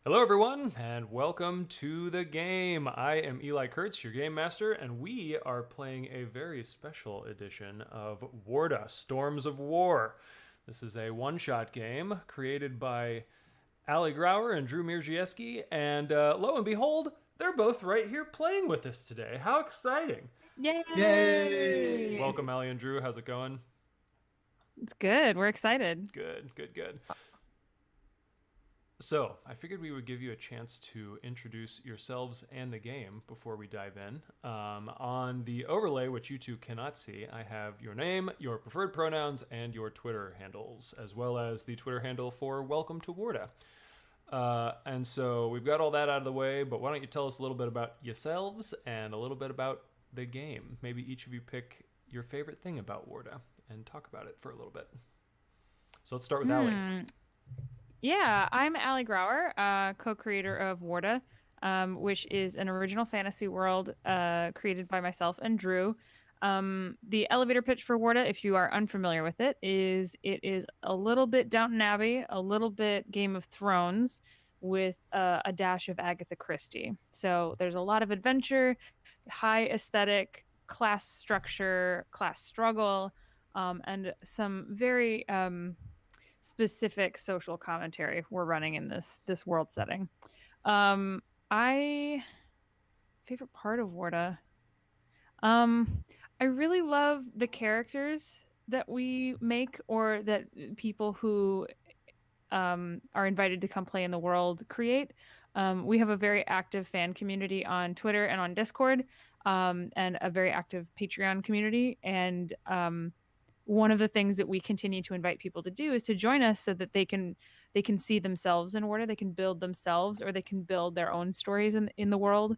Hello, everyone, and welcome to the game. I am Eli Kurtz, your game master, and we are playing a very special edition of Warda, Storms of War. This is a one-shot game created by Ali Grauer and Drew Mirziewski, and lo and behold, they're both right here playing with us today. How exciting! Yay! Welcome, Ali and Drew. How's it going? It's good. We're excited. Good, good, good. So, I figured we would give you a chance to introduce yourselves and the game before we dive in. On the overlay, which you two cannot see, I have your name, your preferred pronouns, and your Twitter handles, as well as the Twitter handle for Welcome to Warda. And so we've got all that out of the way, but why don't you tell us a little bit about yourselves and a little bit about the game? Maybe each of you pick your favorite thing about Warda and talk about it for a little bit. So let's start with Ali. Yeah, I'm Ali Grauer, co-creator of Warda, which is an original fantasy world created by myself and Drew. The elevator pitch for Warda, if you are unfamiliar with it is a little bit Downton Abbey, a little bit Game of Thrones, with a dash of Agatha Christie. So there's a lot of adventure, high aesthetic, class structure, class struggle, and some very specific social commentary we're running in this world setting. I favorite part of Warda. I really love the characters that we make, or that people who are invited to come play in the world create. We have a very active fan community on Twitter and on Discord, and a very active Patreon community. And one of the things that we continue to invite people to do is to join us so that they can see themselves in order, they can build themselves, or they can build their own stories in the world,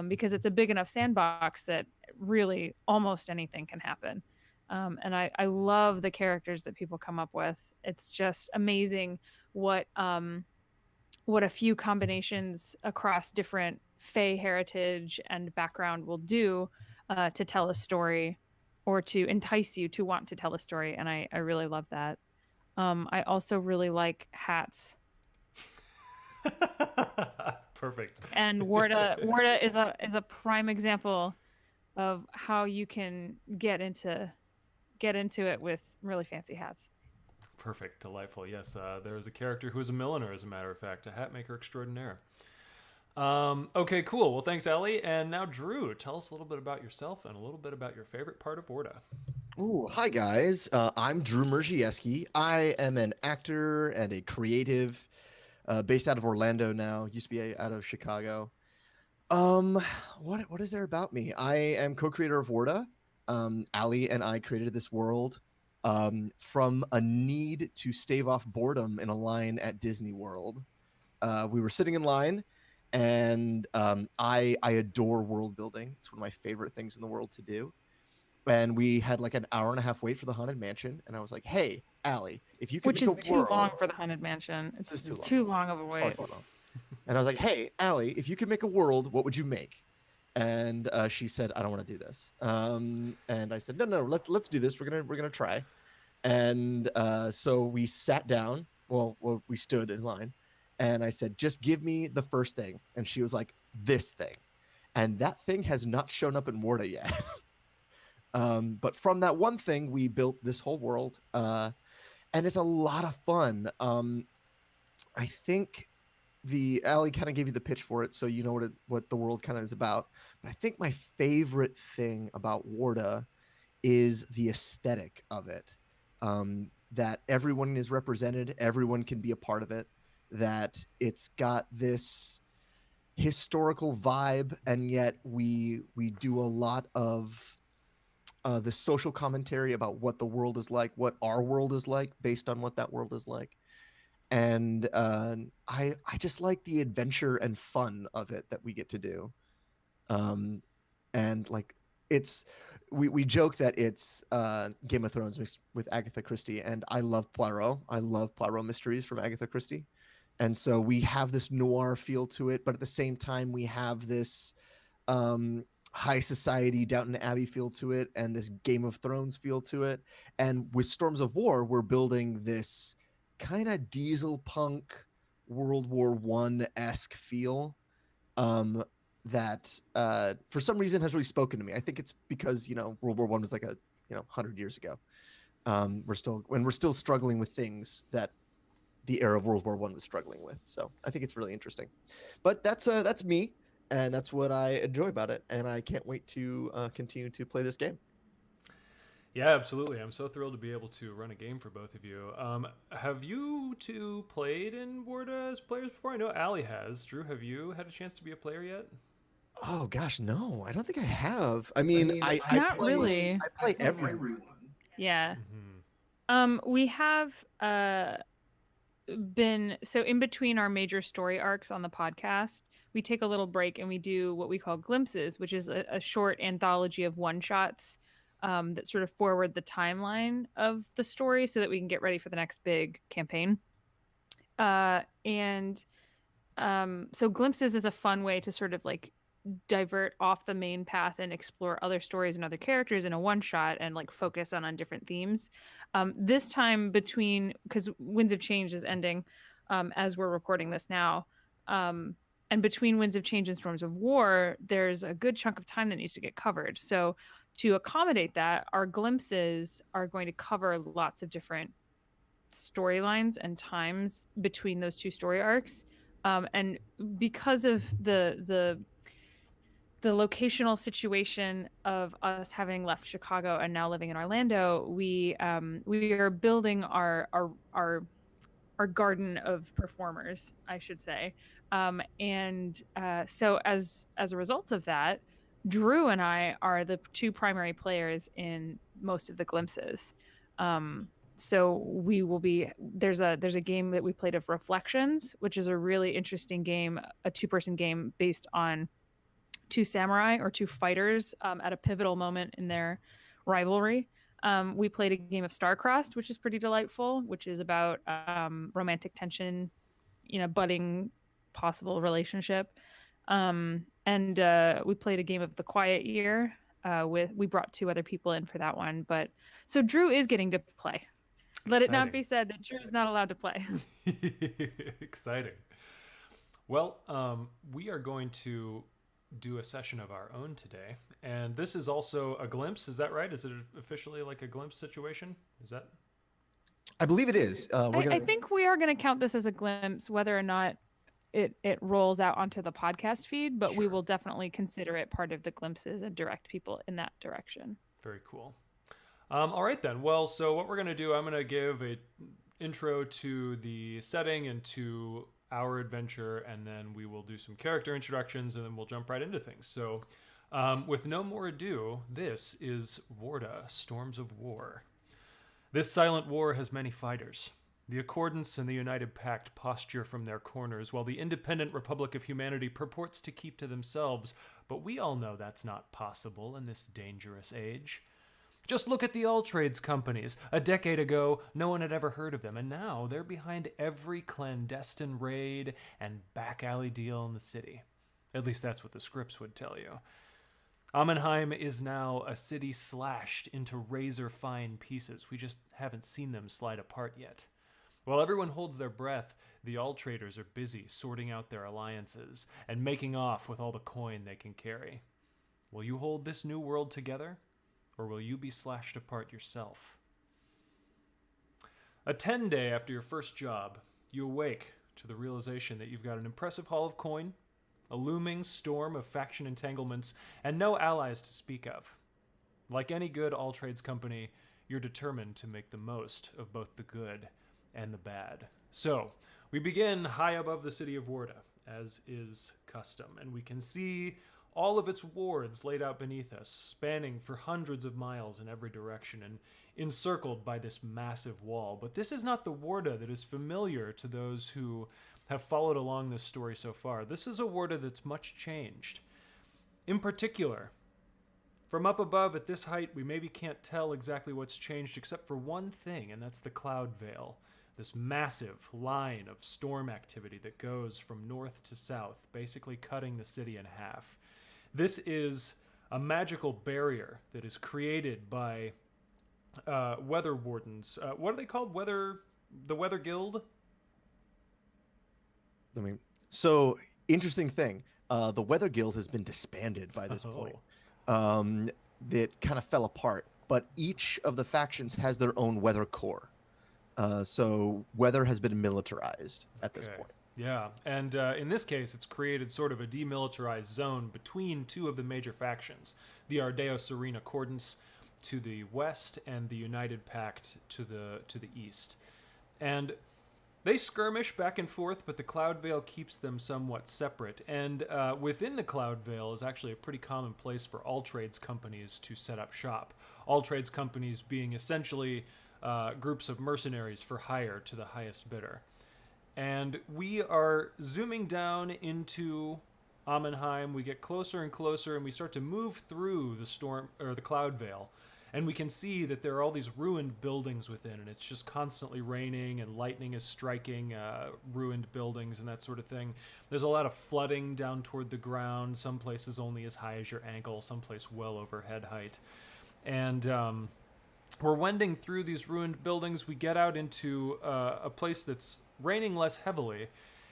because it's a big enough sandbox that really almost anything can happen. And I love the characters that people come up with. It's just amazing what a few combinations across different Fey heritage and background will do to tell a story, or to entice you to want to tell a story. And I really love that. I also really like hats. Perfect. And Warda is a prime example of how you can get into it with really fancy hats. Perfect. Delightful. Yes, there is a character who is a milliner, as a matter of fact, a hat maker extraordinaire. Okay, cool. Well, thanks, Ellie. And now, Drew, tell us a little bit about yourself and a little bit about your favorite part of Orda. Ooh, hi guys. I'm Drew Mirziewski. I am an actor and a creative, based out of Orlando now. Used to be out of Chicago. Um, what is there about me? I am co-creator of Warda. Ali and I created this world from a need to stave off boredom in a line at Disney World. We were sitting in line, and I adore world building. It's one of my favorite things in the world to do. And we had like an hour and a half wait for the haunted mansion, and I was like, "Hey, Allie, if you could Which make a is too world, long for the Haunted Mansion. this is It's too long, too long of a far wait. too long." And I was like, "Hey, Allie, if you could make a world, what would you make?" And she said, "I don't want to do this." And I said, "No, let's do this. We're gonna try." And so we sat down. Well, we stood in line, and I said, "Just give me the first thing." And she was like, "This thing," and that thing has not shown up in Warda yet. But from that one thing, we built this whole world, and it's a lot of fun. I think the alley kind of gave you the pitch for it, so you know what the world kind of is about. But I think my favorite thing about Warda is the aesthetic of it. That everyone is represented, everyone can be a part of it. That it's got this historical vibe, and yet we do a lot of the social commentary about what the world is like, what our world is like, based on what that world is like. And I just like the adventure and fun of it that we get to do. Um, and like it's we joke that it's Game of Thrones mixed with Agatha Christie, and I love Poirot. I love Poirot mysteries from Agatha Christie. And so we have this noir feel to it, but at the same time we have this high society Downton Abbey feel to it, and this Game of Thrones feel to it. And with Storms of War, we're building this kind of diesel punk World War One-esque feel that for some reason has really spoken to me. I think it's because, World War One was like 100 years ago. We're still struggling with things that the era of World War One was struggling with. So I think it's really interesting. But that's me, and that's what I enjoy about it, and I can't wait to continue to play this game. Yeah, absolutely. I'm so thrilled to be able to run a game for both of you. Have you two played in Warda as players before? I know Allie has. Drew, have you had a chance to be a player yet? Oh gosh, no, I don't think I have. I mean, I Not play, really. I play everyone. Yeah. Mm-hmm. We have been so in between our major story arcs on the podcast, we take a little break and we do what we call glimpses, which is a short anthology of one shots that sort of forward the timeline of the story so that we can get ready for the next big campaign. So glimpses is a fun way to sort of like divert off the main path and explore other stories and other characters in a one shot and like focus on different themes. This time because Winds of Change is ending as we're recording this now, and between Winds of Change and Storms of War, there's a good chunk of time that needs to get covered. So to accommodate that, our glimpses are going to cover lots of different storylines and times between those two story arcs. And because of the locational situation of us having left Chicago and now living in Orlando, we are building our garden of performers, I should say. So as a result of that, Drew and I are the two primary players in most of the glimpses. So we will be there's a game that we played of Reflections, which is a really interesting game, a 2-person game based on two samurai or two fighters at a pivotal moment in their rivalry. We played a game of Starcrossed, which is pretty delightful, which is about romantic tension, budding possible relationship. And we played a game of The Quiet Year. We brought 2 other people in for that one. But so Drew is getting to play. Let it not be said that Drew is not allowed to play. Exciting. Well, we are going to do a session of our own today, and this is also a glimpse. Is that right? Is it officially like a glimpse situation? Is that? I believe it is. I think we are going to count this as a glimpse, whether or not it rolls out onto the podcast feed, but we will definitely consider it part of the glimpses and direct people in that direction. Very cool. All right then. Well, so what we're going to do, I'm going to give an intro to the setting and to our adventure, and then we will do some character introductions, and then we'll jump right into things. So with no more ado, this is Warda, Storms of War. This silent war has many fighters. The Accordants and the United Pact posture from their corners, while the independent Republic of Humanity purports to keep to themselves, but we all know that's not possible in this dangerous age. Just look at the Alltrades Companies. A decade ago, no one had ever heard of them, and now they're behind every clandestine raid and back alley deal in the city. At least that's what the scrips would tell you. Amminheim is now a city slashed into razor-fine pieces. We just haven't seen them slide apart yet. While everyone holds their breath, the Alltraders are busy sorting out their alliances and making off with all the coin they can carry. Will you hold this new world together? Or will you be slashed apart yourself? A 10-day after your first job, you awake to the realization that you've got an impressive haul of coin, a looming storm of faction entanglements, and no allies to speak of. Like any good Alltrades company, you're determined to make the most of both the good and the bad. So, we begin high above the city of Warda, as is custom, and we can see all of its wards laid out beneath us, spanning for hundreds of miles in every direction and encircled by this massive wall. But this is not the Warda that is familiar to those who have followed along this story so far. This is a Warda that's much changed. In particular, from up above at this height, we maybe can't tell exactly what's changed except for one thing, and that's the cloud veil. This massive line of storm activity that goes from north to south, basically cutting the city in half. This is a magical barrier that is created by weather wardens. What are they called? The Weather Guild? I mean, so interesting thing. The Weather Guild has been disbanded by this point. Um, that kind of fell apart, but each of the factions has their own weather corps. So weather has been militarized at this point. Yeah, and in this case, it's created sort of a demilitarized zone between two of the major factions: the Ardeo Serene Accordance to the west, and the United Pact to the east. And they skirmish back and forth, but the Cloud Veil keeps them somewhat separate. And within the Cloud Veil is actually a pretty common place for Alltrades Companies to set up shop. Alltrades Companies being essentially groups of mercenaries for hire to the highest bidder. And we are zooming down into Amminheim. We get closer and closer, and we start to move through the storm or the Cloud Veil. And we can see that there are all these ruined buildings within, and it's just constantly raining, and lightning is striking ruined buildings and that sort of thing. There's a lot of flooding down toward the ground, some places only as high as your ankle, some place well over head height. And we're wending through these ruined buildings. We get out into a place that's raining less heavily,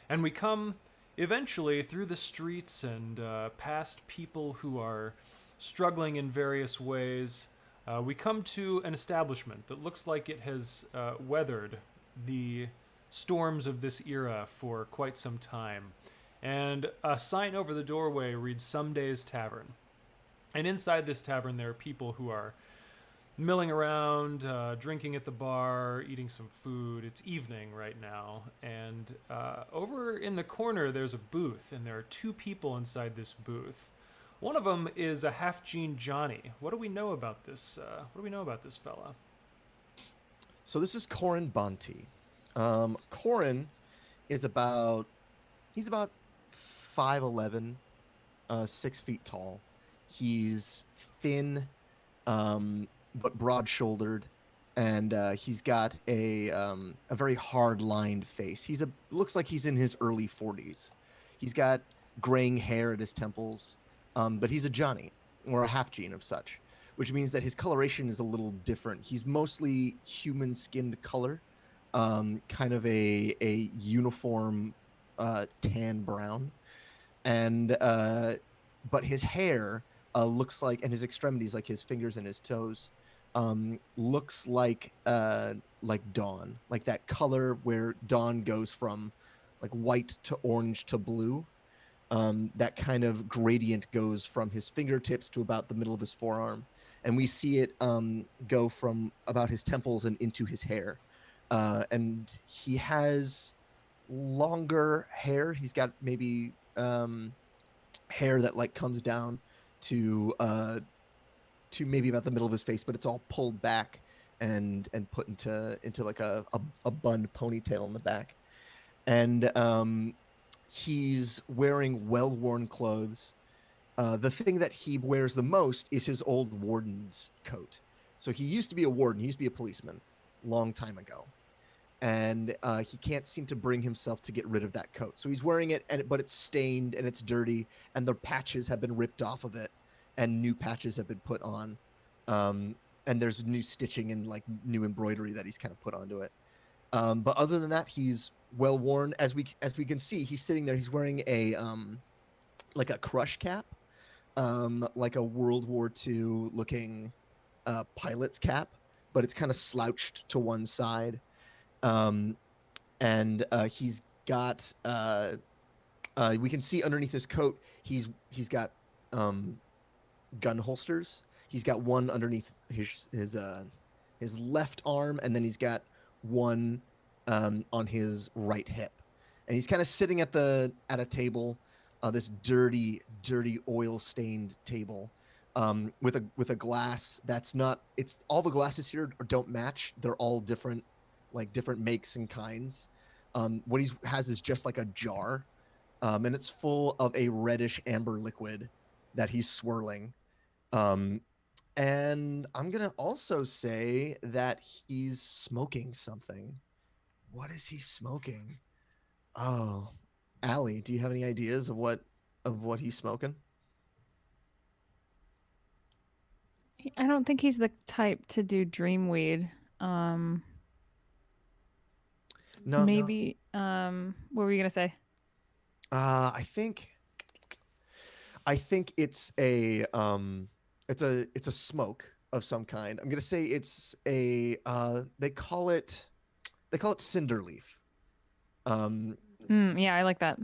and we come eventually through the streets and past people who are struggling in various ways. We come to an establishment that looks like it has weathered the storms of this era for quite some time. And a sign over the doorway reads "Someday's Tavern." And inside this tavern, there are people who are milling around, drinking at the bar, eating some food. It's evening right now. And over in the corner, there's a booth, and there are two people inside this booth. One of them is a half-gene Johnny. What do we know about this? What do we know about this fella? So this is Corin Bonti. Corin is he's about 5'11", 6 feet tall. He's thin, but broad-shouldered, and he's got a very hard-lined face. Looks like he's in his early 40s. He's got graying hair at his temples. But he's a Johnny, or a half-gene of such, which means that his coloration is a little different. He's mostly human-skinned color, kind of a uniform tan brown, and but his hair looks like, and his extremities, like his fingers and his toes, looks like dawn, like that color where dawn goes from like white to orange to blue. That kind of gradient goes from his fingertips to about the middle of his forearm. And we see it go from about his temples and into his hair. And he has longer hair. He's got maybe hair that like comes down to maybe about the middle of his face, but it's all pulled back and put into like a bun ponytail in the back. And he's wearing well-worn clothes. The thing that he wears the most is his old warden's coat. So he used to be a warden. He used to be a policeman long time ago. And he can't seem to bring himself to get rid of that coat. So he's wearing it, but it's stained and it's dirty, and the patches have been ripped off of it, and new patches have been put on. And there's new stitching and like new embroidery that he's kind of put onto it. But other than that, he's well worn. As we can see, he's sitting there. He's wearing a like a crush cap, like a World War II looking pilot's cap, but it's kind of slouched to one side. And he's got we can see underneath his coat he's got gun holsters. He's got one underneath his left arm, and then he's got one on his right hip, and he's kind of sitting at a table, this dirty oil stained table, with a glass that's not. It's all the glasses here don't match. They're all different makes and kinds. What he has is just like a jar, and it's full of a reddish amber liquid that he's swirling. And I'm gonna also say that he's smoking something. What is he smoking? Oh, Allie, do you have any ideas of what he's smoking? I don't think he's the type to do dream weed. No. Maybe. What were you gonna say? I think it's a smoke of some kind. I'm gonna say it's a they call it cinder leaf. Um, Yeah, I like that.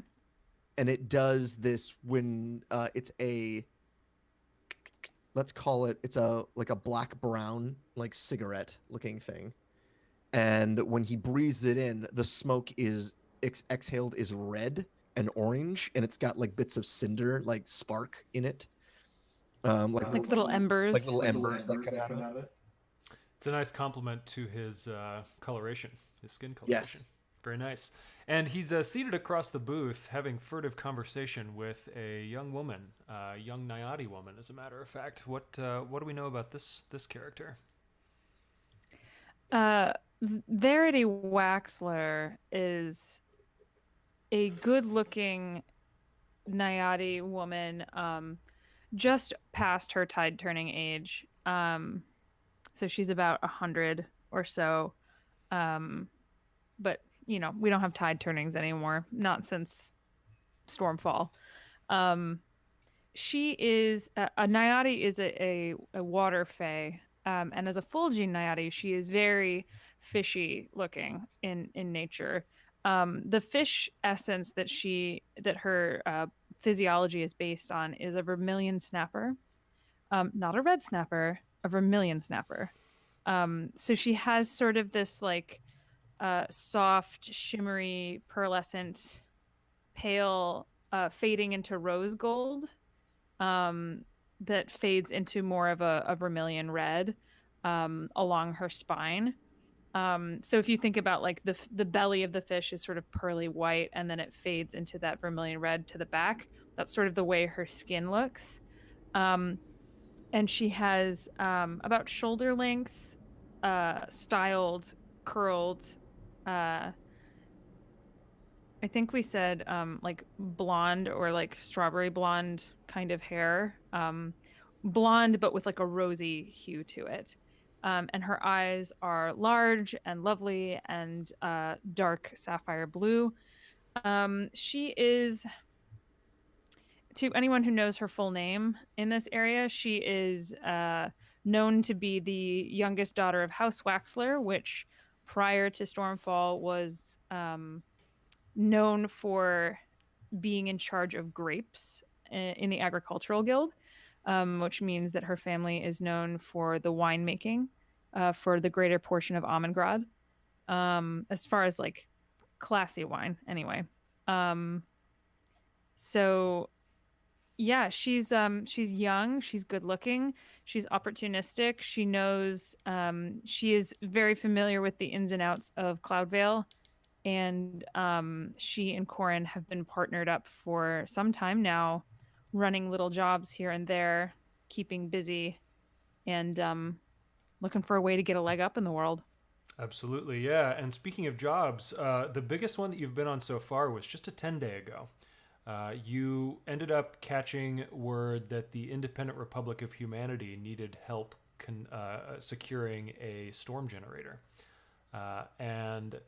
and it does this when it's a let's call it it's a like a black brown like cigarette looking thing. And when he breathes it in, the smoke is exhaled is red and orange, and it's got like bits of cinder like spark in it. Like little Like embers. little embers that come out of it. It's a nice compliment to his coloration, his skin coloration. Yes. Very nice. And he's seated across the booth having furtive conversation with a young woman, young Nayati woman, as a matter of fact. What do we know about this character? Verity Waxler is a good-looking Nayati woman, just past her tide turning age. So she's about 100 or so. But we don't have tide turnings anymore, not since Stormfall. She is a Nayati is a water fae, and as a Fulgi Nayati, she is very fishy looking in nature. The fish essence that her physiology is based on is a vermilion snapper, not a red snapper, a vermilion snapper. So she has sort of this like soft, shimmery, pearlescent, pale, fading into rose gold, that fades into more of a vermilion red along her spine. So if you think about like the belly of the fish is sort of pearly white, and then it fades into that vermilion red to the back. That's sort of the way her skin looks. And she has about shoulder length, styled, curled. I think we said like blonde or like strawberry blonde kind of hair. Blonde, but with like a rosy hue to it. And her eyes are large and lovely and dark sapphire blue. She is, to anyone who knows her full name in this area, she is known to be the youngest daughter of House Waxler, which prior to Stormfall was known for being in charge of grapes in the agricultural guild, which means that her family is known for the winemaking for the greater portion of Ammingrad, as far as like classy wine anyway. So yeah, she's young, she's good looking, she's opportunistic, she knows, she is very familiar with the ins and outs of Cloudvale, and she and Corin have been partnered up for some time now, running little jobs here and there, keeping busy, and looking for a way to get a leg up in the world. Absolutely, yeah. And speaking of jobs, the biggest one that you've been on so far was just a 10-day ago. You ended up catching word that the Independent Republic of Humanity needed help securing a storm generator. And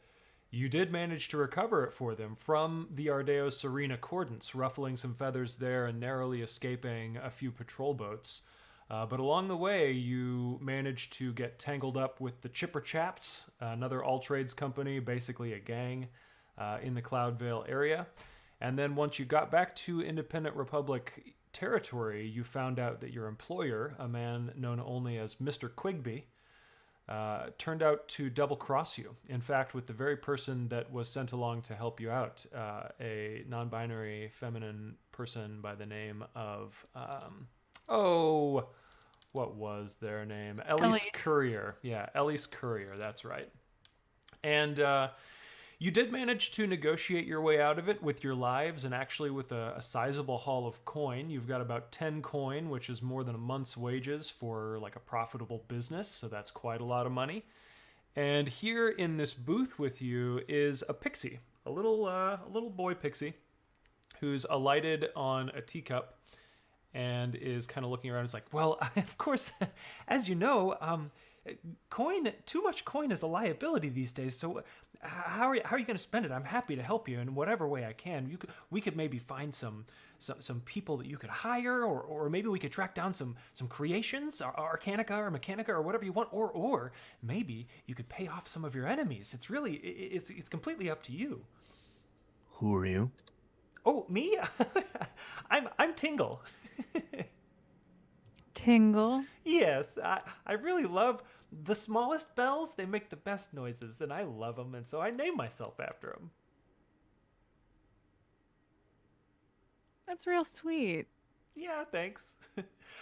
you did manage to recover it for them from the Ardeo Serene Accordance, ruffling some feathers there and narrowly escaping a few patrol boats. But along the way, you managed to get tangled up with the Chipper Chaps, another Alltrades company, basically a gang in the Cloudvale area. And then once you got back to Independent Republic territory, you found out that your employer, a man known only as Mr. Quigby, turned out to double-cross you. In fact, with the very person that was sent along to help you out, a non-binary feminine person by the name of... what was their name? Elise Courier. Yeah, Elise Courier, that's right. And you did manage to negotiate your way out of it with your lives, and actually with a sizable haul of coin. You've got about 10 coin, which is more than a month's wages for like a profitable business, so that's quite a lot of money. And here in this booth with you is a pixie, a little boy pixie, who's alighted on a teacup and is kind of looking around. It's like, well, of course, as you know, too much coin is a liability these days. So how are you going to spend it? I'm happy to help you in whatever way I can. We could maybe find some people that you could hire, or maybe we could track down some creations, Arcanica or Mechanica or whatever you want, or maybe you could pay off some of your enemies. It's really it's completely up to you. Who are you? Oh, me? I'm Tingle. Tingle? Yes, I really love the smallest bells. They make the best noises, and I love them, and so I name myself after them. That's real sweet. Yeah, thanks.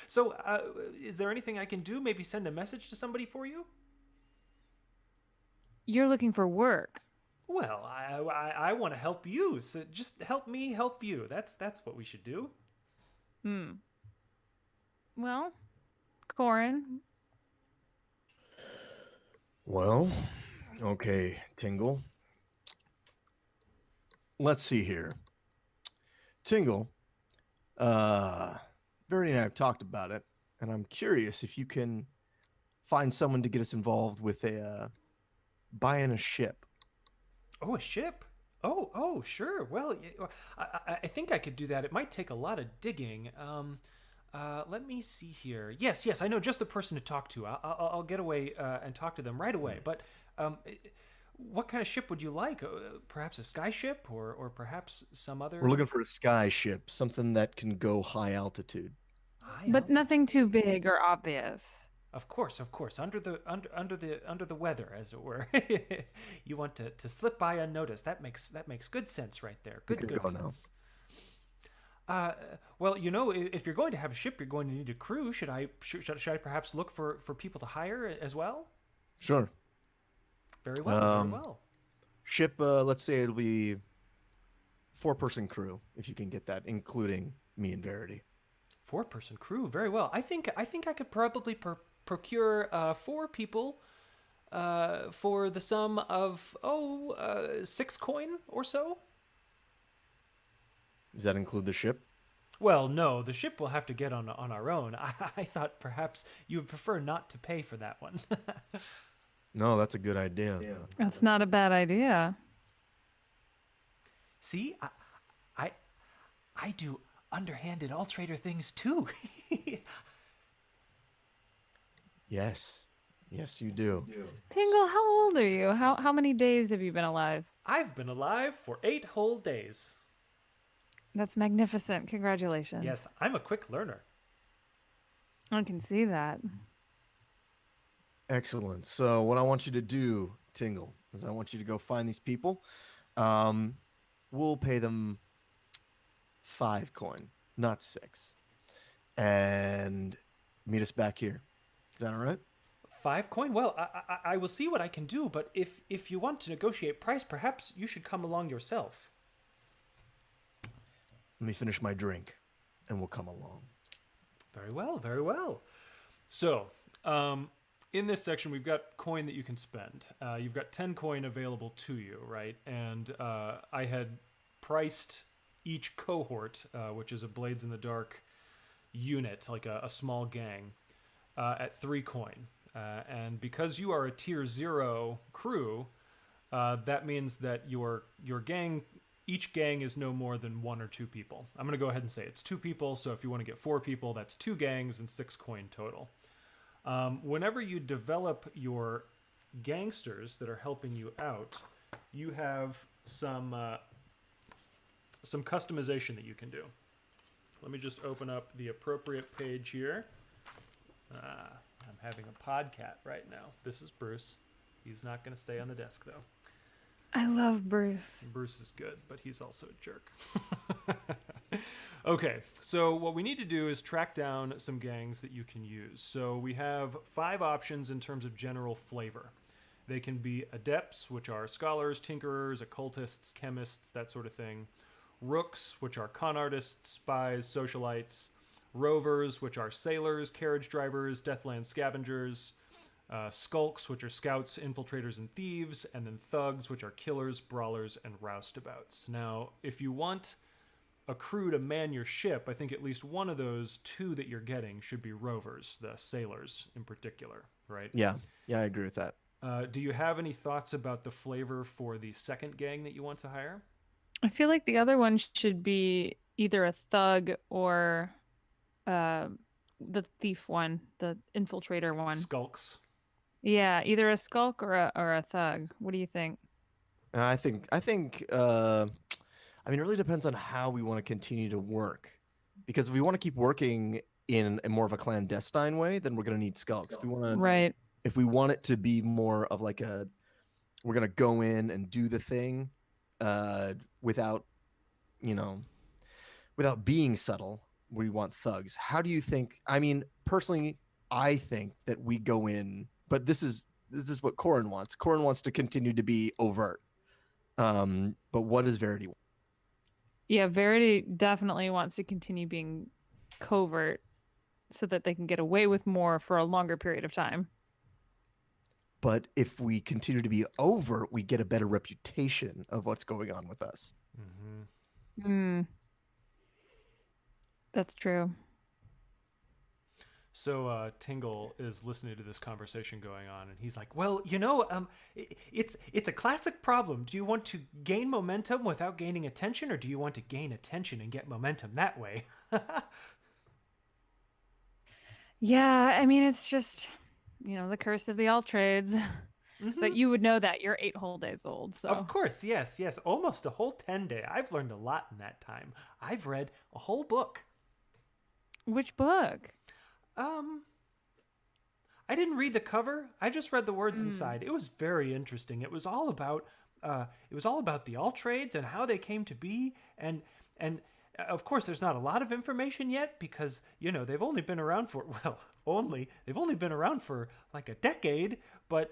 So, is there anything I can do? Maybe send a message to somebody for you? You're looking for work. Well, I want to help you, so just help me help you. That's what we should do. Well, Corin. Well, okay, Tingle. Let's see here. Tingle, Verity and I have talked about it, and I'm curious if you can find someone to get us involved with buying a ship. Oh, a ship? Oh, sure. Well, I think I could do that. It might take a lot of digging. Let me see here. Yes, I know just the person to talk to. I'll get away and talk to them right away. But what kind of ship would you like? Perhaps a sky ship, or perhaps some other. We're looking for a sky ship, something that can go high altitude. But nothing too big or obvious. Of course. Under the weather, as it were. You want to slip by unnoticed. That makes good sense right there. Good sense. Well, if you're going to have a ship, you're going to need a crew. Should I perhaps look for people to hire as well? Sure. Very well. Very well. Ship. Let's say it'll be 4-person crew, if you can get that, including me and Verity. 4-person crew. Very well. I think I could probably procure 4 people for the sum of 6 coin or so. Does that include the ship? Well, no, the ship will have to get on our own. I thought perhaps you would prefer not to pay for that one. No, that's a good idea. Yeah. That's not a bad idea. See, I do underhanded Alltrader things too. Yes, you do. Tingle, how old are you? How many days have you been alive? I've been alive for 8 whole days. That's magnificent. Congratulations. Yes, I'm a quick learner. I can see that. Excellent. So what I want you to do, Tingle, is I want you to go find these people. We'll pay them 5 coin, not 6. And meet us back here. Is that all right? 5 coin? Well, I will see what I can do, but if you want to negotiate price, perhaps you should come along yourself. Let me finish my drink, and we'll come along. Very well, very well. So, in this section, we've got coin that you can spend. You've got 10 coin available to you, right? And I had priced each cohort, which is a Blades in the Dark unit, like a small gang, at 3 coin. And because you are a tier 0 crew, that means that your gang, each gang is no more than 1 or 2 people. I'm going to go ahead and say it's 2 people, so if you want to get 4 people, that's 2 gangs and 6 coin total. Whenever you develop your gangsters that are helping you out, you have some customization that you can do. Let me just open up the appropriate page here. I'm having a podcat right now. This is Bruce. He's not going to stay on the desk, though. I love Bruce. Bruce is good, but he's also a jerk. Okay, so what we need to do is track down some gangs that you can use. So we have 5 options in terms of general flavor. They can be adepts, which are scholars, tinkerers, occultists, chemists, that sort of thing. Rooks, which are con artists, spies, socialites. Rovers, which are sailors, carriage drivers, deathland scavengers. Skulks, which are scouts, infiltrators, and thieves. And then thugs, which are killers, brawlers, and roustabouts. Now, if you want a crew to man your ship, I think at least one of those 2 that you're getting should be rovers, the sailors in particular. right? Yeah, I agree with that. Do you have any thoughts about the flavor for the second gang that you want to hire? I feel like the other one should be either a thug or uh, the thief one, the infiltrator one. Skulks. Yeah, either a skulk or a thug. What do you think? I mean, it really depends on how we want to continue to work. Because if we want to keep working in a more of a clandestine way, then we're going to need skulks. Right. If we want it to be more of like we're going to go in and do the thing, without, you know, without being subtle, we want thugs. How do you think? I mean, personally, I think that we go in, but this is what Corin wants. Corin wants to continue to be overt. But what does Verity want? Yeah, Verity definitely wants to continue being covert so that they can get away with more for a longer period of time. But if we continue to be overt, we get a better reputation of what's going on with us. Mm-hmm. That's true. So Tingle is listening to this conversation going on, and he's like, "Well, it's a classic problem. Do you want to gain momentum without gaining attention, or do you want to gain attention and get momentum that way?" Yeah, I mean, it's just, the curse of the Alltrades. Mm-hmm. But you would know that. You're 8 whole days old, so. Of course, yes, almost a whole 10-day. I've learned a lot in that time. I've read a whole book. Which book? I didn't read the cover. I just read the words inside. It was very interesting. It was all about the Alltrades and how they came to be, and of course there's not a lot of information yet because they've only been around for like a decade, but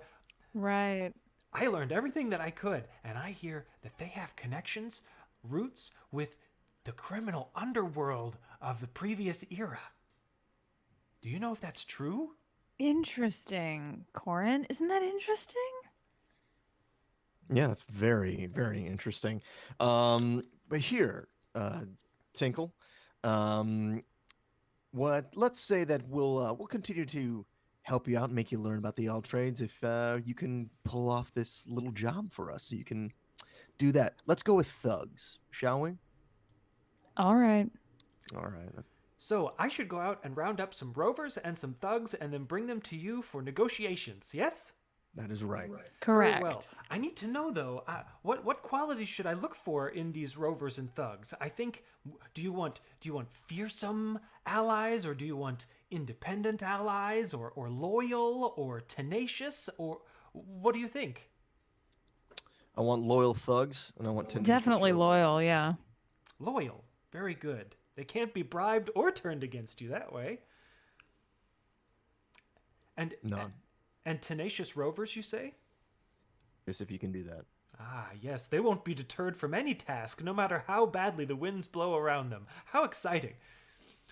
right. I learned everything that I could, and I hear that they have connections, roots with the criminal underworld of the previous era. Do you know if that's true? Interesting, Corin. Isn't that interesting? Yeah, that's very, very interesting. But here, Tinkle, let's say that we'll continue to help you out and make you learn about the Alltrades if you can pull off this little job for us. So you can do that. Let's go with thugs, shall we? All right. So I should go out and round up some rovers and some thugs and then bring them to you for negotiations, yes? That is right. Correct. Very well. I need to know, though, what qualities should I look for in these rovers and thugs? I think, do you want fearsome allies, or do you want independent allies, or loyal, or tenacious, or what do you think? I want loyal thugs, and I want tenacious Definitely rovers. loyal, yeah. Loyal. Very good. They can't be bribed or turned against you that way. And No. And tenacious rovers, you say? Yes, if you can do that. Ah, yes, they won't be deterred from any task, no matter how badly the winds blow around them. How exciting.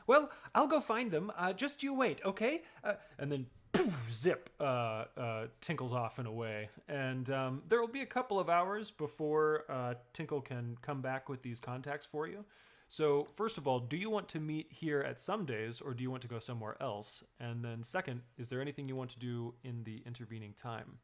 Well, I'll go find them. Just you wait, okay? And then, poof, zip, Tinkle's off and away. And there will be a couple of hours before Tinkle can come back with these contacts for you. So, first of all, do you want to meet here at some days, or do you want to go somewhere else? And then second, is there anything you want to do in the intervening time?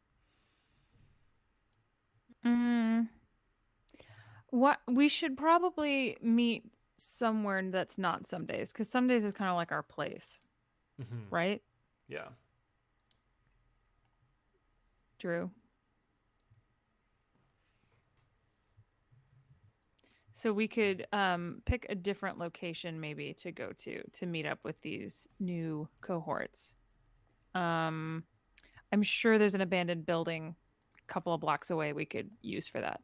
What we should probably meet somewhere that's not some days, because some days is kind of like our place, right? Yeah. Drew. So we could pick a different location maybe to go to meet up with these new cohorts. I'm sure there's an abandoned building a couple of blocks away we could use for that.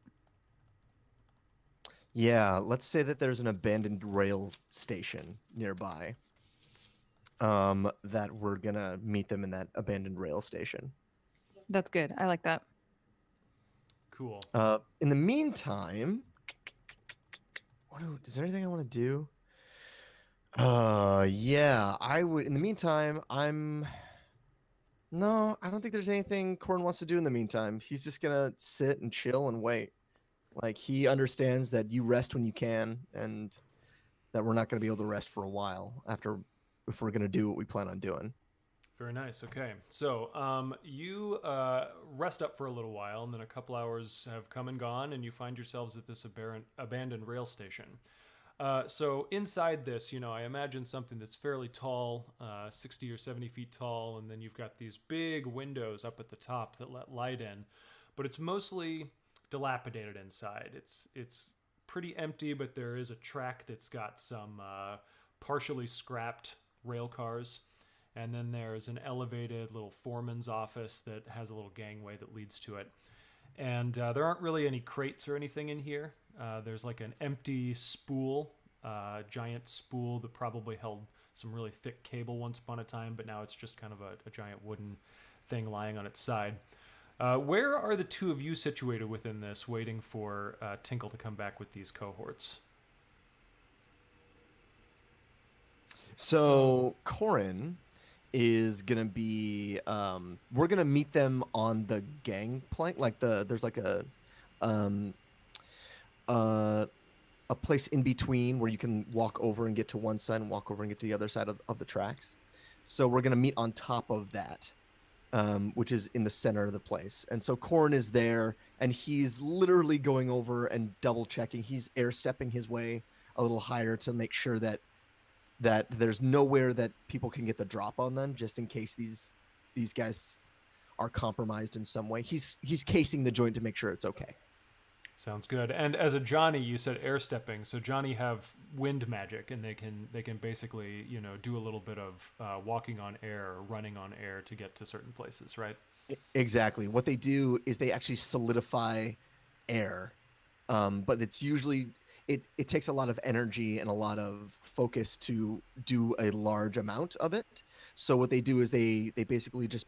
Yeah, let's say that there's an abandoned rail station nearby. That we're gonna meet them in that abandoned rail station. That's good. I like that. Cool. In the meantime, is there anything I want to do? Yeah, I would. In the meantime, No, I don't think there's anything Corin wants to do in the meantime. He's just gonna sit and chill and wait. Like, he understands that you rest when you can, and that we're not gonna be able to rest for a while if we're gonna do what we plan on doing. Very nice. Okay. So you rest up for a little while, and then a couple hours have come and gone, and you find yourselves at this abandoned rail station. So inside this, I imagine something that's fairly tall, 60 or 70 feet tall, and then you've got these big windows up at the top that let light in, but it's mostly dilapidated inside. It's pretty empty, but there is a track that's got some partially scrapped rail cars. And then there's an elevated little foreman's office that has a little gangway that leads to it. And there aren't really any crates or anything in here. There's like an empty spool, giant spool that probably held some really thick cable once upon a time, but now it's just kind of a giant wooden thing lying on its side. Where are the two of you situated within this, waiting for Tinkle to come back with these cohorts? So Corin is gonna be we're gonna meet them on the gangplank, like there's like a place in between where you can walk over and get to one side and walk over and get to the other side of the tracks. So we're gonna meet on top of that, which is in the center of the place. And so Corin is there, and he's literally going over and double checking. He's air stepping his way a little higher to make sure that there's nowhere that people can get the drop on them, just in case these guys are compromised in some way. He's casing the joint to make sure it's okay. Sounds good. And as a Johnny, you said air stepping. So Johnny have wind magic, and they can basically do a little bit of walking on air or running on air to get to certain places, right? Exactly. What they do is they actually solidify air, but it's usually it takes a lot of energy and a lot of focus to do a large amount of it. So what they do is they basically just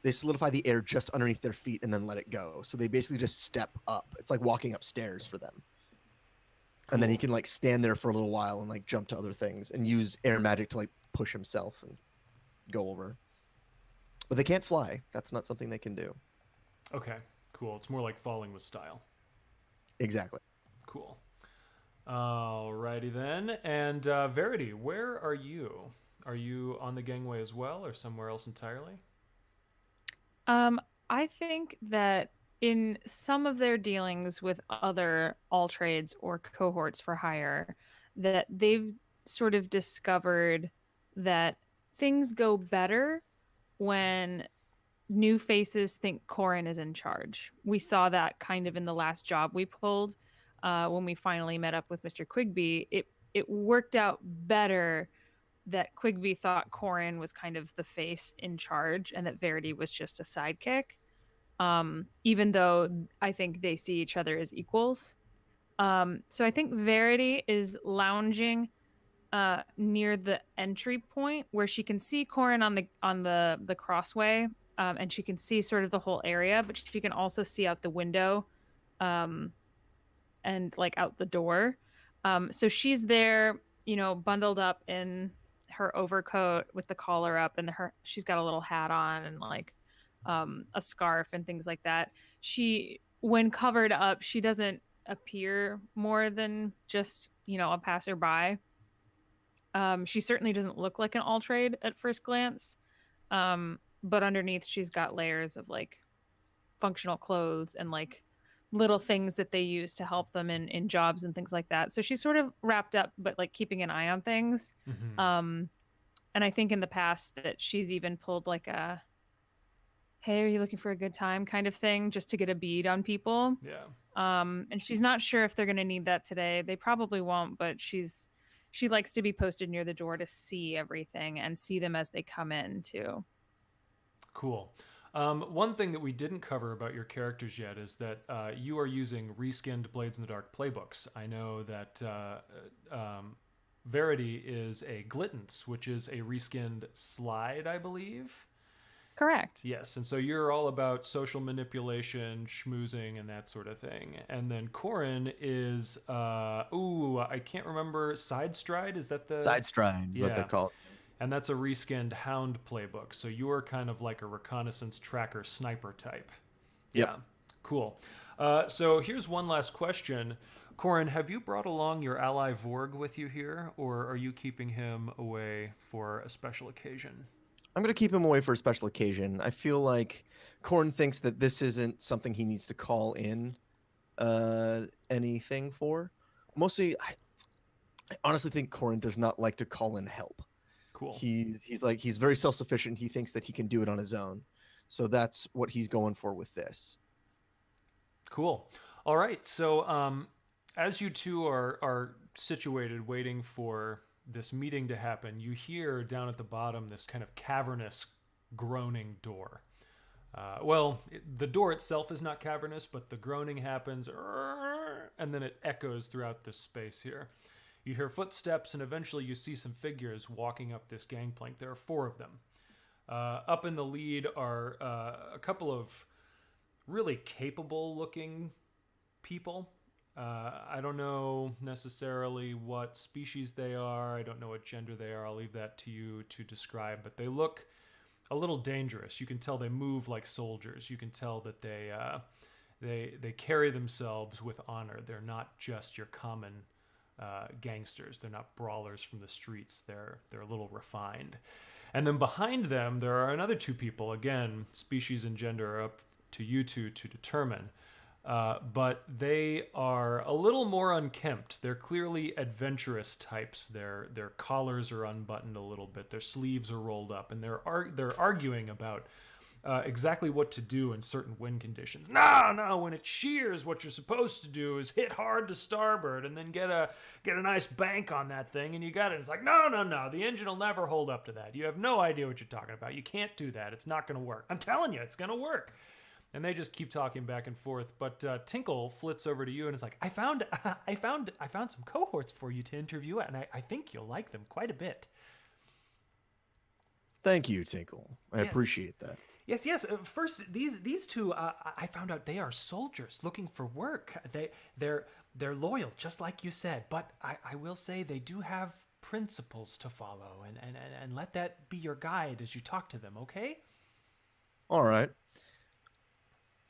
they solidify the air just underneath their feet and then let it go. So they basically just step up. It's like walking upstairs for them. Cool. And then he can like stand there for a little while and like jump to other things and use air magic to like push himself and go over. But they can't fly. That's not something they can do. Okay, cool. It's more like falling with style. Exactly. Cool. Alrighty then. And Verity, where are you? Are you on the gangway as well, or somewhere else entirely? I think that in some of their dealings with other Alltrades or cohorts for hire, that they've sort of discovered that things go better when new faces think Corin is in charge. We saw that kind of in the last job we pulled. When we finally met up with Mr. Quigby, it worked out better that Quigby thought Corin was kind of the face in charge and that Verity was just a sidekick, even though I think they see each other as equals. So I think Verity is lounging near the entry point where she can see Corin on the crossway, and she can see sort of the whole area, but she can also see out the window and like out the door. So she's there, bundled up in her overcoat with the collar up, and she's got a little hat on and like a scarf and things like that. When covered up, she doesn't appear more than just, a passerby. She certainly doesn't look like an Alltrade at first glance. But underneath she's got layers of like functional clothes and like little things that they use to help them in jobs and things like that. So she's sort of wrapped up, but like keeping an eye on things. Mm-hmm. And I think in the past that she's even pulled like a, hey, are you looking for a good time kind of thing, just to get a bead on people. Yeah. And she's not sure if they're going to need that today. They probably won't, but she likes to be posted near the door to see everything and see them as they come in too. Cool. One thing that we didn't cover about your characters yet is that you are using reskinned Blades in the Dark playbooks. I know that Verity is a Glittance, which is a reskinned Slide, I believe. Correct. Yes, and so you're all about social manipulation, schmoozing, and that sort of thing. And then Corin is, I can't remember, Sidestride? Is that the... Sidestride is what they're called. And that's a reskinned Hound playbook. So you're kind of like a reconnaissance tracker sniper type. Yep. Yeah, cool. So here's one last question. Corin, have you brought along your ally Vorg with you here, or are you keeping him away for a special occasion? I'm gonna keep him away for a special occasion. I feel like Korn thinks that this isn't something he needs to call in anything for. Mostly, I honestly think Korn does not like to call in help. Cool. He's very self-sufficient. He thinks that he can do it on his own. So that's what he's going for with this. Cool. All right. So as you two are situated waiting for this meeting to happen, you hear down at the bottom this kind of cavernous groaning door. The door itself is not cavernous, but the groaning happens, and then it echoes throughout this space here. You hear footsteps, and eventually you see some figures walking up this gangplank. There are 4 of them. Up in the lead are a couple of really capable-looking people. I don't know necessarily what species they are. I don't know what gender they are. I'll leave that to you to describe, but they look a little dangerous. You can tell they move like soldiers. You can tell that they carry themselves with honor. They're not just your common gangsters. They're not brawlers from the streets. They're a little refined. And then behind them, there are another 2 people. Again, species and gender are up to you two to determine. But they are a little more unkempt. They're clearly adventurous types. Their collars are unbuttoned a little bit. Their sleeves are rolled up, and they're arguing about exactly what to do in certain wind conditions. No, when it shears, what you're supposed to do is hit hard to starboard and then get a nice bank on that thing, and you got it. It's like, no, the engine will never hold up to that. You have no idea what you're talking about. You can't do that. It's not going to work. I'm telling you, it's going to work. And they just keep talking back and forth. But Tinkle flits over to you and is like, I found some cohorts for you to interview, and I think you'll like them quite a bit. Thank you, Tinkle. I appreciate that. Yes. First, these 2, I found out they are soldiers looking for work. They're loyal, just like you said. But I will say they do have principles to follow, and let that be your guide as you talk to them. Okay? All right.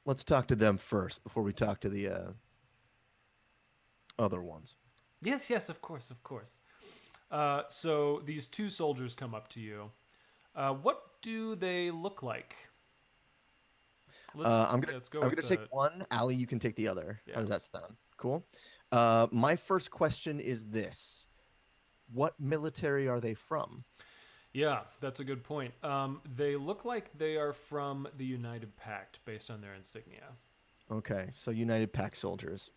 Let's talk to them first before we talk to the other ones. Yes, of course. So these 2 soldiers come up to you. What do they look like? I'm gonna take one. Allie, you can take the other. Yeah. How does that sound? Cool. My first question is this: what military are they from? Yeah, that's a good point. They look like they are from the United Pact based on their insignia. Okay, so United Pact soldiers.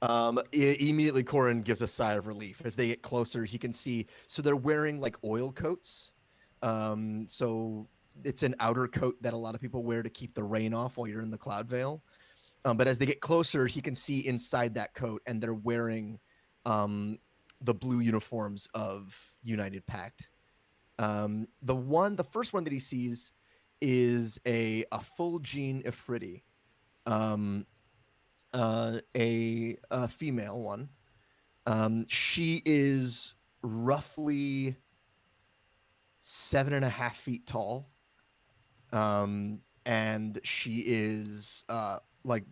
Mm-hmm. Immediately, Corin gives a sigh of relief. As they get closer, he can see. So they're wearing like oil coats. So it's an outer coat that a lot of people wear to keep the rain off while you're in the cloud veil. But as they get closer, he can see inside that coat, and they're wearing the blue uniforms of United Pact. The first one that he sees is a full gene Ifriti, a female one. She is roughly 7.5 feet tall, and she is like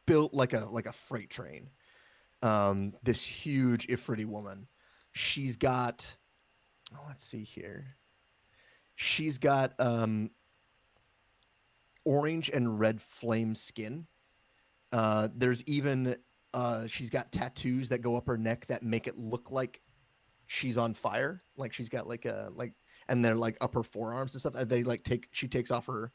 built like a freight train. This huge Ifriti woman. She's got. Let's see here. She's got orange and red flame skin. There's even she's got tattoos that go up her neck that make it look like she's on fire. Like she's got and they're like up her forearms and stuff. She takes off her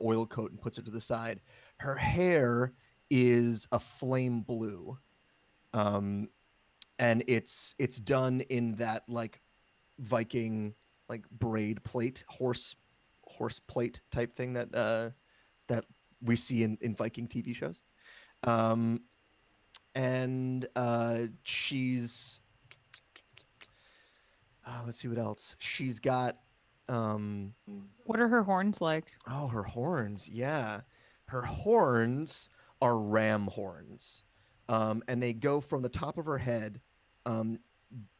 oil coat and puts it to the side. Her hair is a flame blue. And it's done in that like Viking like braid plate, horse plate type thing that we see in Viking TV shows. She's let's see what else. She's got what are her horns like? Oh, her horns. Yeah. Her horns are ram horns. And they go from the top of her head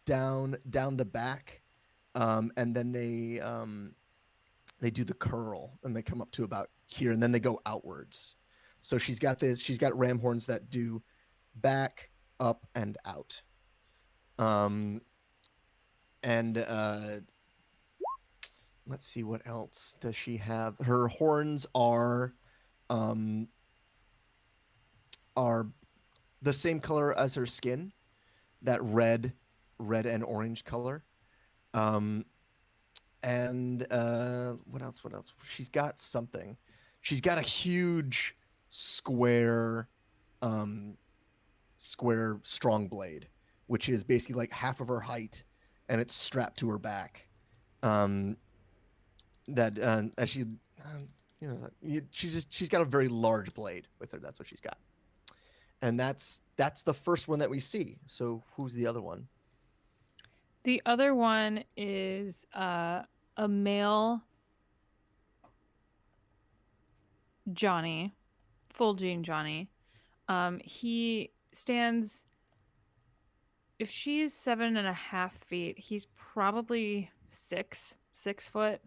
down the back, and then they do the curl, and they come up to about here, and then they go outwards. So she's got ram horns that do back, up, and out. let's see, what else does she have? Her horns are the same color as her skin, that red and orange color. And what else? What else? She's got something. She's got a huge square strong blade, which is basically like half of her height, and it's strapped to her back. That as she, she's got a very large blade with her. That's what she's got. And that's the first one that we see. So who's the other one? The other one is a male Johnny, full Gene Johnny. He stands. If she's 7.5 feet, he's probably 6 foot.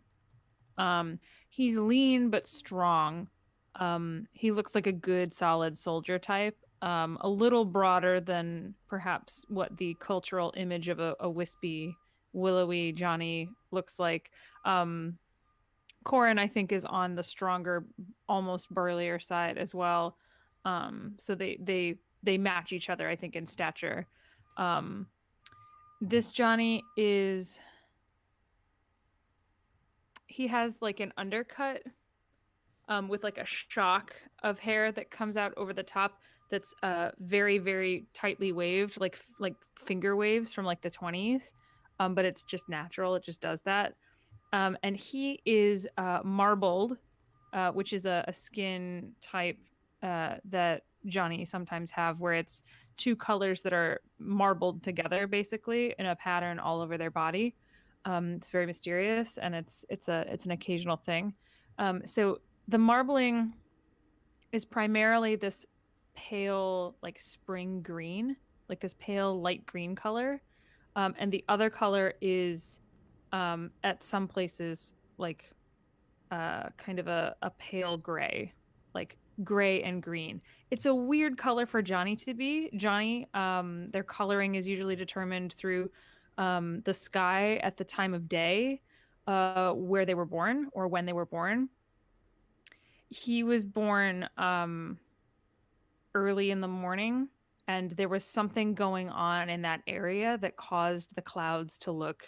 He's lean but strong. He looks like a good, solid soldier type. A little broader than perhaps what the cultural image of a wispy, willowy Johnny looks like. Corin, I think, is on the stronger, almost burlier side as well. So they match each other, I think, in stature. This Johnny he has like an undercut with like a shock of hair that comes out over the top that's very, very tightly waved, like finger waves from like the 20s. But it's just natural. It just does that. And he is marbled, which is a skin type that Johnny sometimes have, where it's two colors that are marbled together, basically in a pattern all over their body. It's very mysterious, and it's an occasional thing. So the marbling is primarily this pale, like spring green, like this pale light green color, and the other color is at some places like kind of a pale gray, like gray and green. It's a weird color for Johnny to be. Johnny, their coloring is usually determined through the sky at the time of day where they were born or when they were born. He was born early in the morning, and there was something going on in that area that caused the clouds to look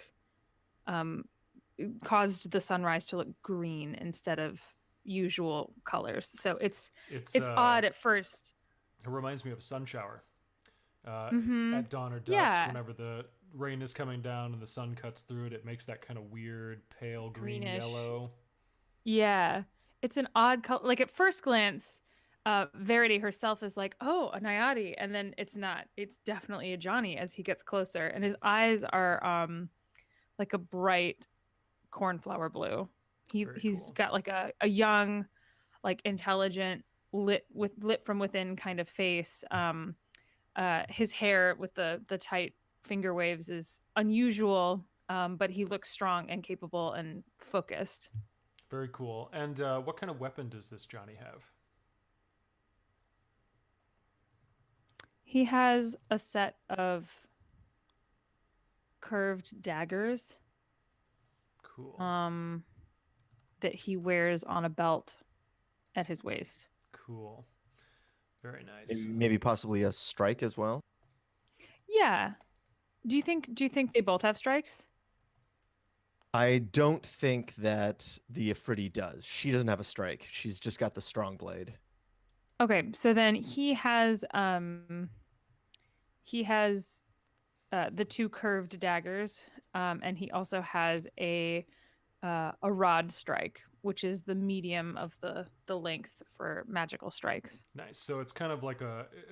caused the sunrise to look green instead of usual colors. So it's odd at first. It reminds me of a sun shower Mm-hmm. at dawn or dusk. Yeah. Whenever the rain is coming down and the sun cuts through it, it makes that kind of weird pale green Greenish. yellow. Yeah, it's an odd color. Like at first glance, Verity herself is like, "Oh, a Nayade," and then it's not. It's definitely a Johnny as he gets closer, and his eyes are like a bright cornflower blue. He's Cool. got like a young, like intelligent, lit from within kind of face. His hair with the tight finger waves is unusual, but he looks strong and capable and focused. Very cool. And what kind of weapon does this Johnny have? He has a set of curved daggers Cool. that he wears on a belt at his waist. Cool. Very nice. Maybe possibly a strike as well. Yeah. Do you think they both have strikes? I don't think that the Afridi does. She doesn't have a strike. She's just got the strong blade. Okay, so then he has the two curved daggers, and he also has a rod strike, which is the medium of the length for magical strikes. Nice. So it's kind of like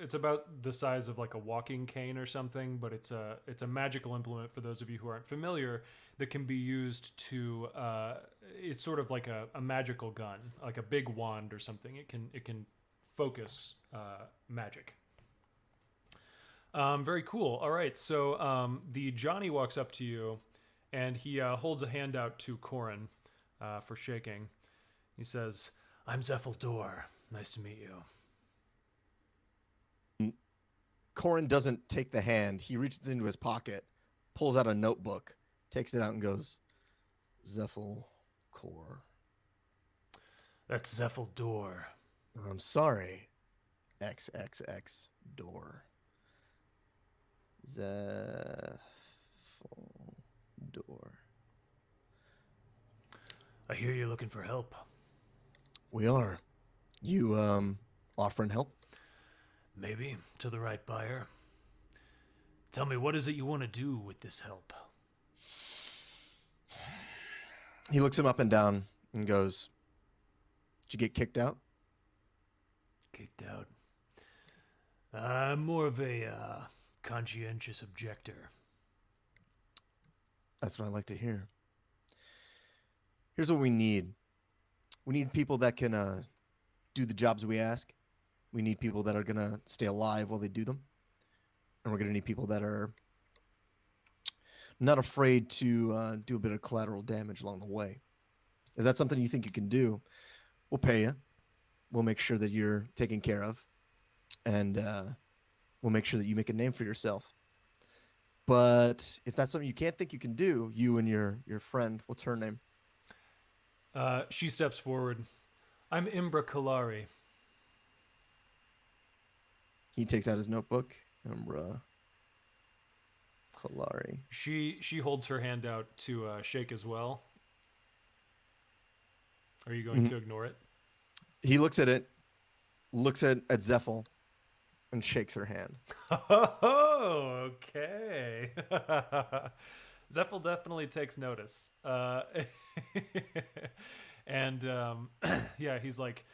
it's about the size of like a walking cane or something, but it's a magical implement for those of you who aren't familiar that can be used to it's sort of like a magical gun, like a big wand or something. It can focus magic. Very cool. All right. So the Johnny walks up to you and he holds a hand out to Corin for shaking. He says, "I'm Zephyldor. Nice to meet you." Corin doesn't take the hand. He reaches into his pocket, pulls out a notebook, takes it out, and goes, "Zephyl core. That's Zeffel door. I'm sorry. XXX door. Zeffel door. I hear you're looking for help. We are. You offering help? Maybe to the right buyer. Tell me, what is it you want to do with this help? He looks him up and down and goes, "Did you get kicked out?" Kicked out. I'm more of a conscientious objector. That's what I like to hear. Here's what we need. We need people that can do the jobs we ask. We need people that are going to stay alive while they do them. And we're going to need people that are not afraid to do a bit of collateral damage along the way. If that's something you think you can do, we'll pay you. We'll make sure that you're taken care of. And we'll make sure that you make a name for yourself. But if that's something you can't think you can do, you and your friend, what's her name? She steps forward. I'm Imbra Kalari. He takes out his notebook. Imbra Kalari. She holds her hand out to shake as well. Are you going to ignore it? He looks at it, looks at Zeffel, and shakes her hand. Oh, okay. Zeffel definitely takes notice. And yeah, he's like,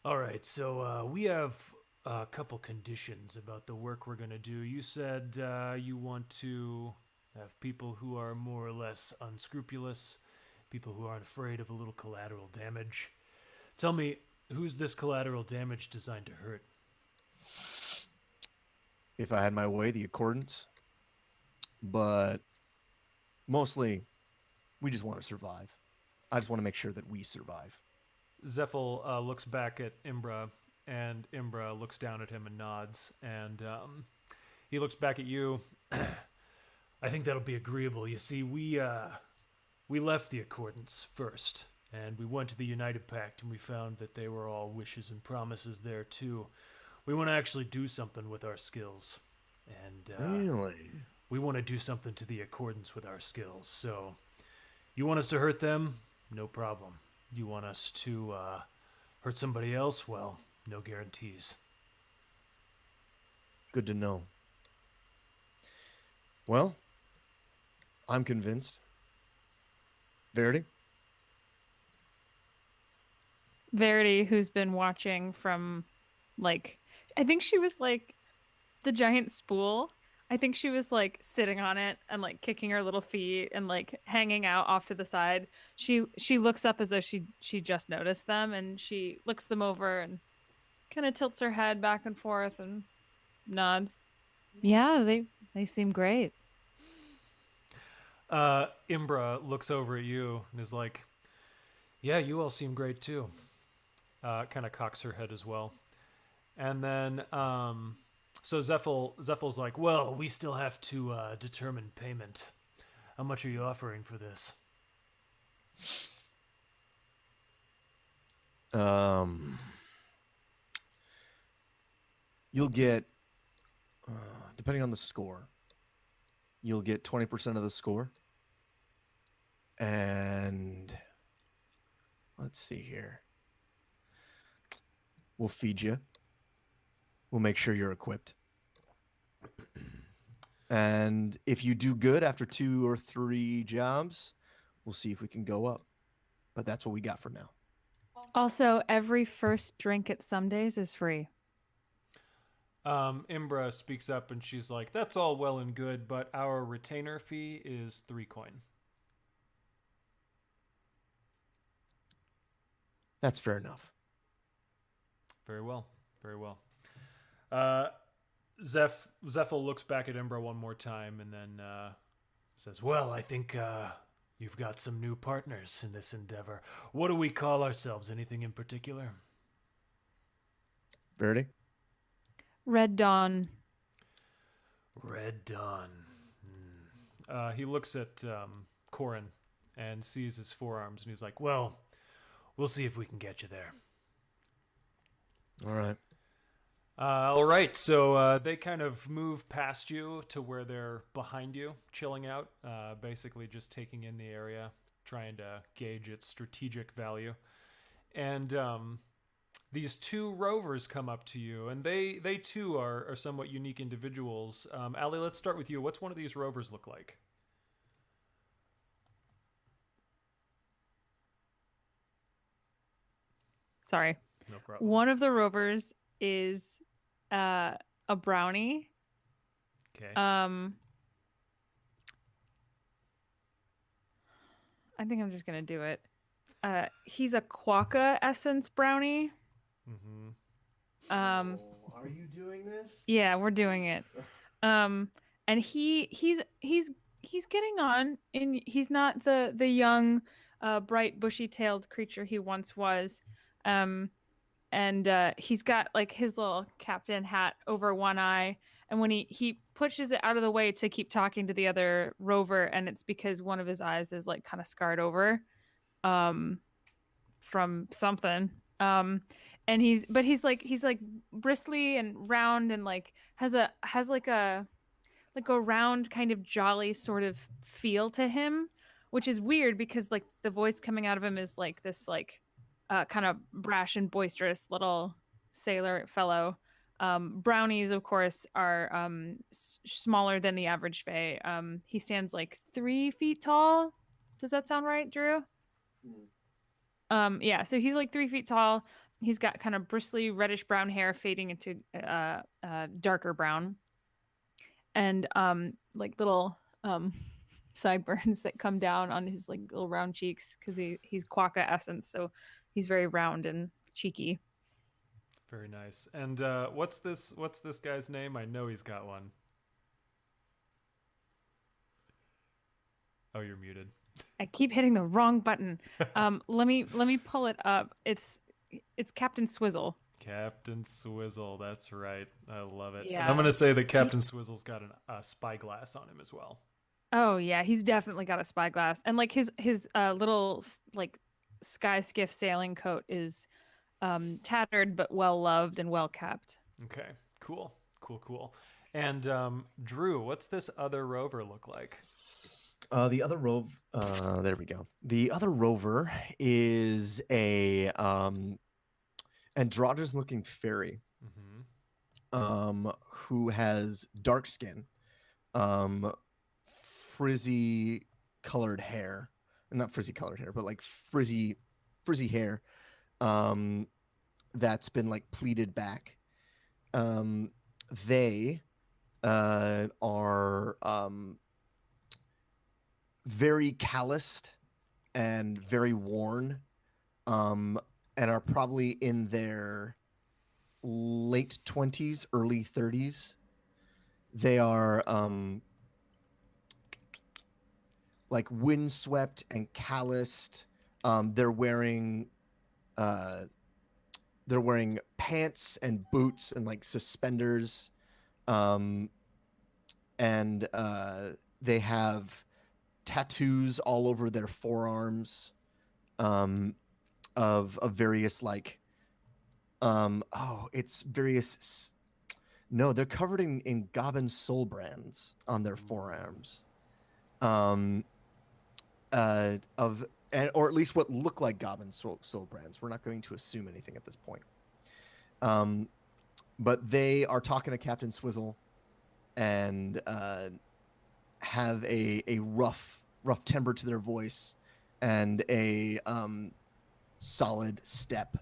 all right, so we have a couple conditions about the work we're going to do. You said you want to have people who are more or less unscrupulous, people who aren't afraid of a little collateral damage. Tell me, who's this collateral damage designed to hurt? If I had my way, the Accordants. But mostly, we just want to survive. I just want to make sure that we survive. Zeffel looks back at Imbra, and Imbra looks down at him and nods. And he looks back at you. I think that'll be agreeable. You see, we left the Accordants first, and we went to the United Pact, and we found that they were all wishes and promises there too. We want to actually do something with our skills, and Really? we want to do something to the Accordants with our skills. So, you want us to hurt them? No problem. You want us to hurt somebody else? Well, no guarantees. Good to know. Well, I'm convinced. Verity? Verity, who's been watching from, like, I think she was like the giant spool. I think she was like sitting on it and like kicking her little feet and like hanging out off to the side. She looks up as though she just noticed them, and she looks them over and kind of tilts her head back and forth and nods. Yeah, they seem great. Imbra looks over at you and is like, yeah, you all seem great too. Kind of cocks her head as well. And then, so Zeffel's like, well, we still have to determine payment. How much are you offering for this? You'll get, depending on the score, you'll get 20% of the score. And let's see here. We'll feed you. We'll make sure you're equipped. And if you do good after 2 or 3 jobs, we'll see if we can go up. But that's what we got for now. Also, every first drink at some days is free. Imbra speaks up and she's like, that's all well and good, but our retainer fee is 3 coin. That's fair enough. Very well. Very well. Zeffel looks back at Imbra one more time and then says, well, I think you've got some new partners in this endeavor. What do we call ourselves? Anything in particular? Verity? Red Dawn. Red Dawn. He looks at Corin and sees his forearms, and he's like, "Well, we'll see if we can get you there." All right. All right, so they kind of move past you to where they're behind you, chilling out, basically just taking in the area, trying to gauge its strategic value. And these two rovers come up to you, and they too are somewhat unique individuals. Allie, let's start with you. What's one of these rovers look like? Sorry. No problem. One of the rovers is a brownie. Okay. I think I'm just gonna do it. He's a quokka essence brownie. Mm-hmm. Are you doing this? Yeah, we're doing it. And he's getting on, and he's not the young, bright, bushy-tailed creature he once was. And he's got like his little captain hat over one eye, and when he pushes it out of the way to keep talking to the other rover, and it's because one of his eyes is like kind of scarred over from something. And he's like bristly and round, and like has like a round kind of jolly sort of feel to him, which is weird because like the voice coming out of him is like this like kind of brash and boisterous little sailor fellow. Brownies, of course, are smaller than the average fae. He stands like 3 feet tall. Does that sound right, Drew? Yeah, so he's like 3 feet tall. He's got kind of bristly reddish brown hair fading into darker brown, and like little sideburns that come down on his like little round cheeks because he's quokka essence, so he's very round and cheeky. Very nice. And what's this guy's name? I know he's got one. Oh, you're muted. I keep hitting the wrong button. Let me pull it up. It's Captain Swizzle. Captain Swizzle, that's right. I love it. Yeah. And I'm going to say that Captain Swizzle's got a spyglass on him as well. Oh yeah, he's definitely got a spyglass, and like his little like sky skiff sailing coat is tattered but well loved and well kept. Okay, cool. And Drew, what's this other rover look like? The other rover, there we go. The other rover is a androgynous-looking fairy, who has dark skin, frizzy-colored hair, not frizzy-colored hair, but like frizzy hair, that's been like pleated back. They are very calloused and very worn, and are probably in their late 20s, early 30s. They are like windswept and calloused. They're wearing pants and boots and like suspenders, and they have tattoos all over their forearms, of various like it's various. No, they're covered in Goblin soul brands on their forearms, or at least what look like Goblin soul brands. We're not going to assume anything at this point. But they are talking to Captain Swizzle, and have a rough timbre to their voice, and a solid step,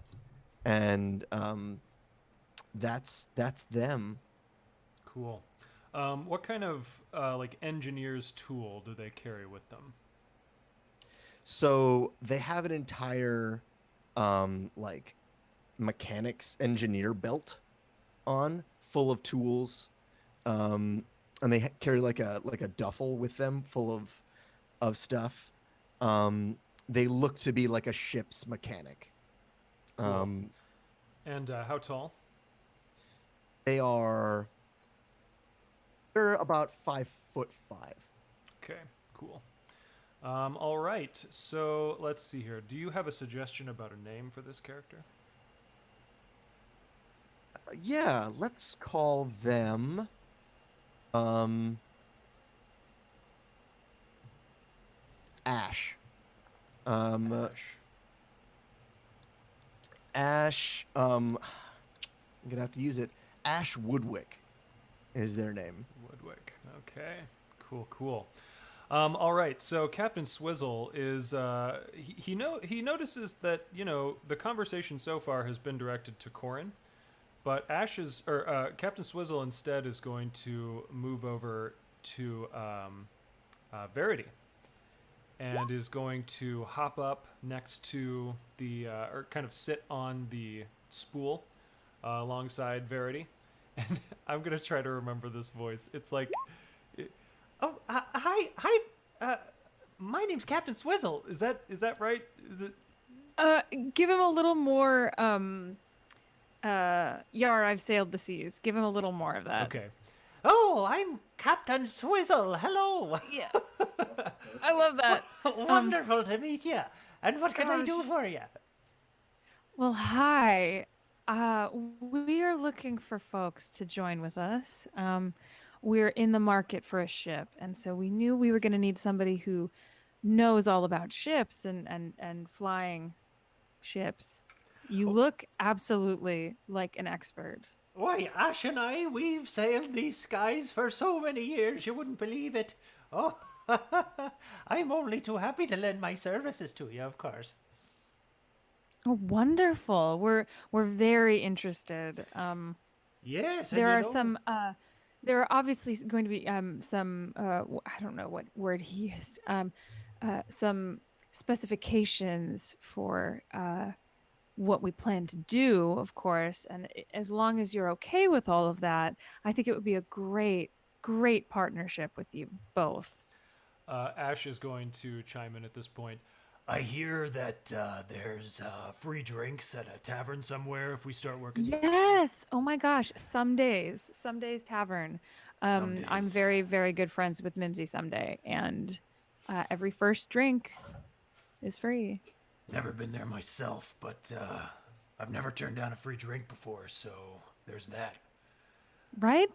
and that's them. Cool. What kind of like engineer's tool do they carry with them? So they have an entire like mechanics engineer belt on, full of tools, and they carry like a duffel with them full of stuff. They look to be like a ship's mechanic. Cool. And how tall? They're about 5'5". Okay, cool. All right. So let's see here. Do you have a suggestion about a name for this character? Yeah, let's call them. Ash. Ash. Ash. I'm gonna have to use it. Ash Woodwick is their name. Woodwick. Okay. Cool. Cool. All right. So Captain Swizzle is he notices that the conversation so far has been directed to Corin, but Captain Swizzle instead is going to move over to Verity, and is going to hop up next to the or kind of sit on the spool alongside Verity, and I'm gonna try to remember this voice. It's like. Oh, hi. My name's Captain Swizzle. Is that right? Is it? Give him a little more. Yar, I've sailed the seas. Give him a little more of that. Okay. Oh, I'm Captain Swizzle. Hello. Yeah. I love that. Wonderful to meet you. And what can I do gosh. for you? Well, hi. We are looking for folks to join with us. We're in the market for a ship, and so we knew we were going to need somebody who knows all about ships and flying ships. You look absolutely like an expert. Why, Ash and I, we've sailed these skies for so many years, you wouldn't believe it. Oh, I'm only too happy to lend my services to you, of course. Oh, wonderful. We're very interested. Yes, There are some there are obviously going to be some I don't know what word he used. Some specifications for what we plan to do, of course, and as long as you're okay with all of that, I think it would be a great partnership with you both. Ash is going to chime in at this point. I hear that there's free drinks at a tavern somewhere if we start working. Yes. Oh my gosh. Some days Tavern. Some I'm days. very, very good friends with Mimsy Someday, and every first drink is free. Never been there myself, but I've never turned down a free drink before, so there's that. Right?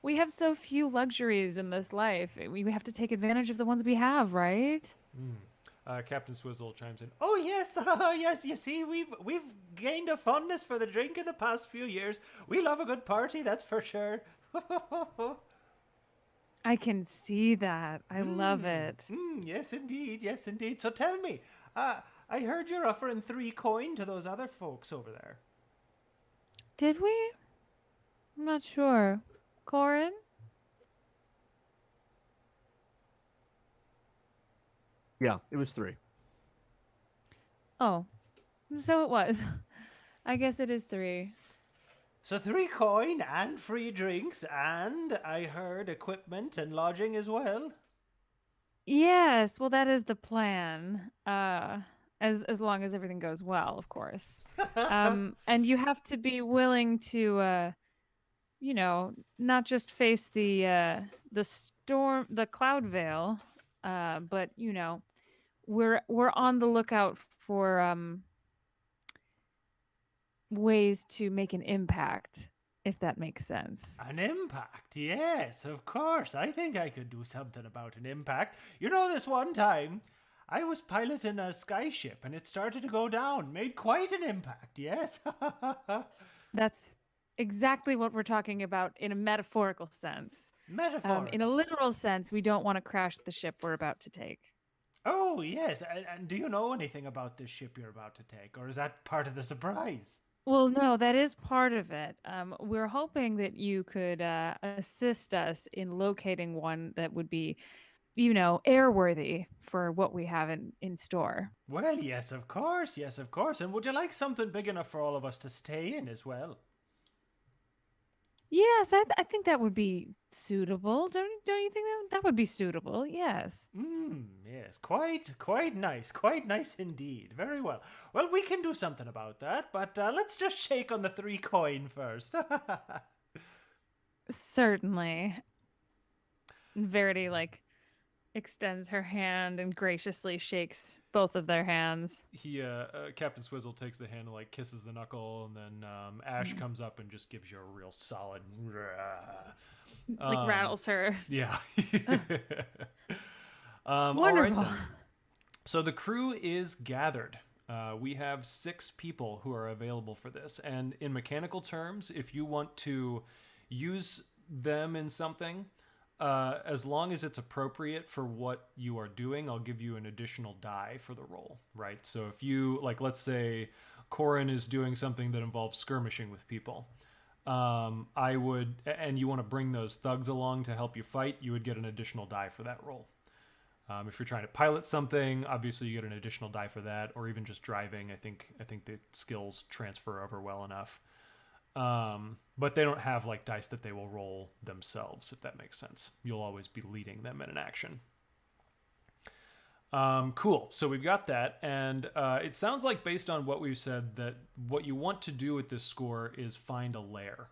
We have so few luxuries in this life. We have to take advantage of the ones we have, right? Captain Swizzle chimes in. Oh yes, yes. You see, we've gained a fondness for the drink in the past few years. We love a good party, that's for sure. I can see that. I love it. Yes, indeed. Yes, indeed. So tell me, I heard you're offering 3 coin to those other folks over there. Did we? I'm not sure. Corin? Yeah, it was 3. Oh, so it was. I guess it is 3. So 3 coin and free drinks, and I heard equipment and lodging as well. Yes, well, that is the plan. As long as everything goes well, of course. And you have to be willing to, not just face the storm, the cloud veil, but we're on the lookout for ways to make an impact, if that makes sense. An impact, yes, of course. I think I could do something about an impact. You know, this one time, I was piloting a skyship and it started to go down. Made quite an impact, yes. That's exactly what we're talking about in a metaphorical sense. Metaphor. In a literal sense, we don't want to crash the ship we're about to take. Oh, yes. And do you know anything about this ship you're about to take, or is that part of the surprise? Well, no, that is part of it. We're hoping that you could assist us in locating one that would be, airworthy for what we have in store. Well, yes, of course. Yes, of course. And would you like something big enough for all of us to stay in as well? Yes, I think that would be suitable. Don't you think that would be suitable? Yes. Yes, quite nice indeed. Very well. Well, we can do something about that, but let's just shake on the 3 coin first. Certainly. Verity extends her hand and graciously shakes both of their hands. He Captain Swizzle takes the hand and like kisses the knuckle, and then Ash comes up and just gives you a real solid Like rattles her. Yeah. Wonderful. All right then. So the crew is gathered. We have 6 people who are available for this, and in mechanical terms, if you want to use them in something, as long as it's appropriate for what you are doing, I'll give you an additional die for the roll, right? So if you, like, let's say Corin is doing something that involves skirmishing with people, I would, and you want to bring those thugs along to help you fight, you would get an additional die for that roll. If you're trying to pilot something, obviously you get an additional die for that, or even just driving. I think the skills transfer over well enough. But they don't have like dice that they will roll themselves, if that makes sense. You'll always be leading them in an action. Cool. So we've got that, and it sounds like based on what we've said that what you want to do with this score is find a lair.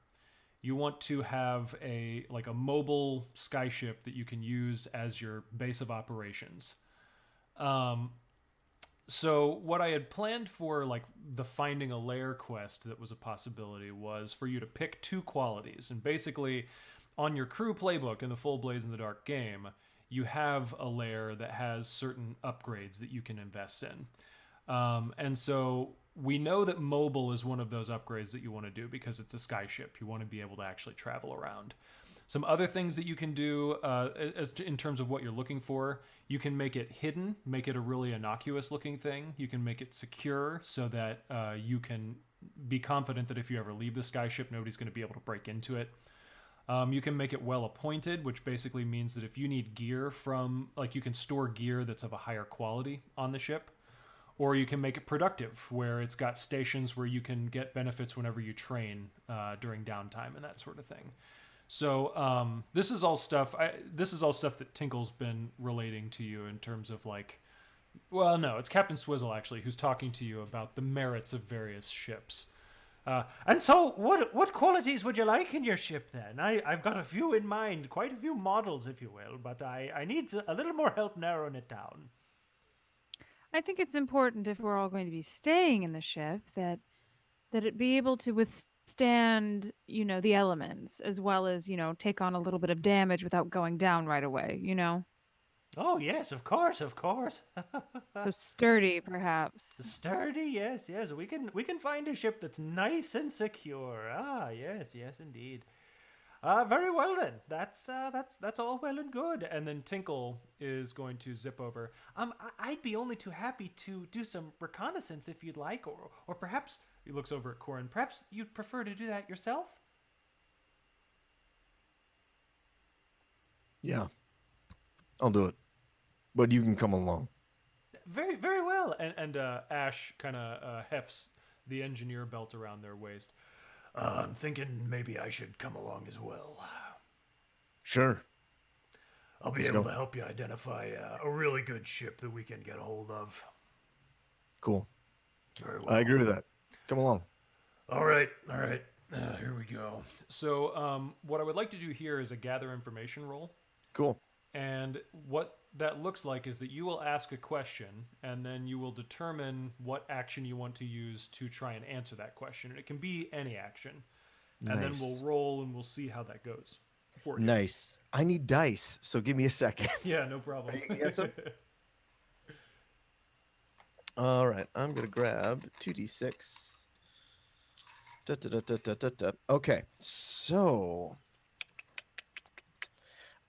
You want to have a mobile skyship that you can use as your base of operations. So what I had planned for like the finding a lair quest that was a possibility was for you to pick 2 qualities. And basically on your crew playbook in the Full Blaze in the Dark game, you have a lair that has certain upgrades that you can invest in. And so we know that mobile is one of those upgrades that you want to do because it's a skyship. You want to be able to actually travel around. Some other things that you can do in terms of what you're looking for, you can make it hidden, make it a really innocuous looking thing. You can make it secure so that you can be confident that if you ever leave the skyship, nobody's going to be able to break into it. You can make it well appointed, which basically means that if you need gear from, like you can store gear that's of a higher quality on the ship. Or you can make it productive, where it's got stations where you can get benefits whenever you train during downtime and that sort of thing. So this is all stuff. That Tinkle's been relating to you in terms of like, well, no, it's Captain Swizzle actually who's talking to you about the merits of various ships. And so, what qualities would you like in your ship then? I've got a few in mind, quite a few models, if you will, but I need a little more help narrowing it down. I think it's important if we're all going to be staying in the ship that it be able to withstand, the elements as well as, take on a little bit of damage without going down right away, Oh, yes, of course. So sturdy, perhaps. Sturdy, yes. We can find a ship that's nice and secure. Ah, yes, indeed. Very well then. That's all well and good. And then Tinkle is going to zip over. I'd be only too happy to do some reconnaissance if you'd like, or perhaps he looks over at Corin. Perhaps you'd prefer to do that yourself. Yeah, I'll do it, but you can come along. Very, very well. And Ash kind of hefts the engineer belt around their waist. I'm thinking maybe I should come along as well. Sure. I'll be able to help you identify a really good ship that we can get a hold of. Cool. Very well. I agree with that. Come along. All right. Here we go. So what I would like to do here is a gather information roll. Cool. And what that looks like is that you will ask a question, and then you will determine what action you want to use to try and answer that question. And it can be any action. And then we'll roll, and we'll see how that goes for you. Nice. I need dice, so give me a second. Yeah, no problem. You get some? All right, I'm going to grab 2d6. Okay, so...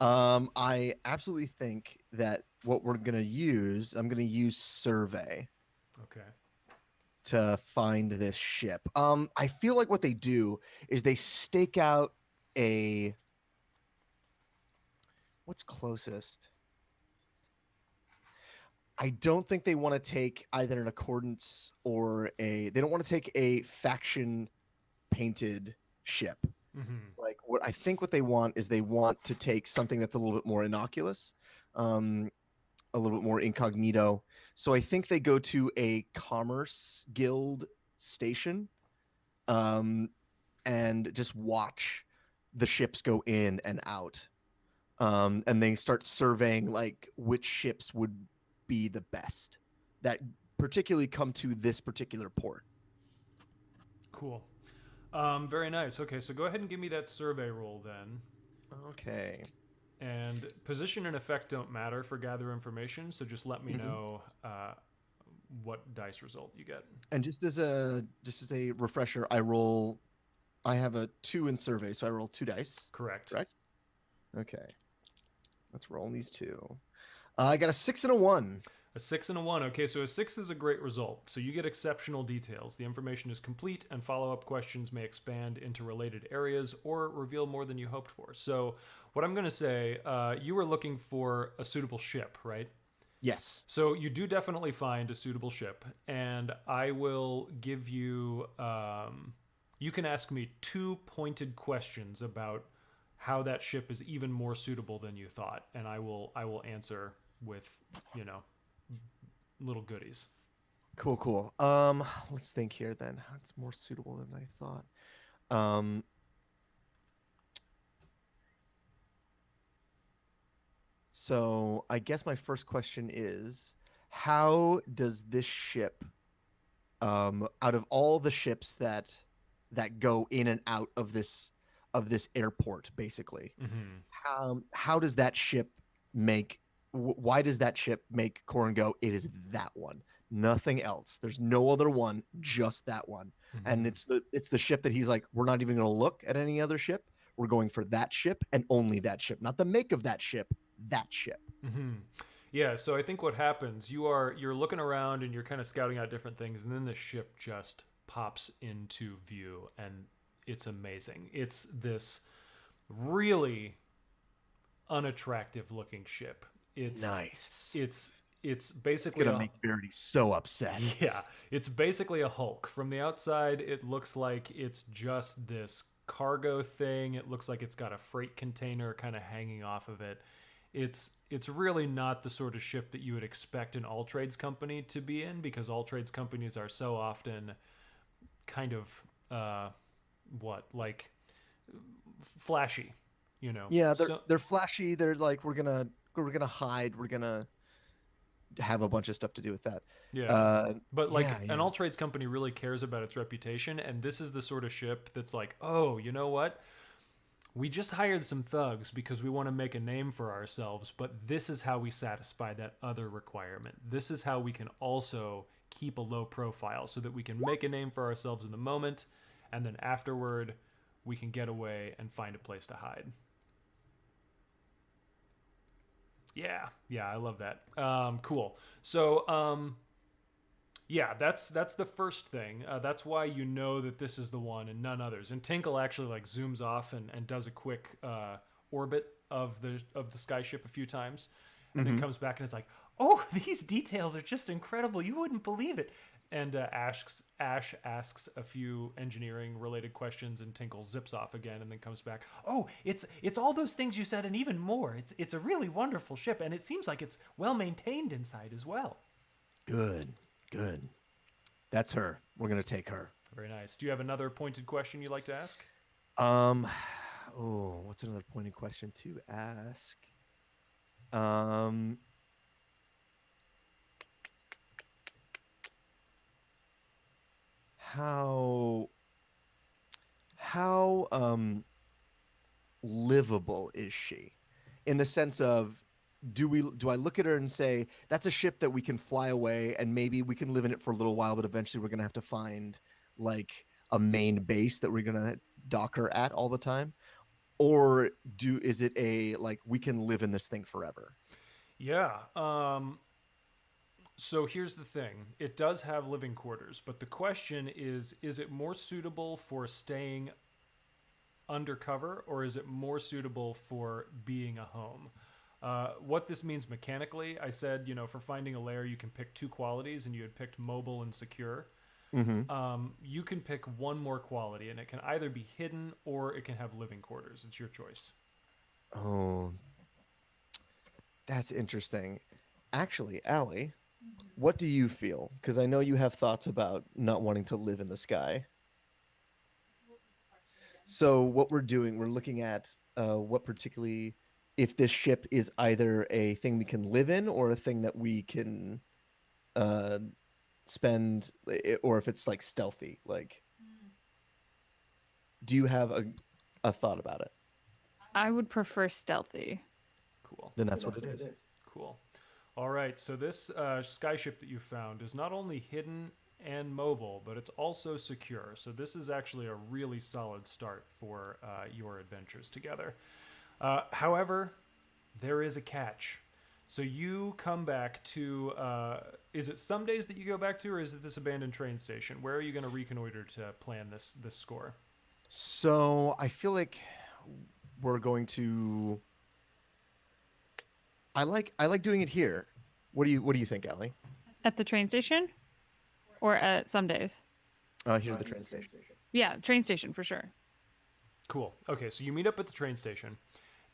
I absolutely think that what we're going to use, I'm going to use survey. Okay. To find this ship. I feel like what they do is they stake out what's closest? I don't think they want to take either an accordance or they don't want to take a faction painted ship. Mm-hmm. Like what they want is they want to take something that's a little bit more innocuous, a little bit more incognito. So I think they go to a commerce guild station, and just watch the ships go in and out. and they start surveying like which ships would be the best that particularly come to this particular port. Cool. Very nice. Okay, so go ahead and give me that survey roll then. Okay. And position and effect don't matter for gather information, so just let me know what dice result you get. And just as a refresher, I have a 2 in survey, so I roll 2 dice. Correct. Okay. Let's roll these 2. I got a 6 and a 1. A 6 and a 1. Okay, so a 6 is a great result. So you get exceptional details. The information is complete, and follow-up questions may expand into related areas or reveal more than you hoped for. So what I'm going to say, you were looking for a suitable ship, right? Yes. So you do definitely find a suitable ship, and I will give you... you can ask me 2 pointed questions about how that ship is even more suitable than you thought, and I will answer with, little goodies. Cool. Let's think here then. It's more suitable than I thought. So I guess my first question is, how does this ship, out of all the ships that go in and out of this airport, basically, how does that ship make? Why does that ship make Corin go, it is that one, nothing else? There's no other one, just that one. And it's the ship that he's like, we're not even going to look at any other ship. We're going for that ship and only that ship, not the make of that ship, that ship. Yeah, so I think what happens, you're looking around and you're kind of scouting out different things, and then the ship just pops into view, and it's amazing. It's this really unattractive looking ship. It's nice. It's basically gonna make Verity so upset. Yeah, it's basically a Hulk. From the outside, it looks like it's just this cargo thing. It looks like it's got a freight container kind of hanging off of it. It's really not the sort of ship that you would expect an Alltrades company to be in, because Alltrades companies are so often kind of flashy, Yeah, they're flashy. They're like, we're gonna hide. We're gonna have a bunch of stuff to do with that. Yeah, but an Alltrades company really cares about its reputation, and this is the sort of ship that's like, oh, you know what? We just hired some thugs because we want to make a name for ourselves, but this is how we satisfy that other requirement. This is how we can also keep a low profile so that we can make a name for ourselves in the moment, and then afterward we can get away and find a place to hide. Yeah, I love that. Cool. So, yeah, that's the first thing. That's why you know that this is the one and none others. And Tinkle actually like zooms off and does a quick orbit of the skyship a few times, and then comes back and it's like, oh, these details are just incredible. You wouldn't believe it. And Ash asks a few engineering related questions, and Tinkle zips off again and then comes back. Oh, it's all those things you said and even more. It's a really wonderful ship, and it seems like it's well maintained inside as well. Good. That's her. We're gonna take her. Very nice. Do you have another pointed question you'd like to ask? What's another pointed question to ask? How livable is she, in the sense of, do I look at her and say, that's a ship that we can fly away and maybe we can live in it for a little while, but eventually we're gonna have to find like a main base that we're gonna dock her at all the time? Or is it a like, we can live in this thing forever? Yeah. So here's the thing. It does have living quarters, but the question is it more suitable for staying undercover, or is it more suitable for being a home? What this means mechanically, I said, for finding a lair, you can pick 2 qualities, and you had picked mobile and secure. You can pick one more quality, and it can either be hidden or it can have living quarters. It's your choice. Oh, that's interesting. Actually, Allie, what do you feel? Because I know you have thoughts about not wanting to live in the sky. So what we're doing, we're looking at what particularly if this ship is either a thing we can live in or a thing that we can spend, or if it's like stealthy. Like, do you have a thought about it? I would prefer stealthy. Cool. Then that's what it is. Cool. All right. So this skyship that you found is not only hidden and mobile, but it's also secure. So this is actually a really solid start for your adventures together. However, there is a catch. So you come back to, is it some days that you go back to, or is it this abandoned train station? Where are you going to reconnoiter to plan this score? So I feel like we're going to. I like doing it here. What do you think, Allie? At the train station? Or at some days? Here's the train station. Yeah, train station for sure. Cool. Okay, so you meet up at the train station,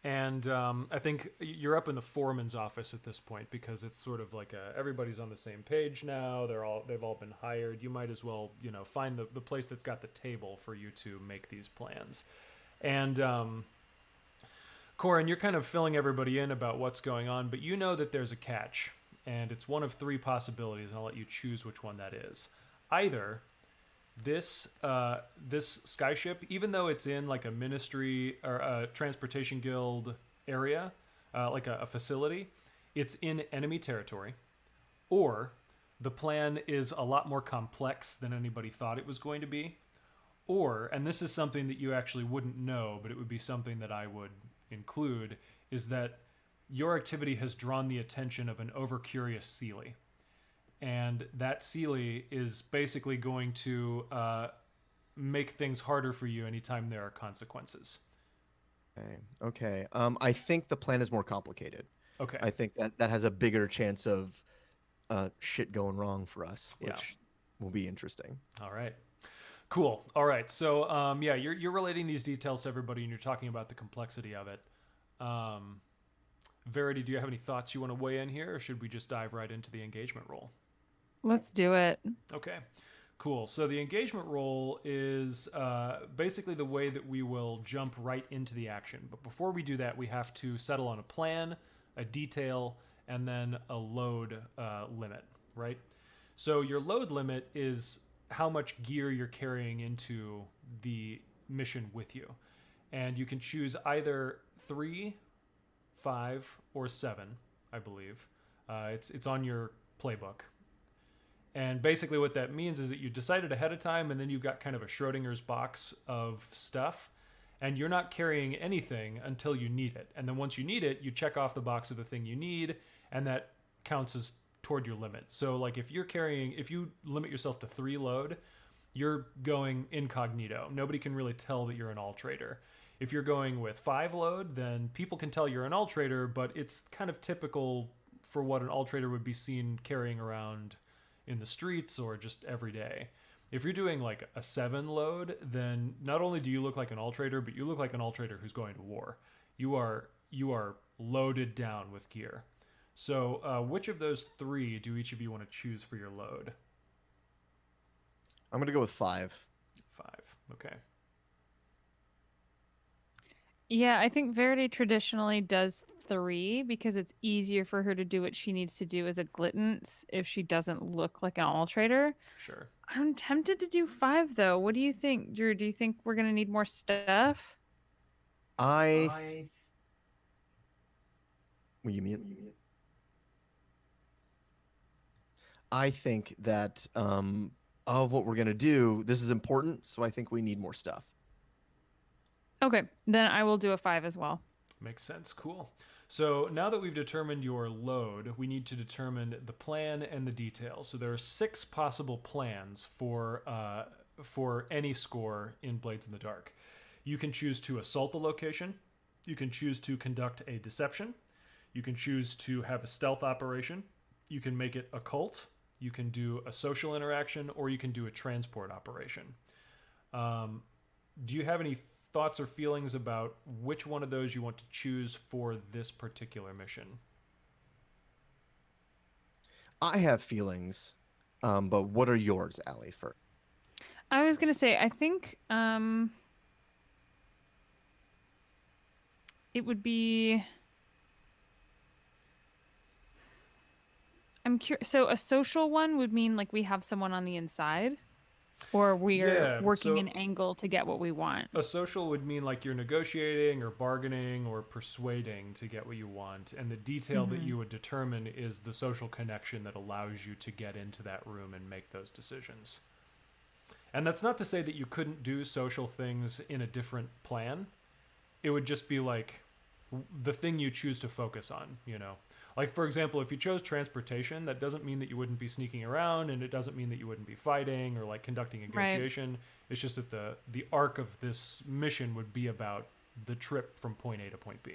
and I think you're up in the foreman's office at this point because it's sort of like everybody's on the same page now. They've all been hired. You might as well find the place that's got the table for you to make these plans, and Corin, you're kind of filling everybody in about what's going on, but you know that there's a catch, and it's one of three possibilities, and I'll let you choose which one that is. Either this skyship, even though it's in like a ministry or a transportation guild area, like a facility, it's in enemy territory, or the plan is a lot more complex than anybody thought it was going to be, or, and this is something that you actually wouldn't know, but it would be something that I would include, is that your activity has drawn the attention of an over-curious Seelie. And that Seelie is basically going to make things harder for you anytime there are consequences. Okay. I think the plan is more complicated. Okay. I think that has a bigger chance of shit going wrong for us, which will be interesting. All right. Cool. All right. So, you're relating these details to everybody, and you're talking about the complexity of it. Verity, do you have any thoughts you want to weigh in here, or should we just dive right into the engagement roll? Let's do it. Okay. Cool. So the engagement roll is basically the way that we will jump right into the action. But before we do that, we have to settle on a plan, a detail, and then a load limit, right? So your load limit is how much gear you're carrying into the mission with you. And you can choose either 3, 5, or 7, I believe. It's on your playbook. And basically what that means is that you decided ahead of time, and then you've got kind of a Schrodinger's box of stuff, and you're not carrying anything until you need it. And then once you need it, you check off the box of the thing you need, and that counts as toward your limit. So like if you limit yourself to 3 load, you're going incognito. Nobody can really tell that you're an Alltrader. If you're going with 5 load, then people can tell you're an Alltrader, but it's kind of typical for what an Alltrader would be seen carrying around in the streets or just every day. If you're doing like a 7 load, then not only do you look like an Alltrader, but you look like an Alltrader who's going to war. You are loaded down with gear. So which of those 3 do each of you want to choose for your load? I'm going to go with 5. 5. Okay. Yeah, I think Verity traditionally does 3 because it's easier for her to do what she needs to do as a Glittance if she doesn't look like an Alltrader. Sure. I'm tempted to do 5 though. What do you think, Drew? Do you think we're gonna need more stuff? What do you mean? I think that of what we're gonna do, this is important, so I think we need more stuff. Okay, then I will do a 5 as well. Makes sense. Cool. So now that we've determined your load, we need to determine the plan and the details. So there are 6 possible plans for any score in Blades in the Dark. You can choose to assault the location. You can choose to conduct a deception. You can choose to have a stealth operation. You can make it occult. You can do a social interaction, or you can do a transport operation. Do you have any thoughts or feelings about which one of those you want to choose for this particular mission? I have feelings, but what are yours, Allie, first? I was gonna say, I think it would be I'm curious. So a social one would mean like we have someone on the inside, or we're working an angle to get what we want. A social would mean like you're negotiating or bargaining or persuading to get what you want, and the detail that you would determine is the social connection that allows you to get into that room and make those decisions. And that's not to say that you couldn't do social things in a different plan. It would just be like the thing you choose to focus on, you know. Like, for example, if you chose transportation, that doesn't mean that you wouldn't be sneaking around, and it doesn't mean that you wouldn't be fighting or like conducting a negotiation. Right. It's just that the arc of this mission would be about the trip from point A to point B.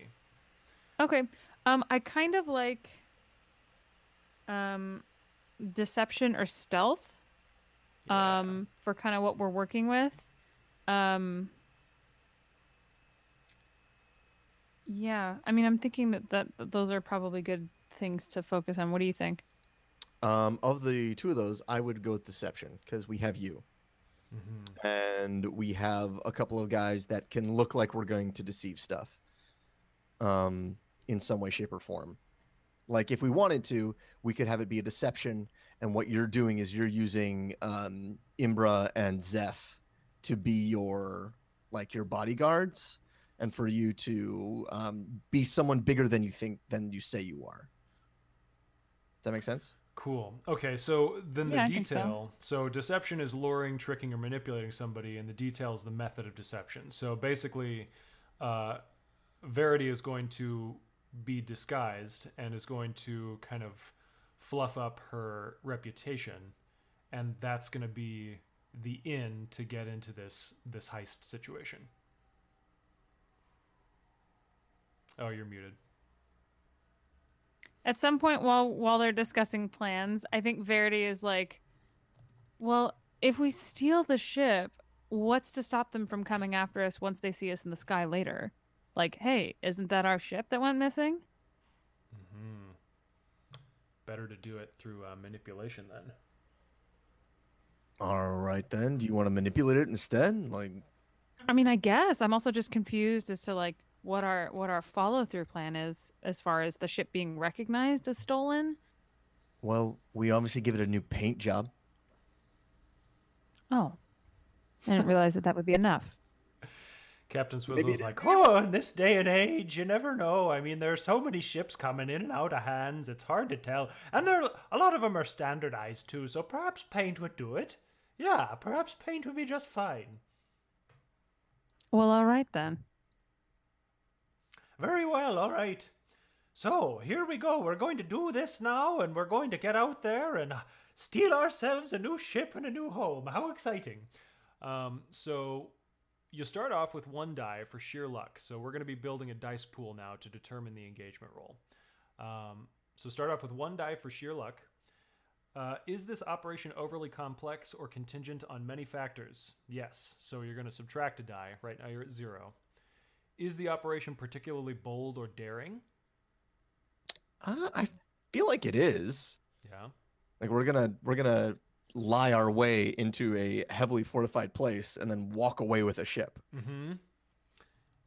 Okay. I kind of like deception or stealth for kind of what we're working with. Yeah, I mean, I'm thinking that those are probably good things to focus on. What do you think? Of the two of those, I would go with deception because we have you. And we have a couple of guys that can look like we're going to deceive stuff in some way, shape, or form. Like if we wanted to, we could have it be a deception, and what you're doing is you're using Imbra and Zeph to be your bodyguards, and for you to be someone bigger than you say you are. Does that make sense? Cool. Okay, so then the detail. So deception is luring, tricking, or manipulating somebody, and the detail is the method of deception. So basically, Verity is going to be disguised and is going to kind of fluff up her reputation, and that's going to be the in to get into this heist situation. Oh, you're muted. At some point while they're discussing plans, I think Verity is like, well, if we steal the ship, what's to stop them from coming after us once they see us in the sky later? Like, hey, isn't that our ship that went missing? Better to do it through manipulation then. All right, then. Do you want to manipulate it instead? Like, I mean, I guess. I'm also just confused as to like what our follow-through plan is as far as the ship being recognized as stolen. Well, we obviously give it a new paint job. Oh. I didn't realize that would be enough. Captain Swizzle's like, oh, in this day and age, you never know. I mean, there are so many ships coming in and out of hands, it's hard to tell. And a lot of them are standardized too, so perhaps paint would do it. Yeah, perhaps paint would be just fine. Well, all right then. Very well, all right. So, here we go. We're going to do this now, and we're going to get out there and steal ourselves a new ship and a new home. How exciting. So you start off with 1 die for sheer luck. So we're going to be building a dice pool now to determine the engagement roll. So start off with 1 die for sheer luck. Is this operation overly complex or contingent on many factors? Yes. So you're going to subtract a die. Right now you're at 0. Is the operation particularly bold or daring? I feel like it is. Yeah. Like we're gonna lie our way into a heavily fortified place and then walk away with a ship.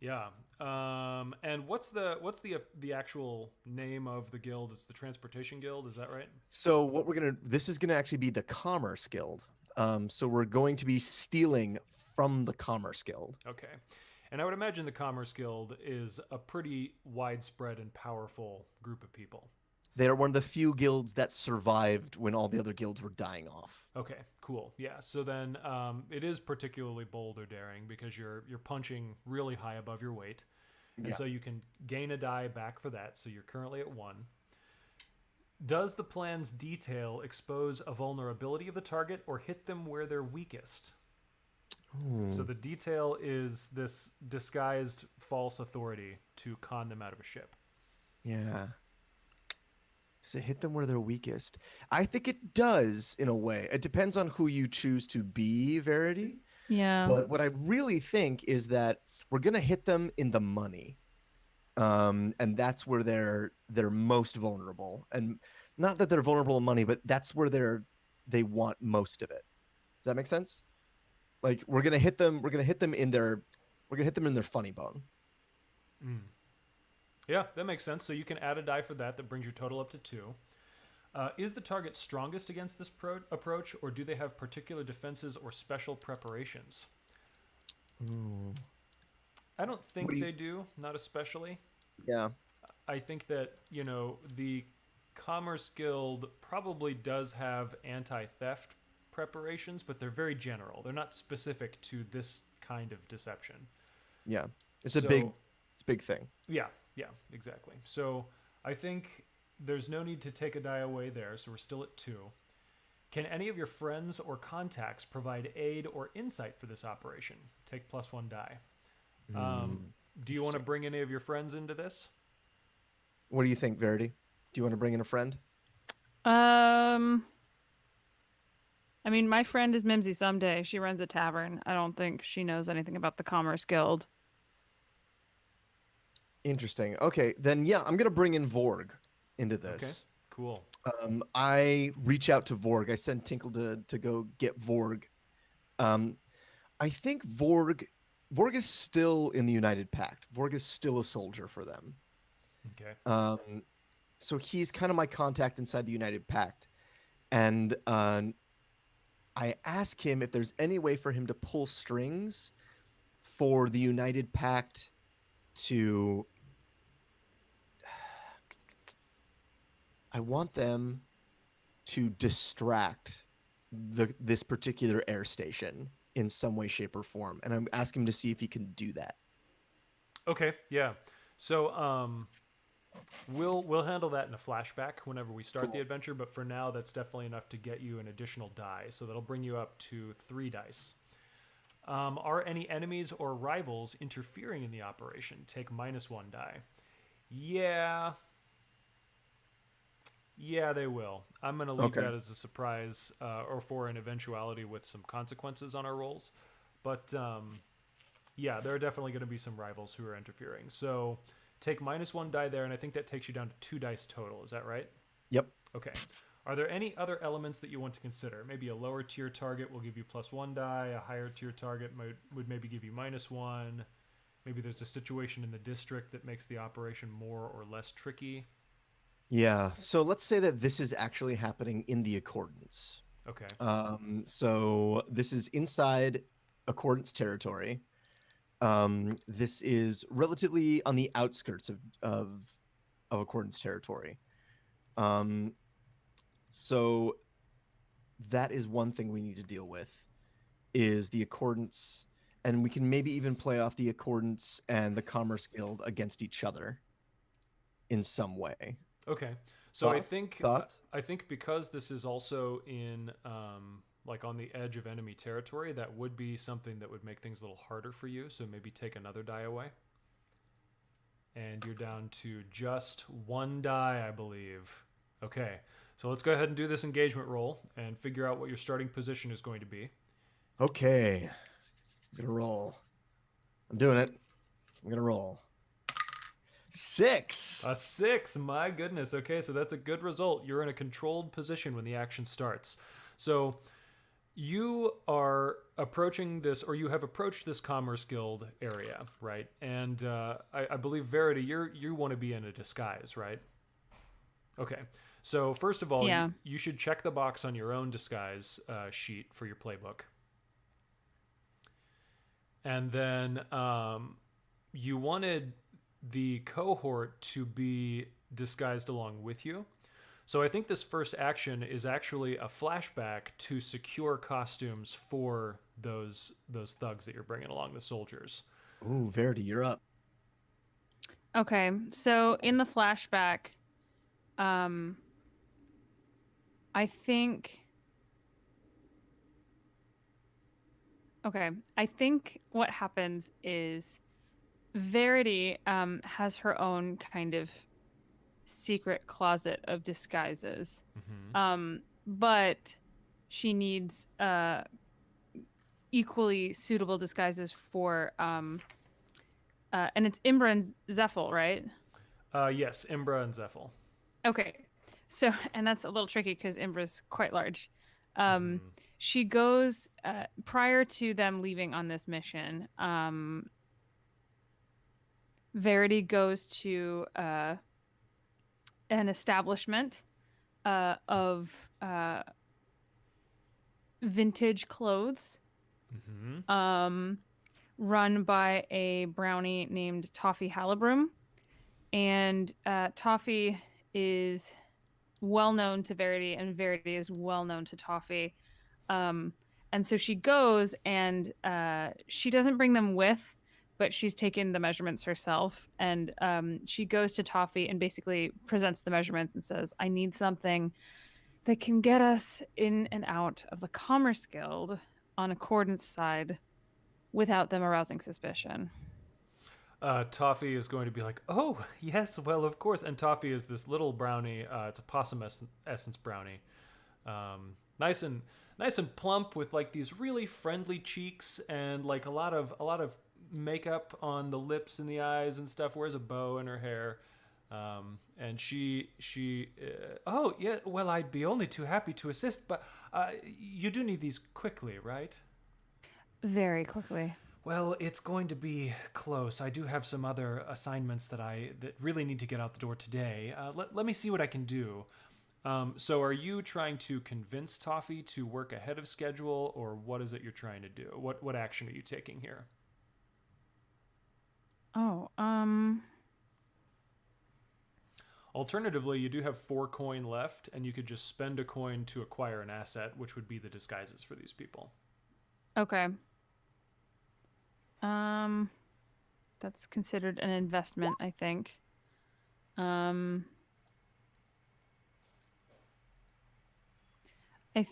Yeah. And what's the actual name of the guild? It's the Transportation Guild, is that right? So this is gonna actually be the Commerce Guild. So we're going to be stealing from the Commerce Guild. Okay. And I would imagine the Commerce Guild is a pretty widespread and powerful group of people. They are one of the few guilds that survived when all the other guilds were dying off. Okay, cool. Yeah, so then it is particularly bold or daring because you're punching really high above your weight. And so you can gain a die back for that. So you're currently at 1. Does the plan's detail expose a vulnerability of the target or hit them where they're weakest? So the detail is this disguised false authority to con them out of a ship. Yeah. Does it hit them where they're weakest? I think it does in a way. It depends on who you choose to be, Verity. Yeah. But what I really think is that we're going to hit them in the money. And that's where they're most vulnerable. And not that they're vulnerable in money, but that's where they want most of it. Does that make sense? Like we're gonna hit them in their funny bone. Yeah, that makes sense. So you can add a die for that. That brings your total up to 2. Is the target strongest against this approach, or do they have particular defenses or special preparations? Ooh. I don't think What do you- they do, not especially. Yeah. I think that, the Commerce Guild probably does have anti-theft preparations, but they're very general. They're not specific to this kind of deception. Yeah. It's So- a big thing. Yeah, exactly. So I think there's no need to take a die away there, so we're still at 2. Can any of your friends or contacts provide aid or insight for this operation? Take +1 die. Do you want to bring any of your friends into this? What do you think, Verity? Do you want to bring in a friend? I mean, my friend is Mimsy Someday. She runs a tavern. I don't think she knows anything about the Commerce Guild. Interesting. Okay, then yeah, I'm gonna bring in Vorg into this. Okay, cool. I reach out to Vorg. I send Tinkle to go get Vorg. I think Vorg is still in the United Pact. Vorg is still a soldier for them. Okay. So he's kind of my contact inside the United Pact, and I ask him if there's any way for him to pull strings for the United Pact to. I want them to distract this particular air station in some way, shape, or form, and I'm asking him to see if he can do that. Okay, yeah. So we'll handle that in a flashback whenever we start the adventure, but for now that's definitely enough to get you an additional die, so that'll bring you up to 3 dice. Are any enemies or rivals interfering in the operation? Take -1 die. Yeah, they will. I'm going to leave that as a surprise or for an eventuality with some consequences on our rolls. But yeah, there are definitely going to be some rivals who are interfering. So take -1 die there, and I think that takes you down to 2 dice total. Is that right? Yep. Okay. Are there any other elements that you want to consider? Maybe a lower tier target will give you +1 die. A higher tier target would maybe give you -1. Maybe there's a situation in the district that makes the operation more or less tricky. Yeah. So let's say that this is actually happening in the Accordance. Okay. So this is inside Accordance territory. This is relatively on the outskirts of Accordance territory. So that is one thing we need to deal with, is the Accordance, and we can maybe even play off the Accordance and the Commerce Guild against each other in some way. Okay. So Thoughts? I think because this is also in like on the edge of enemy territory, that would be something that would make things a little harder for you. So maybe take another die away. And you're down to just 1 die, I believe. Okay. So let's go ahead and do this engagement roll and figure out what your starting position is going to be. Okay. I'm gonna roll. I'm doing it. I'm gonna roll. 6. A 6, my goodness. Okay, so that's a good result. You're in a controlled position when the action starts. So you are approaching this, or you have approached this Commerce Guild area, right? And I believe, Verity, you want to be in a disguise, right? Okay. So first of all, Yeah. you should check the box on your own disguise sheet for your playbook. And then you wanted the cohort to be disguised along with you. So I think this first action is actually a flashback to secure costumes for those thugs that you're bringing along, the soldiers. Ooh, Verity, you're up. Okay, so in the flashback, I think what happens is Verity has her own kind of secret closet of disguises, but she needs equally suitable disguises for and it's Imbra and Zephyl, right? Yes, Imbra and Zephyl. Okay, so, and that's a little tricky because Imbra's quite large. She goes prior to them leaving on this mission. Verity goes to an establishment of vintage clothes, run by a brownie named Toffee Hallibrum. And Toffee is well known to Verity, and Verity is well known to Toffee. And so she goes, and she doesn't bring them with, but she's taken the measurements herself. And she goes to Toffee and basically presents the measurements and says, I need something that can get us in and out of the Commerce Guild on Accordance side without them arousing suspicion. Toffee is going to be like, oh, yes, well, of course. And Toffee is this little brownie. It's a possum essence brownie. Nice and plump with like these really friendly cheeks and like a lot of makeup on the lips and the eyes and stuff. Wears a bow in her hair. And she oh, yeah, well, I'd be only too happy to assist, but you do need these quickly, right? Very quickly. Well, it's going to be close. I do have some other assignments that really need to get out the door today. Let me see what I can do. So are you trying to convince Toffee to work ahead of schedule, or what is it you're trying to do? What action are you taking here? Oh, Alternatively, you do have 4 coin left, and you could just spend a coin to acquire an asset, which would be the disguises for these people. Okay. That's considered an investment, I think. I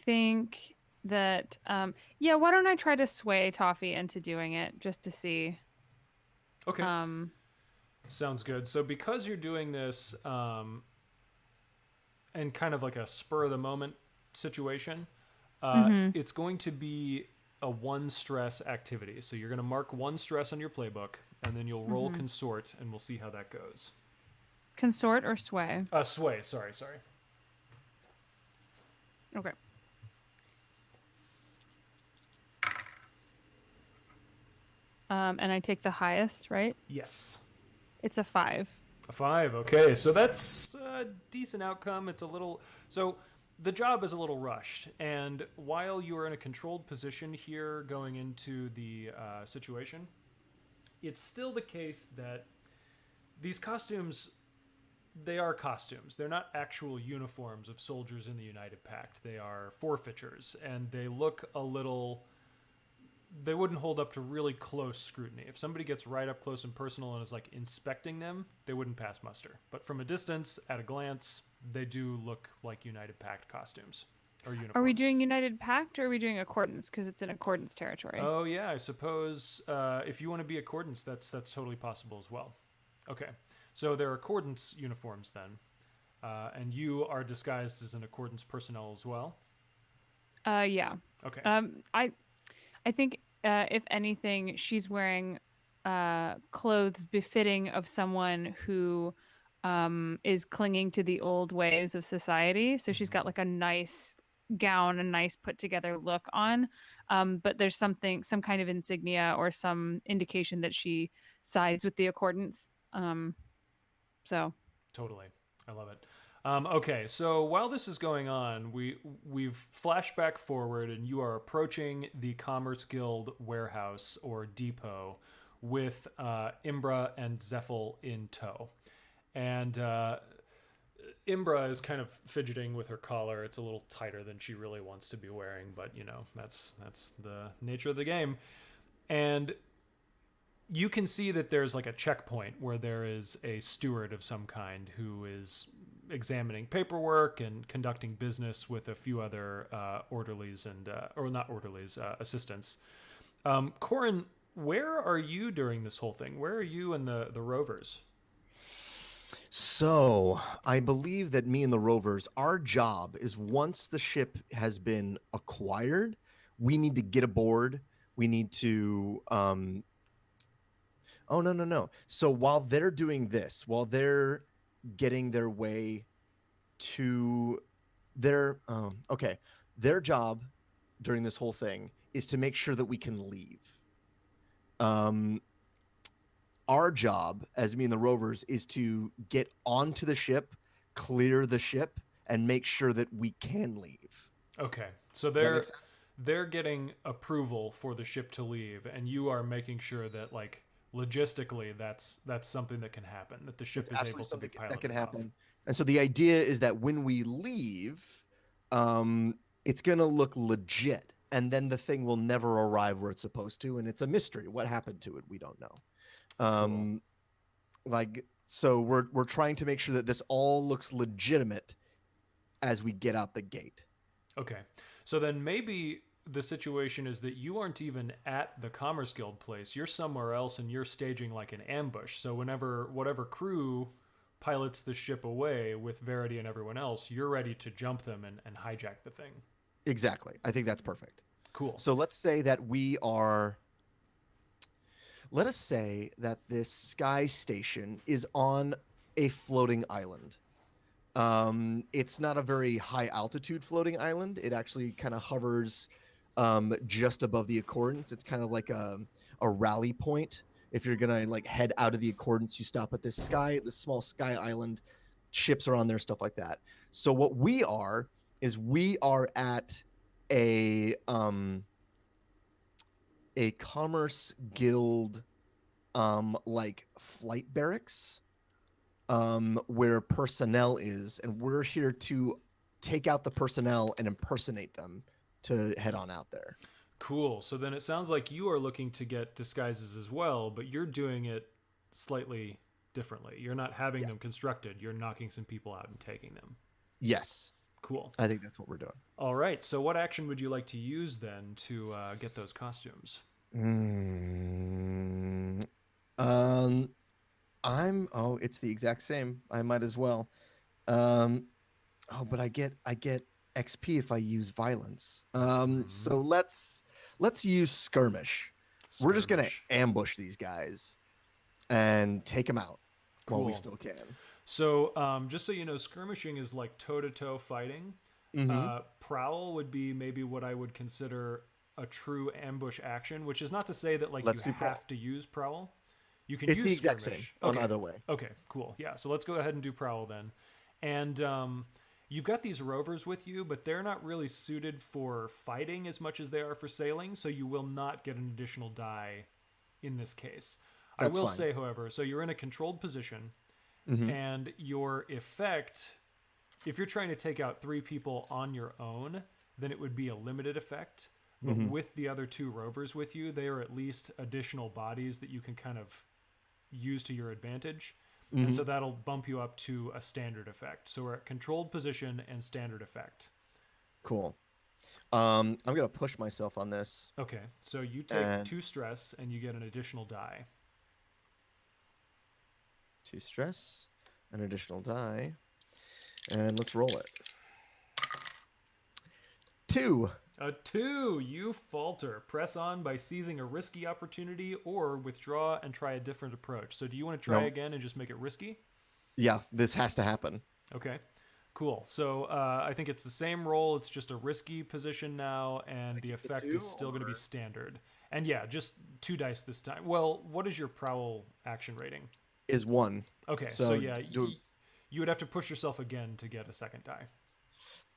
think that, yeah, why don't I try to sway Toffee into doing it just to see? Okay. Sounds good. So because you're doing this and kind of like a spur of the moment situation, it's going to be a 1 stress activity. So you're going to mark 1 stress on your playbook, and then you'll roll consort, and we'll see how that goes. Consort or sway? Sway. Sorry. Okay. And I take the highest, right? Yes. It's a 5. A 5. Okay, so that's a decent outcome. It's a little... So the job is a little rushed, and while you are in a controlled position here going into the situation, it's still the case that these costumes, they are costumes. They're not actual uniforms of soldiers in the United Pact. They are forfeitures, and they look a little... They wouldn't hold up to really close scrutiny. If somebody gets right up close and personal and is like inspecting them, they wouldn't pass muster. But from a distance, at a glance, they do look like United Pact costumes or uniforms. Are we doing United Pact or are we doing Accordance? Because it's in Accordance territory. Oh yeah, I suppose if you want to be Accordance, that's totally possible as well. Okay, so they're Accordance uniforms then, and you are disguised as an Accordance personnel as well. Yeah. Okay. I think, if anything, she's wearing clothes befitting of someone who is clinging to the old ways of society. So she's got like a nice gown, a nice put together look on. But there's some kind of insignia or some indication that she sides with the Accordance. So totally. I love it. Okay, so while this is going on, we've flashed back forward, and you are approaching the Commerce Guild warehouse or depot with Imbra and Zephyl in tow. And Imbra is kind of fidgeting with her collar. It's a little tighter than she really wants to be wearing, but you know, that's the nature of the game. And you can see that there's like a checkpoint where there is a steward of some kind who is examining paperwork and conducting business with a few other orderlies and or not orderlies, assistants. Corin, where are you during this whole thing? Where are you and the rovers? So I believe that me and the rovers, our job is once the ship has been acquired, we need to get aboard. We need to Oh, no. So while they're doing this, while they're getting their way to their job during this whole thing is to make sure that we can leave. Our job as me and the rovers is to get onto the ship, clear the ship, and make sure that we can leave. Okay, so Does that make sense? they're getting approval for the ship to leave, and you are making sure that like logistically that's something that can happen, that the ship It's is absolutely able to be something piloted that can off. happen. And so the idea is that when we leave, it's going to look legit, and then the thing will never arrive where it's supposed to, and it's a mystery. What happened to it? We don't know. Like, so we're trying to make sure that this all looks legitimate as we get out the gate. Okay, so then maybe the situation is that you aren't even at the Commerce Guild place. You're somewhere else, and you're staging like an ambush. So whenever whatever crew pilots the ship away with Verity and everyone else, you're ready to jump them and hijack the thing. Exactly. I think that's perfect. Cool. So let's say that let us say that this sky station is on a floating island. It's not a very high altitude floating island. It actually kind of hovers just above the accordance. It's kind of like a rally point. If you're gonna like head out of the accordance, you stop at this small sky island. Ships are on there, stuff like that. So what we are at a Commerce Guild like flight barracks where personnel is, and we're here to take out the personnel and impersonate them to head on out there. Cool. So then it sounds like you are looking to get disguises as well, but you're doing it slightly differently. You're not having them constructed. You're knocking some people out and taking them. Yes. Cool. I think that's what we're doing. All right. So what action would you like to use then to get those costumes? It's the exact same. I might as well. But I get XP if I use violence. So let's use skirmish. We're just gonna ambush these guys and take them out while we still can. So just so you know, skirmishing is like toe-to-toe fighting. Prowl would be maybe what I would consider a true ambush action, which is not to say that like you have to use prowl. You can use the exact skirmish. same on either way. Okay, cool. Yeah, so let's go ahead and do prowl then. And you've got these rovers with you, but they're not really suited for fighting as much as they are for sailing, so you will not get an additional die in this case. That's I will fine. say, however, so you're in a controlled position, and your effect, if you're trying to take out 3 people on your own, then it would be a limited effect. But with the other 2 rovers with you, they are at least additional bodies that you can kind of use to your advantage. And so that'll bump you up to a standard effect. So we're at controlled position and standard effect. Cool. I'm gonna push myself on this. Okay, so you take 2 stress and you get an additional die. 2 stress, an additional die, and let's roll it. 2. A 2, you falter. Press on by seizing a risky opportunity or withdraw and try a different approach. So do you want to try again and just make it risky? Yeah, this has to happen. Okay, cool. So I think it's the same roll. It's just a risky position now, and the effect is still going to be standard. And yeah, just 2 dice this time. Well, what is your prowl action rating? Is 1. Okay, so yeah, you would have to push yourself again to get a second die.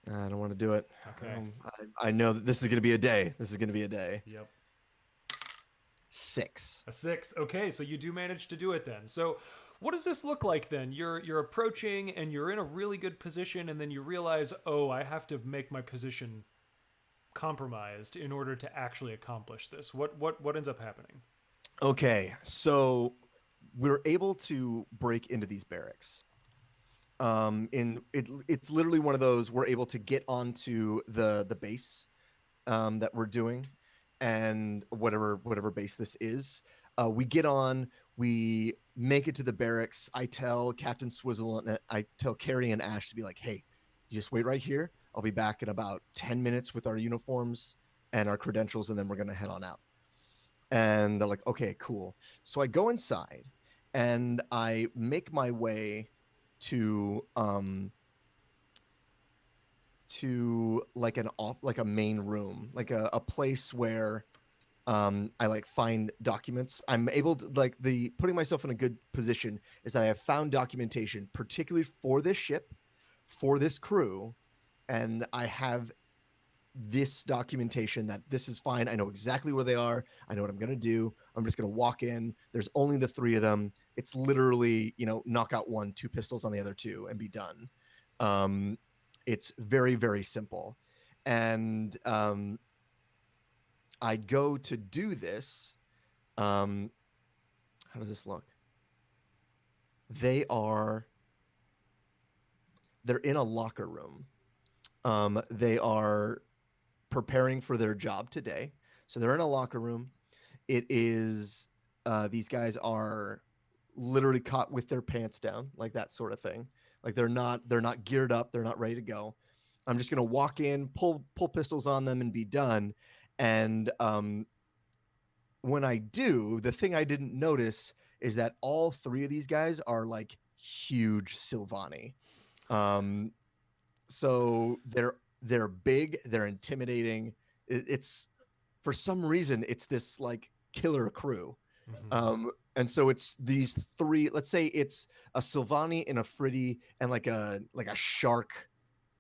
I don't want to do it. Okay. I know that this is going to be a day. Yep. 6. A 6. Okay, so you do manage to do it then. So what does this look like then? You're approaching and you're in a really good position, and then you realize, oh, I have to make my position compromised in order to actually accomplish this. What ends up happening? Okay, so we're able to break into these barracks. It's literally one of those, we're able to get onto the base that we're doing, and whatever base this is, we get on, we make it to the barracks. I tell Captain Swizzle and I tell Carrie and Ash to be like, hey, you just wait right here. I'll be back in about 10 minutes with our uniforms and our credentials, and then we're gonna head on out. And they're like, okay, cool. So I go inside and I make my way to like a main room, like a place where I like find documents. I'm able to putting myself in a good position is that I have found documentation, particularly for this ship, for this crew, and I have this documentation that this is fine. I know exactly where they are. I know what I'm going to do. I'm just going to walk in. There's only the 3 of them. It's literally, knock out 1, 2 pistols on the other 2 and be done. It's very, very simple. And I go to do this. How does this look? They're in a locker room. They are preparing for their job today. So they're in a locker room. It is, these guys are literally caught with their pants down, like that sort of thing. Like they're not geared up. They're not ready to go. I'm just going to walk in, pull pistols on them and be done. And when I do, the thing I didn't notice is that all 3 of these guys are like huge Sylvani. So they're big, they're intimidating. It's for some reason it's this like killer crew. And so it's these 3, let's say it's a Sylvani and a Fritty and like a shark,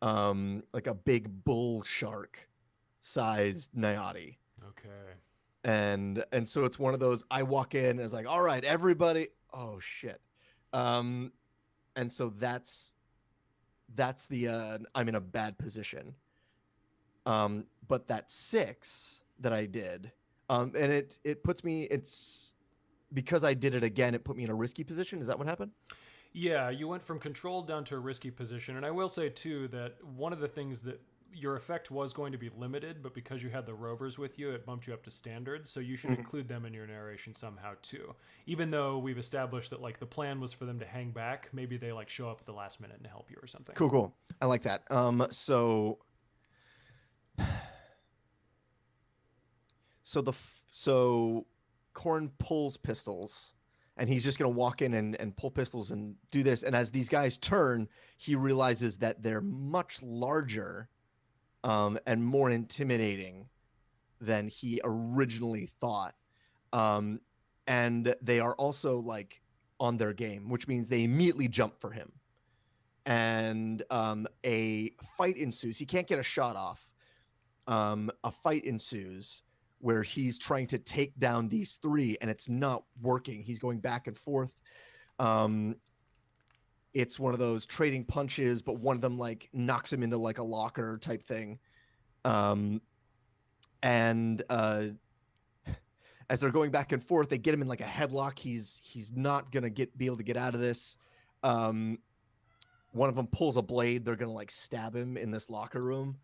like a big bull shark sized Nayati. Okay. And so it's one of those, I walk in and it's like, all right, everybody. Oh shit. And so that's the I'm in a bad position. But that 6 that I did, and it puts me, it's because I did it again, it put me in a risky position. Is that what happened? Yeah, you went from controlled down to a risky position. And I will say too that one of the things that your effect was going to be limited, but because you had the rovers with you, it bumped you up to standard. So you should include them in your narration somehow too. Even though we've established that like the plan was for them to hang back, maybe they like show up at the last minute and help you or something. Cool. I like that. So Korn pulls pistols, and he's just going to walk in and pull pistols and do this. And as these guys turn, he realizes that they're much larger and more intimidating than he originally thought. And they are also like on their game, which means they immediately jump for him. And a fight ensues. He can't get a shot off. A fight ensues where he's trying to take down these 3 and it's not working. He's going back and forth. It's one of those trading punches, but one of them like knocks him into like a locker type thing. As they're going back and forth, they get him in like a headlock. He's not gonna be able to get out of this. One of them pulls a blade. They're gonna like stab him in this locker room.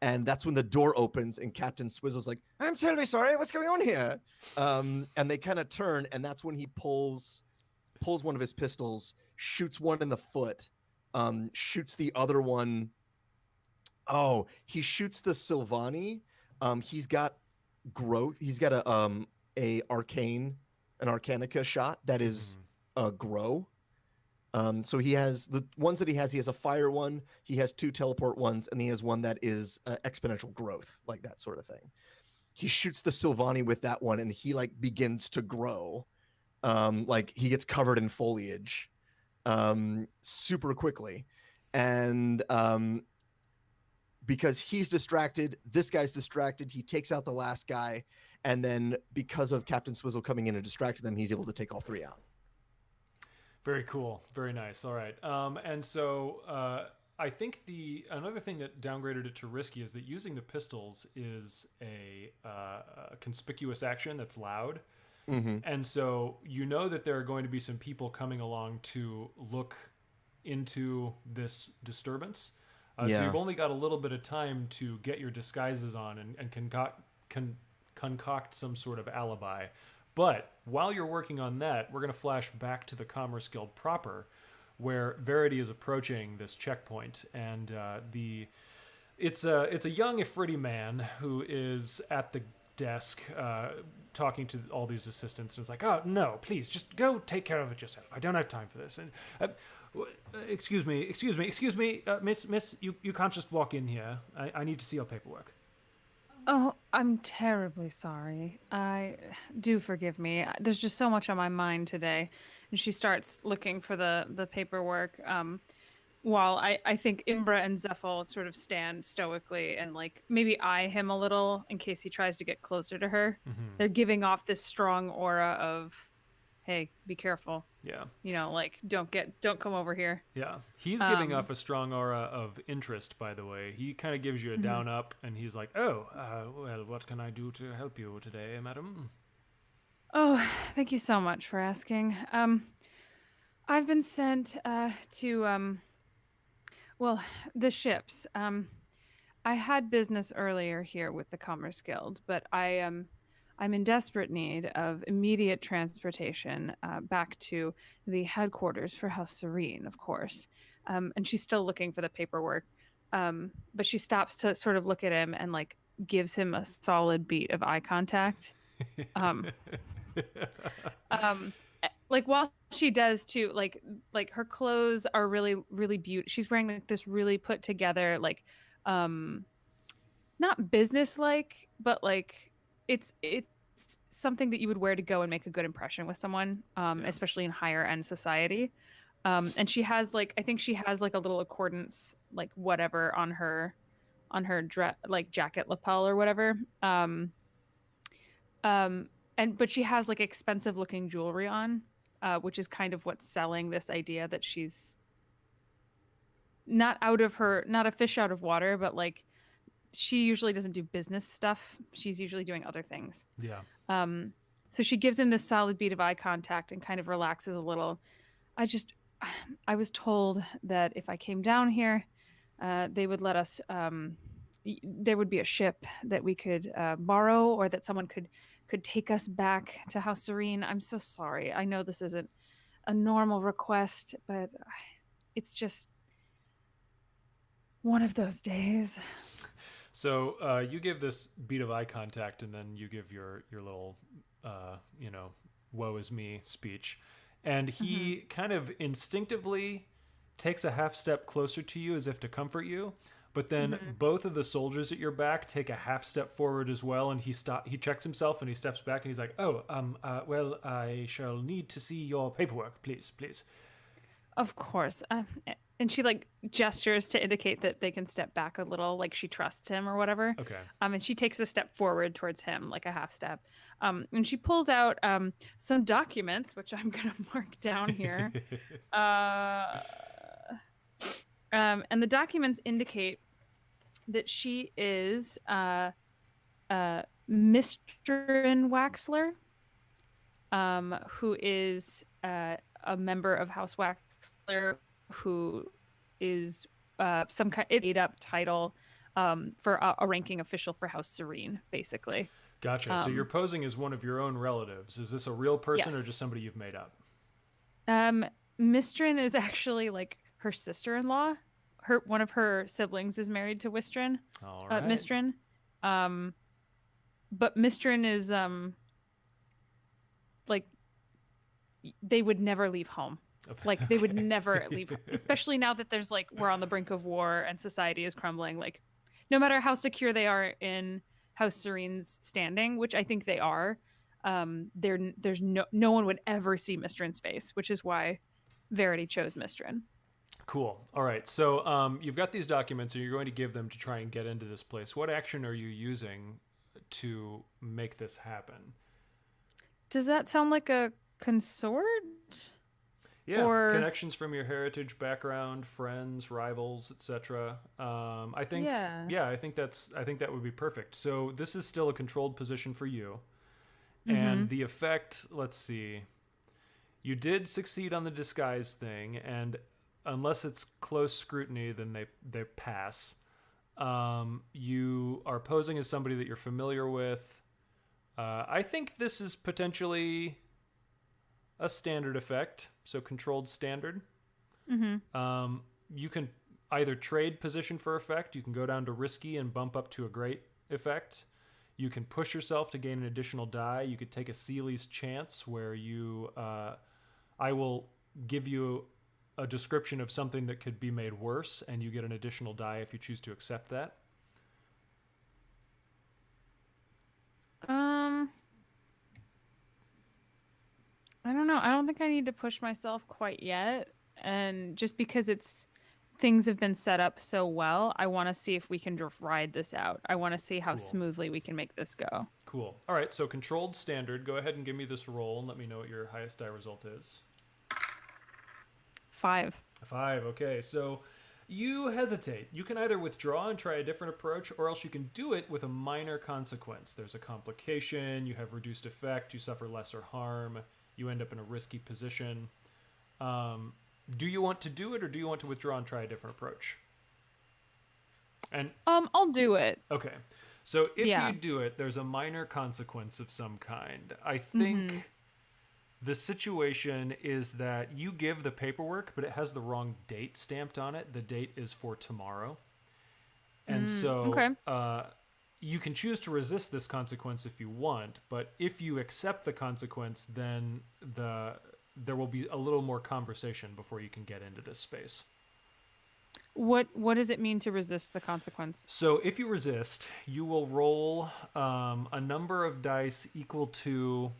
And that's when the door opens and Captain Swizzle's like, I'm terribly sorry, what's going on here? And they kind of turn, and that's when he pulls one of his pistols, shoots one in the foot, shoots the other one. Oh, he shoots the Sylvani. He's got growth. He's got an Arcanica shot that is a grow. So he has the ones that he has a fire one, he has 2 teleport ones, and he has one that is exponential growth, like that sort of thing. He shoots the Sylvani with that one, and he like begins to grow. Like he gets covered in foliage super quickly. And because he's distracted, this guy's distracted, he takes out the last guy, and then because of Captain Swizzle coming in and distracting them, he's able to take all 3 out. Very cool. Very nice. All right. And so I think another thing that downgraded it to risky is that using the pistols is a conspicuous action that's loud. And so you know that there are going to be some people coming along to look into this disturbance. So you've only got a little bit of time to get your disguises on and concoct some sort of alibi. But while you're working on that, we're going to flash back to the Commerce Guild proper, where Verity is approaching this checkpoint, and it's a young Ifriti man who is at the desk talking to all these assistants, and is like, "Oh no, please, just go take care of it yourself. I don't have time for this." And excuse me, miss, you can't just walk in here. I need to see your paperwork. Oh, I'm terribly sorry. Do forgive me. There's just so much on my mind today. And she starts looking for the paperwork. while I think Imbra and Zephyl sort of stand stoically and like maybe eye him a little in case he tries to get closer to her. Mm-hmm. They're giving off this strong aura of, hey, be careful. Yeah. You know, like don't come over here. Yeah. He's giving off a strong aura of interest, by the way. He kind of gives you a down up, and he's like, oh, well, what can I do to help you today, madam? Oh, thank you so much for asking. I've been sent to well, the ships. I had business earlier here with the Commerce Guild, but I'm in desperate need of immediate transportation back to the headquarters for House Serene, of course. And she's still looking for the paperwork, but she stops to sort of look at him and like gives him a solid beat of eye contact. Like while she does too, like her clothes are really really beautiful. She's wearing like this really put together like not business like, but like it's something that you would wear to go and make a good impression with someone, especially in higher end society. And she has like, I think she has like a little accordance like whatever on her like jacket lapel or whatever. But she has like expensive looking jewelry on, which is kind of what's selling this idea that she's not a fish out of water, but like she usually doesn't do business stuff. She's usually doing other things. Yeah. So she gives him this solid beat of eye contact and kind of relaxes a little. I was told that if I came down here, they would let us, there would be a ship that we could borrow, or that someone could take us back to House Serene. I'm so sorry. I know this isn't a normal request, but it's just one of those days. So you give this beat of eye contact, and then you give your little, woe is me speech. And he kind of instinctively takes a half step closer to you as if to comfort you. But then both of the soldiers at your back take a half step forward as well, and he checks himself and he steps back and he's like, well, I shall need to see your paperwork, please. Of course. And she like gestures to indicate that they can step back a little, like she trusts him or whatever. Okay. And she takes a step forward towards him, like a half step. And she pulls out some documents, which I'm going to mark down here. And the documents indicate that she is Mistrin Waxler, who is a member of House Waxler, who is some kind of made-up title for a ranking official for House Serene, basically. Gotcha. So you're posing as one of your own relatives. Is this a real person or Yes. just somebody you've made up? Mistrin is actually like her sister-in-law. One of her siblings is married to Wistrin. All right. Mistrin. But Mistrin is like they would never leave home. Like they would never leave, especially now that there's like we're on the brink of war and society is crumbling. Like no matter how secure they are in House Serene's standing, which I think they are, there's no one would ever see Mistrin's face, which is why Verity chose Mistrin. Cool. All right. So you've got these documents and you're going to give them to try and get into this place. What action are you using to make this happen? Does that sound like a consort? Yeah, or... connections from your heritage background, friends, rivals, etc. I think I think that would be perfect. So this is still a controlled position for you. And the effect, let's see. You did succeed on the disguise thing, and unless it's close scrutiny, then they pass. You are posing as somebody that you're familiar with. I think this is potentially a standard effect, so controlled standard. You can either trade position for effect. You can go down to risky and bump up to a great effect. You can push yourself to gain an additional die. You could take a Seeley's chance, where you, I will give you a description of something that could be made worse, and you get an additional die if you choose to accept that. I don't know. I don't think I need to push myself quite yet. And just because it's things have been set up so well. I want to see if we can ride this out. I want to see how Cool. smoothly we can make this go. Cool. All right, so controlled standard. Go ahead and give me this roll and let me know what your highest die result is. 5. 5, okay. So you hesitate. You can either withdraw and try a different approach, or else you can do it with a minor consequence. There's a complication, you have reduced effect, you suffer lesser harm, you end up in a risky position. Do you want to do it, or do you want to withdraw and try a different approach? And I'll do it. okay. So if Yeah. you do it, there's a minor consequence of some kind. I think the situation is that you give the paperwork, but it has the wrong date stamped on it. The date is for tomorrow. And so okay. You can choose to resist this consequence if you want, but if you accept the consequence, then there will be a little more conversation before you can get into this space. What does it mean to resist the consequence? So if you resist, you will roll a number of dice equal to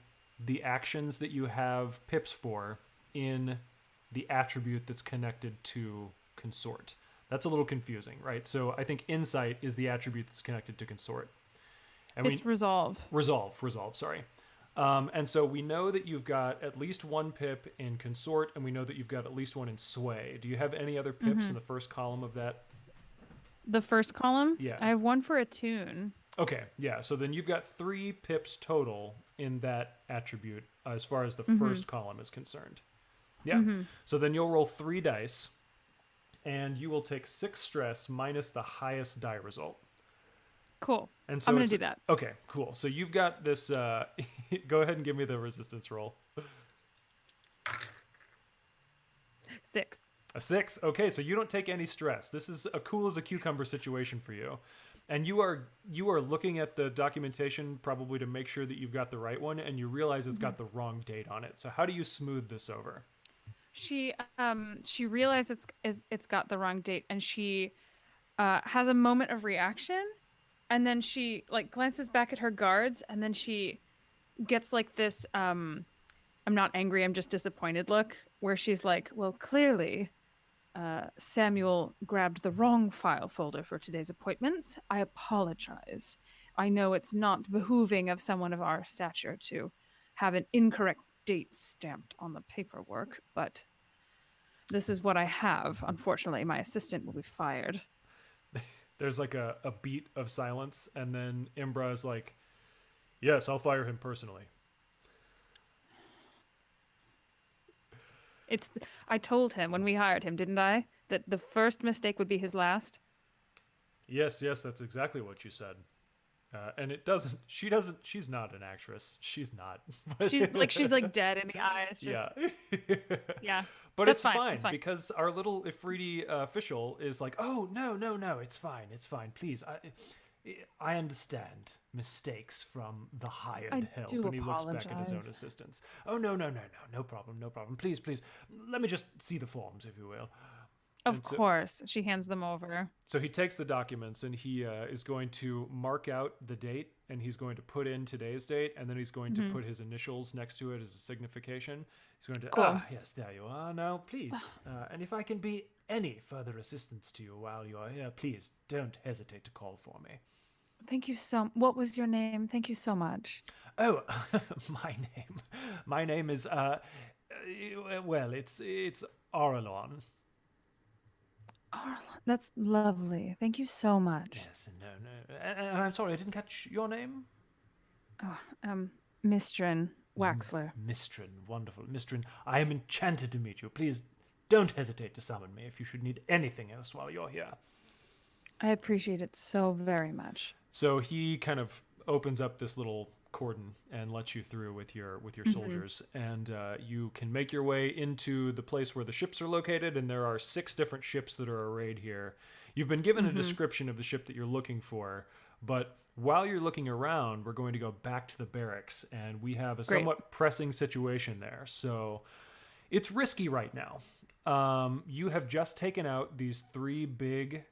the actions that you have pips for in the attribute that's connected to consort. That's a little confusing, right? So I think insight is the attribute that's connected to consort. And It's resolve. Resolve, sorry. And so we know that you've got at least one pip in consort, and we know that you've got at least one in sway. Do you have any other pips in the first column of that? The first column? Yeah. I have one for attune. Okay, yeah. So then you've got 3 pips total in that attribute as far as the first column is concerned. Yeah. So then you'll roll 3 dice, and you will take 6 stress minus the highest die result. Cool. And so I'm going to do that. Okay, cool. So you've got this. Go ahead and give me the resistance roll. 6. A 6. Okay, so you don't take any stress. This is a cool as a cucumber situation for you. And you are looking at the documentation probably to make sure that you've got the right one, and you realize it's got the wrong date on it. So how do you smooth this over? She realizes it's got the wrong date, and she has a moment of reaction, and then she like glances back at her guards, and then she gets like this I'm not angry, I'm just disappointed look, where she's like, well, clearly Samuel grabbed the wrong file folder for today's appointments. I apologize. I know it's not behooving of someone of our stature to have an incorrect date stamped on the paperwork, but this is what I have. Unfortunately, my assistant will be fired. There's like a beat of silence, and then Imbra is like, yes, I'll fire him personally. I told him when we hired him, didn't I? That the first mistake would be his last. Yes, that's exactly what you said. And she's not an actress. She's not. She's like dead in the eyes. Yeah. Yeah. But That's it's fine, fine because our little Ifriti official is like, oh, no, it's fine. Please, I understand mistakes from the hired help. do And he looks back at his own apologize. assistants. Oh, no problem. Please, let me just see the forms, if you will. Of course. She hands them over. So he takes the documents, and he is going to mark out the date, and he's going to put in today's date, and then he's going to put his initials next to it as a signification. He's going to, Cool. Yes, there you are. Now, please. And if I can be any further assistance to you while you're here, please don't hesitate to call for me. Thank you what was your name? Thank you so much. Oh, my name is, well, it's Aralon. That's lovely. Thank you so much. Yes, no. And I'm sorry, I didn't catch your name? Mistrin Waxler. Mistrin, wonderful. Mistrin, I am enchanted to meet you. Please don't hesitate to summon me if you should need anything else while you're here. I appreciate it so very much. So he kind of opens up this little cordon and lets you through with your soldiers, and you can make your way into the place where the ships are located, and there are 6 different ships that are arrayed here. You've been given a description of the ship that you're looking for, but while you're looking around, we're going to go back to the barracks, and we have a somewhat pressing situation there. So it's risky right now. You have just taken out these three big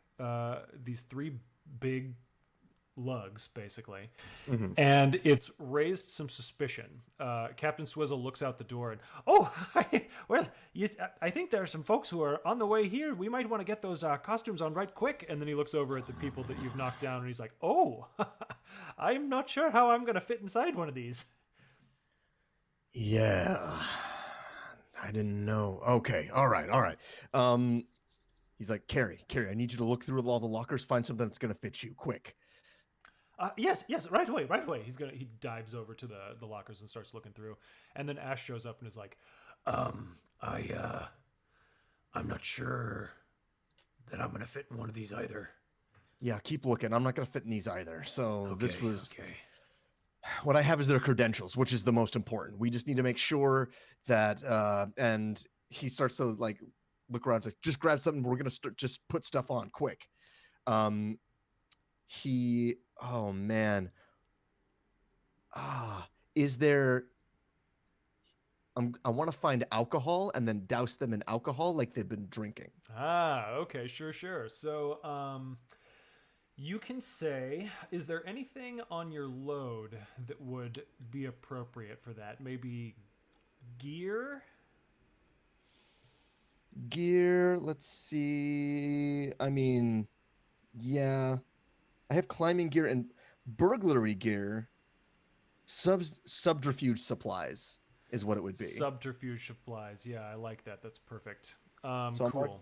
lugs, basically. Mhm. And it's raised some suspicion. Captain Swizzle looks out the door and, oh, well, I think there are some folks who are on the way here. We might want to get those costumes on right quick. And then he looks over at the people that you've knocked down and he's like, oh, I'm not sure how I'm going to fit inside one of these. Yeah, I didn't know. Okay, all right. He's like, Carrie, I need you to look through all the lockers, find something that's gonna fit you, quick. Yes, right away. He dives over to the lockers and starts looking through. And then Ash shows up and is like, I'm not sure that I'm going to fit in one of these either. Yeah, keep looking. I'm not gonna fit in these either. So this was okay. what I have is their credentials, which is the most important. We just need to make sure that. And he starts to like look around, like, just grab something. We're gonna just put stuff on quick. Oh man. Is there? I want to find alcohol and then douse them in alcohol like they've been drinking. Okay, sure. So, you can say, is there anything on your load that would be appropriate for that? Maybe gear? Gear, let's see. I mean, yeah. I have climbing gear and burglary gear. Subterfuge supplies is what it would be. Subterfuge supplies. Yeah, I like that. That's perfect. So Cool.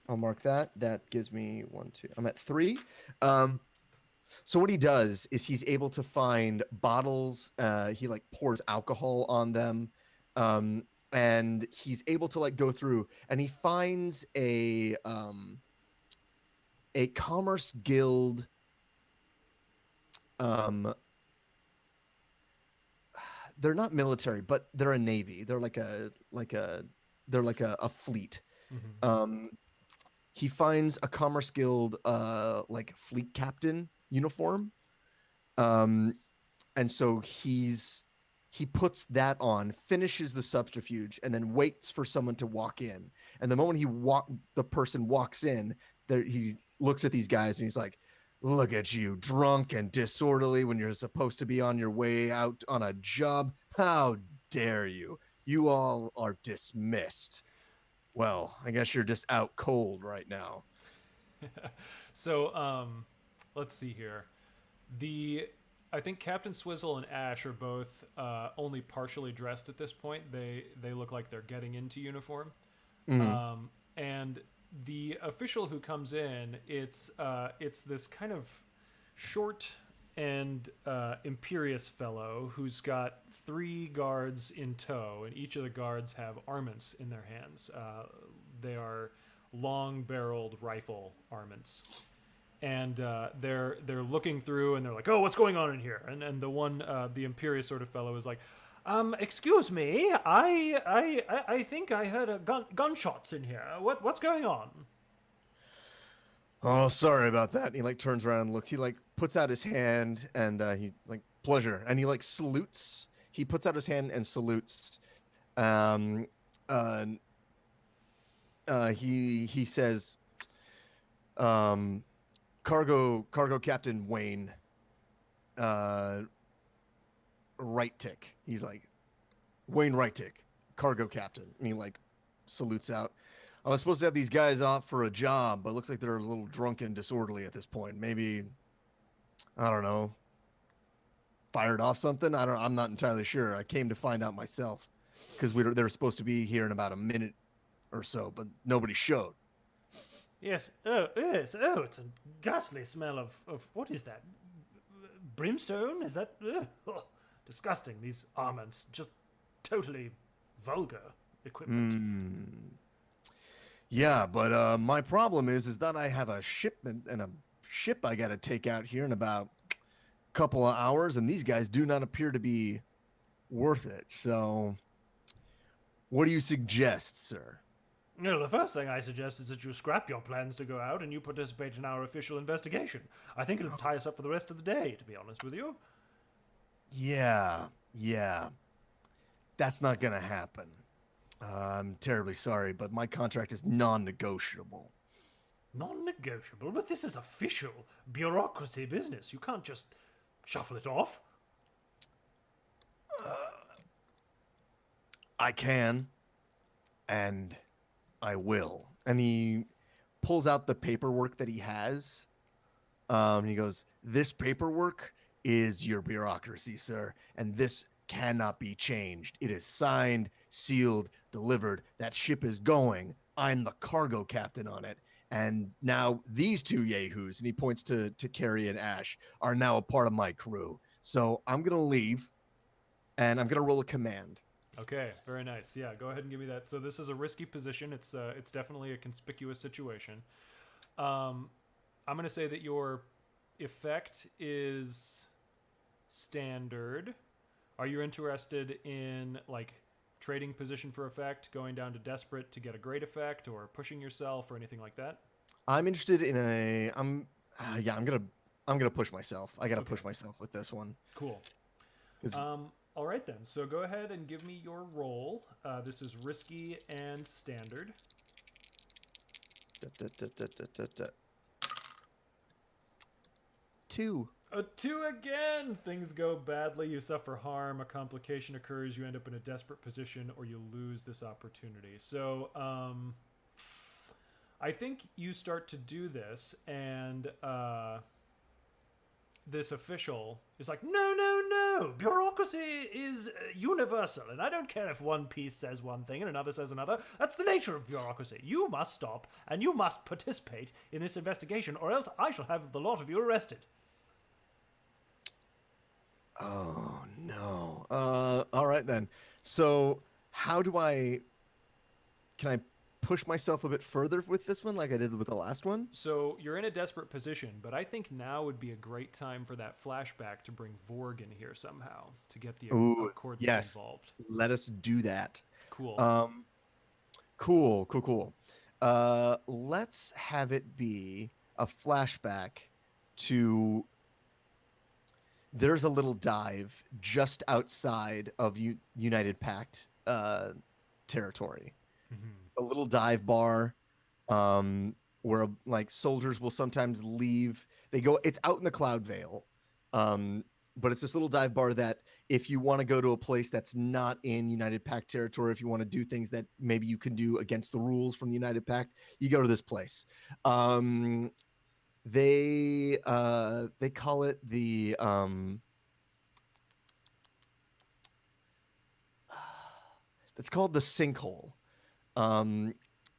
I'll mark that. That gives me 1, 2. I'm at 3. So what he does is he's able to find bottles. He like pours alcohol on them. And he's able to like go through and he finds a commerce guild. They're not military, but they're a navy. They're like a fleet. Mm-hmm. He finds a commerce guild like fleet captain uniform. And so he puts that on, finishes the subterfuge, and then waits for someone to walk in. And the moment the person walks in, he looks at these guys and he's like, "Look at you, drunk and disorderly when you're supposed to be on your way out on a job. How dare you? You all are dismissed. Well, I guess you're just out cold right now." So, let's see here. I think Captain Swizzle and Ash are both only partially dressed at this point. They look like they're getting into uniform. Mm. And the official who comes in, it's this kind of short and imperious fellow who's got 3 guards in tow, and each of the guards have armaments in their hands. They are long-barreled rifle armaments. And they're looking through and they're like, "Oh, what's going on in here?" And the one, the imperious sort of fellow is like, "Excuse me, I think I heard gunshots in here. What's going on?" Oh, sorry about that. And he like turns around and looks. He like puts out his hand and he like, "Pleasure," and he like salutes. He puts out his hand and salutes. He says, Cargo Captain Wayne, right tick. He's like, "Wayne right tick, cargo captain." And he like salutes out. "I was supposed to have these guys off for a job, but it looks like they're a little drunk and disorderly at this point. Maybe, I don't know, fired off something. I'm not entirely sure. I came to find out myself because they were supposed to be here in about a minute or so, but nobody showed." Yes. Oh, yes. Oh, it's a ghastly smell of what is that? Brimstone? Is that disgusting? These armaments, just totally vulgar equipment. Yeah, but my problem is that I have a shipment and a ship I got to take out here in about a couple of hours, and these guys do not appear to be worth it. So, what do you suggest, sir? No, the first thing I suggest is that you scrap your plans to go out and you participate in our official investigation. I think it'll tie us up for the rest of the day, to be honest with you. Yeah. That's not going to happen. I'm terribly sorry, but my contract is non-negotiable. Non-negotiable? But this is official bureaucracy business. You can't just shuffle it off. I can, and I will. And he pulls out the paperwork that he has. And he goes, "This paperwork is your bureaucracy, sir, and this cannot be changed. It is signed, sealed, delivered. That ship is going. I'm the cargo captain on it. And now these two yahoos," and he points to Carrie and Ash, "are now a part of my crew. So I'm going to leave, and I'm going to roll a command." Okay, very nice. Yeah, go ahead and give me that. So this is a risky position. It's definitely a conspicuous situation. I'm going to say that your effect is standard. Are you interested in like trading position for effect, going down to desperate to get a great effect, or pushing yourself, or anything like that? I'm interested in I'm gonna push myself. I gotta push myself with this one. Cool. All right then. So go ahead and give me your roll. This is risky and standard. 2. A 2 again! Things go badly, you suffer harm, a complication occurs, you end up in a desperate position, or you lose this opportunity. So, I think you start to do this, and this official is like, no, no, no! Bureaucracy is universal, and I don't care if one piece says one thing and another says another. That's the nature of bureaucracy. You must stop, and you must participate in this investigation, or else I shall have the lot of you arrested. Oh no. All right then. So how do can I push myself a bit further with this one like I did with the last one? So you're in a desperate position, but I think now would be a great time for that flashback to bring Vorg in here somehow to get the accord involved. Let us do that. Cool. Cool. Let's have it be a flashback to there's a little dive just outside of United Pact territory. A little dive bar where like soldiers will sometimes leave. It's out in the Cloud Veil. But it's this little dive bar that if you want to go to a place that's not in United Pact territory, if you want to do things that maybe you can do against the rules from the United Pact, you go to this place. They call it the it's called the sinkhole.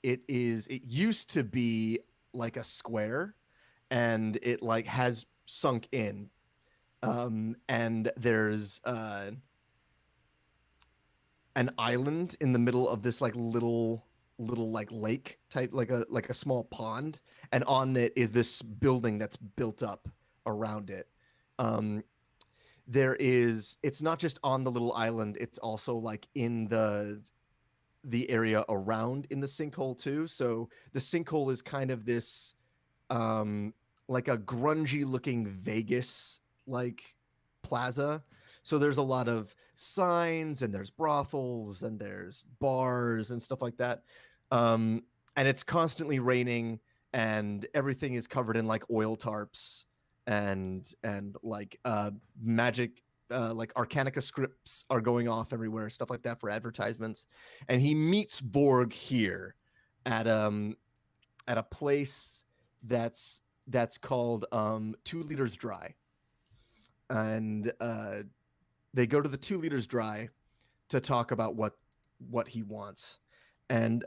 It used to be like a square, and it like has sunk in. And there's an island in the middle of this like little like lake type, like a small pond, and on it is this building that's built up around it. It's not just on the little island, it's also like in the area around in the sinkhole too. So the sinkhole is kind of this like a grungy looking Vegas like plaza. So there's a lot of signs, and there's brothels, and there's bars and stuff like that. And it's constantly raining, and everything is covered in like oil tarps and like magic like Arcanica scripts are going off everywhere, stuff like that for advertisements. And he meets Borg here at a place that's called 2 Liters Dry. And they go to the 2 Liters Dry to talk about what he wants. And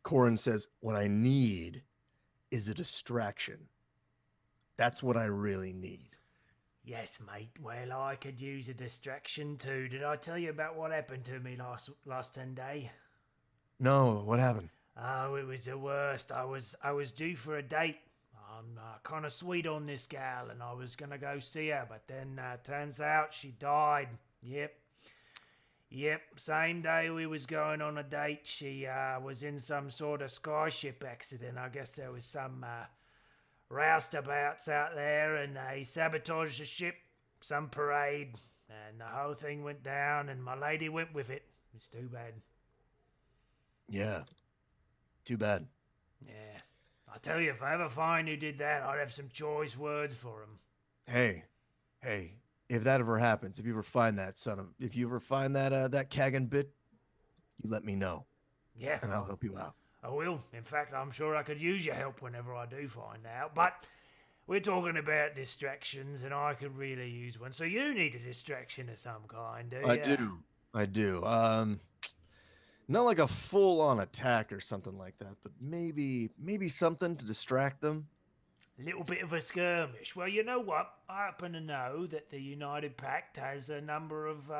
Corin says, "What I need is a distraction. That's what I really need." Yes, mate. Well, I could use a distraction too. Did I tell you about what happened to me last Sunday? No, what happened? Oh, it was the worst. I was due for a date. I'm kind of sweet on this gal, and I was gonna go see her, but then turns out she died. Yep. Same day we was going on a date, she was in some sort of skyship accident. I guess there was some roustabouts out there, and they sabotaged the ship, some parade, and the whole thing went down, and my lady went with it. It's too bad. Yeah, too bad. Yeah. I tell you, if I ever find who did that, I'd have some choice words for him. Hey, if that ever happens, if you ever find that that Kagan bit, you let me know, Yeah, and I'll help you out. I will. In fact, I'm sure I could use your help whenever I do find out. But we're talking about distractions, and I could really use one. So you need a distraction of some kind, do you? I do. Not like a full-on attack or something like that, but maybe something to distract them. A little bit of a skirmish. Well, you know what? I happen to know that the United Pact has a number of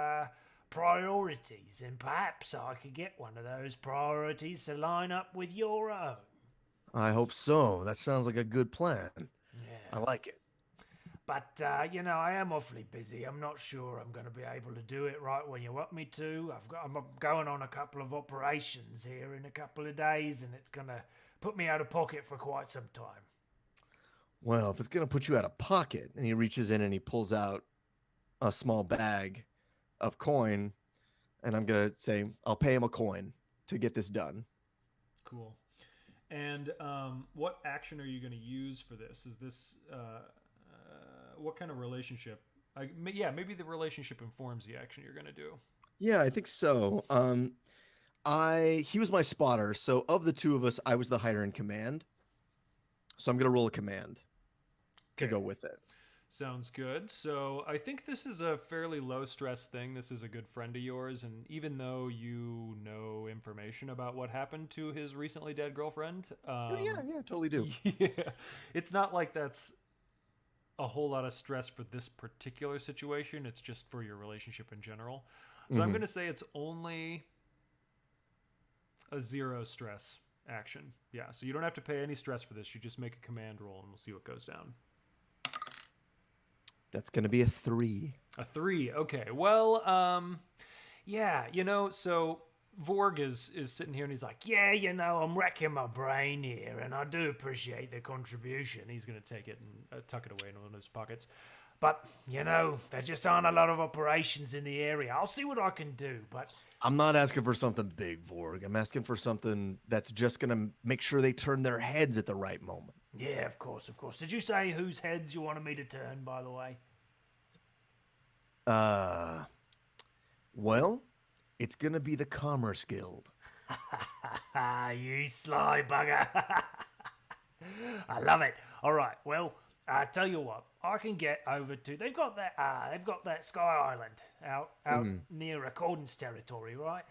priorities, and perhaps I could get one of those priorities to line up with your own. I hope so. That sounds like a good plan. Yeah. I like it. But, I am awfully busy. I'm not sure I'm going to be able to do it right when you want me to. I'm going on a couple of operations here in a couple of days, and it's going to put me out of pocket for quite some time. Well, if it's going to put you out of pocket, and he reaches in and he pulls out a small bag of coin, and I'm going to say, I'll pay him a coin to get this done. Cool. And what action are you going to use for this? Is this... what kind of relationship? Maybe the relationship informs the action you're going to do. Yeah, I think so. He was my spotter, so of the two of us, I was the higher in command. So I'm going to roll a command to go with it. Sounds good. So I think this is a fairly low stress thing. This is a good friend of yours, and even though you know information about what happened to his recently dead girlfriend, yeah, totally do. Yeah, it's not like that's a whole lot of stress for this particular situation. It's just for your relationship in general. So I'm going to say it's only a 0 stress action. Yeah, so you don't have to pay any stress for this. You just make a command roll and we'll see what goes down. That's going to be a 3. A 3. Okay. Well, so Vorg is sitting here and he's like, I'm wrecking my brain here, and I do appreciate the contribution. he's going to take it and tuck it away in one of his pockets. But, there just aren't a lot of operations in the area. I'll see what I can do, but... I'm not asking for something big, Vorg. I'm asking for something that's just going to make sure they turn their heads at the right moment. Yeah, of course. Did you say whose heads you wanted me to turn, by the way? Well, it's going to be the Commerce Guild. You sly bugger. I love it. All right, well, I tell you what, I can get over to... They've got that Sky Island out near Accordance territory, right?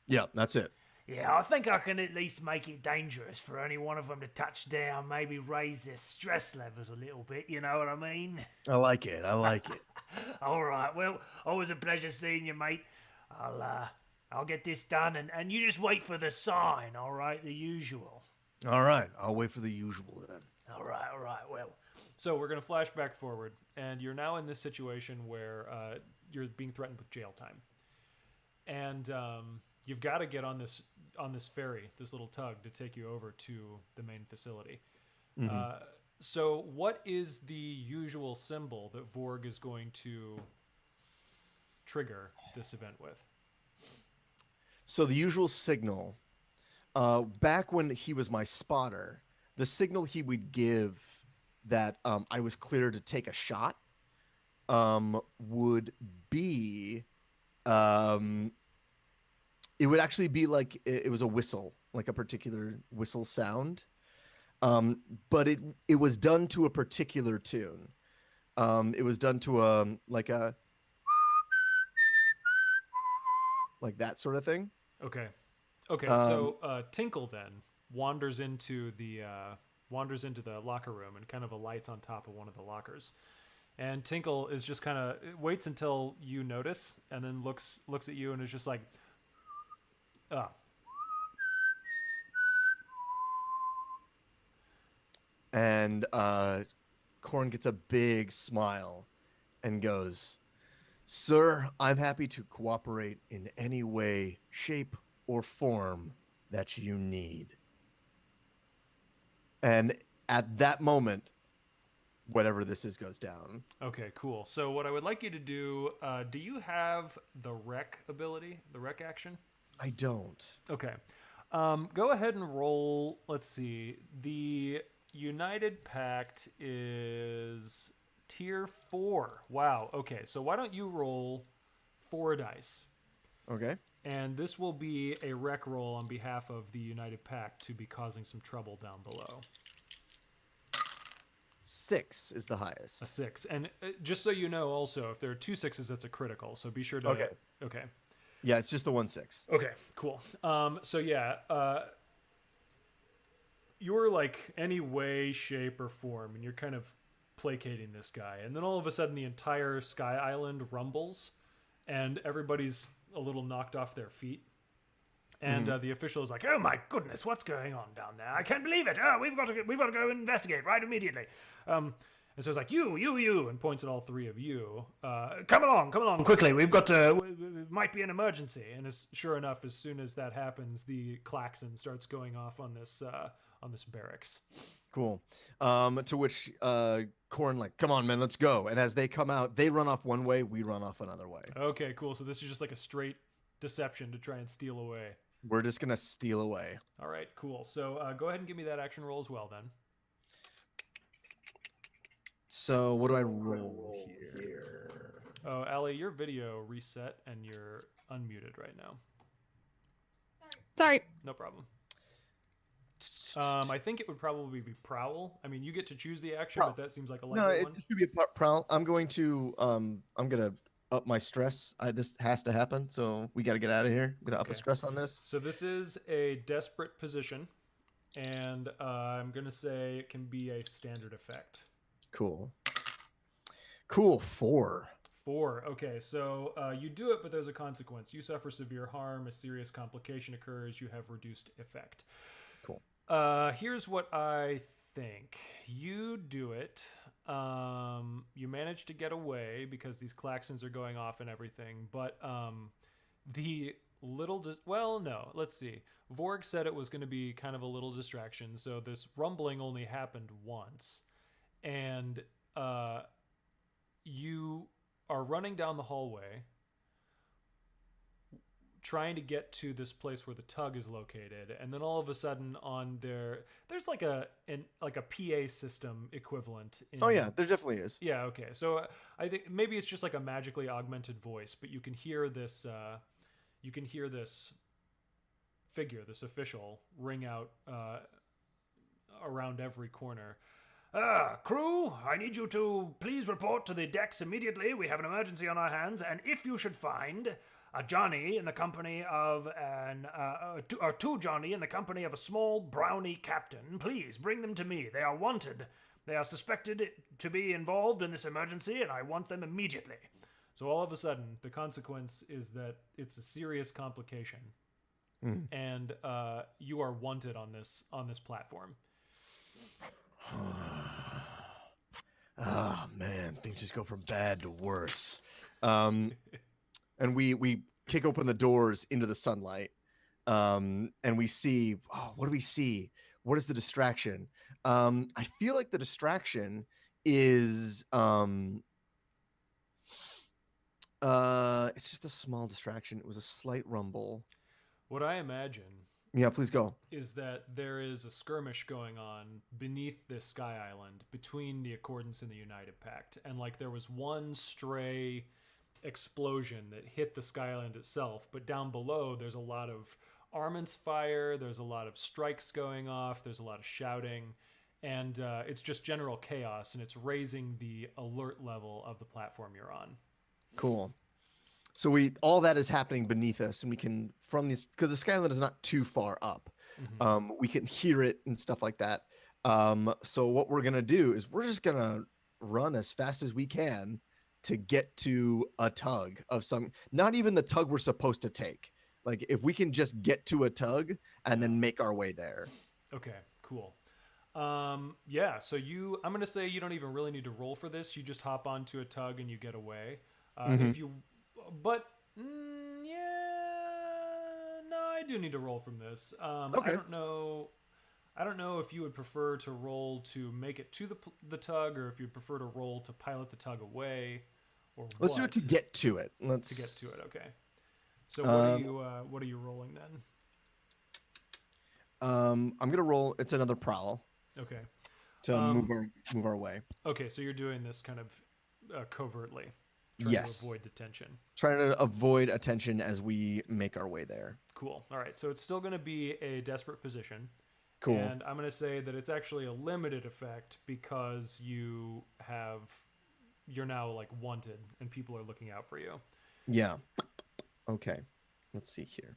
Yeah, that's it. Yeah, I think I can at least make it dangerous for any one of them to touch down, maybe raise their stress levels a little bit, you know what I mean? I like it. All right, well, always a pleasure seeing you, mate. I'll get this done, and you just wait for the sign, all right? The usual. All right, I'll wait for the usual then. All right, well. So we're going to flash back forward, and you're now in this situation where you're being threatened with jail time. And you've got to get on this ferry, this little tug, to take you over to the main facility. So what is the usual symbol that Vorg is going to trigger this event with? So the usual signal, back when he was my spotter, the signal he would give that I was clear to take a shot would be... it would actually be like it was a whistle, like a particular whistle sound. But it was done to a particular tune. It was done to like that sort of thing. Okay. So Tinkle then wanders into the locker room and kind of alights on top of one of the lockers. And Tinkle is just kind of waits until you notice, and then looks at you and is just like, And Korn gets a big smile and goes, "Sir, I'm happy to cooperate in any way, shape, or form that you need." And at that moment, whatever this is goes down. Okay, cool. So what I would like you to do, do you have the rec ability, the rec action? I don't. Okay. Go ahead and roll. Let's see. The United Pact is tier 4. Wow. Okay. So why don't you roll 4 dice? Okay. And this will be a rec roll on behalf of the United Pact to be causing some trouble down below. 6 is the highest. A 6. And just so you know, also, if there are 2 6s, that's a critical. So be sure to. Okay. Okay. Yeah, it's just the 1 6. Okay, cool. So yeah, you're like any way, shape, or form, and you're kind of placating this guy. And then all of a sudden, the entire Sky Island rumbles, and everybody's a little knocked off their feet. And the official is like, "Oh my goodness, what's going on down there? I can't believe it! Oh, we've got to go investigate right immediately." And so it's like, you, and points at all 3 of you. Come along, quickly. We've got to. It might be an emergency. And sure enough, as soon as that happens, the klaxon starts going off on this barracks. Cool. To which Corn like, "Come on, man, let's go." And as they come out, they run off one way, we run off another way. Okay, cool. So this is just like a straight deception to try and steal away. We're just gonna steal away. All right, cool. So go ahead and give me that action roll as well, then. So what do I roll here? Oh, Allie, your video reset and you're unmuted right now. Sorry. No problem. I think it would probably be Prowl. I mean, you get to choose the action, but that seems like a lightweight one. It should be a Prowl. I'm gonna up my stress. This has to happen, so we got to get out of here. I'm gonna up the stress on this. So this is a desperate position, and I'm gonna say it can be a standard effect. Cool. 4. 4. Okay, so you do it, but there's a consequence. You suffer severe harm. A serious complication occurs. You have reduced effect. Cool. Here's what I think. You do it. You manage to get away because these klaxons are going off and everything. But the little... no. Let's see. Vorg said it was going to be kind of a little distraction. So this rumbling only happened once. And you are running down the hallway trying to get to this place where the tug is located, and then all of a sudden there's like a PA system equivalent Oh yeah, there definitely is. Yeah, okay. So I think maybe it's just like a magically augmented voice, but you can hear this figure, this official, ring out around every corner. Crew, I need you to please report to the decks immediately. We have an emergency on our hands, and if you should find a Johnny in the company of two Johnny in the company of a small brownie captain, please bring them to me. They are wanted. They are suspected to be involved in this emergency, and I want them immediately. So all of a sudden, the consequence is that it's a serious complication, and you are wanted on this platform. Oh man, things just go from bad to worse. And we kick open the doors into the sunlight, and we see. Oh, what do we see? What is the distraction? I feel like the distraction is it's just a small distraction. It was a slight rumble. What I imagine, yeah, please go, is that there is a skirmish going on beneath this sky island between the Accordance and the United Pact, and like there was one stray explosion that hit the sky island itself, but down below there's a lot of armaments fire, there's a lot of strikes going off, there's a lot of shouting, and it's just general chaos, and it's raising the alert level of the platform you're on. Cool. So all that is happening beneath us, and we can, from this, because the skyline is not too far up, we can hear it and stuff like that. So what we're gonna do is we're just gonna run as fast as we can to get to a tug of some, not even the tug we're supposed to take. Like if we can just get to a tug and then make our way there. Okay, cool. Yeah, so I'm gonna say you don't even really need to roll for this. You just hop onto a tug and you get away. But I do need to roll from this. Okay. I don't know if you would prefer to roll to make it to the tug, or if you'd prefer to roll to pilot the tug away, or let's do it to get to it. To get to it. Okay. So what are you rolling then? I'm gonna roll. It's another prowl Okay. to move our way. Okay, so you're doing this kind of covertly, trying Yes. to avoid detention. Trying to avoid attention as we make our way there. Cool. All right, so it's still going to be a desperate position. Cool. And I'm going to say that it's actually a limited effect because you're now like wanted and people are looking out for you. Yeah. Okay. Let's see here.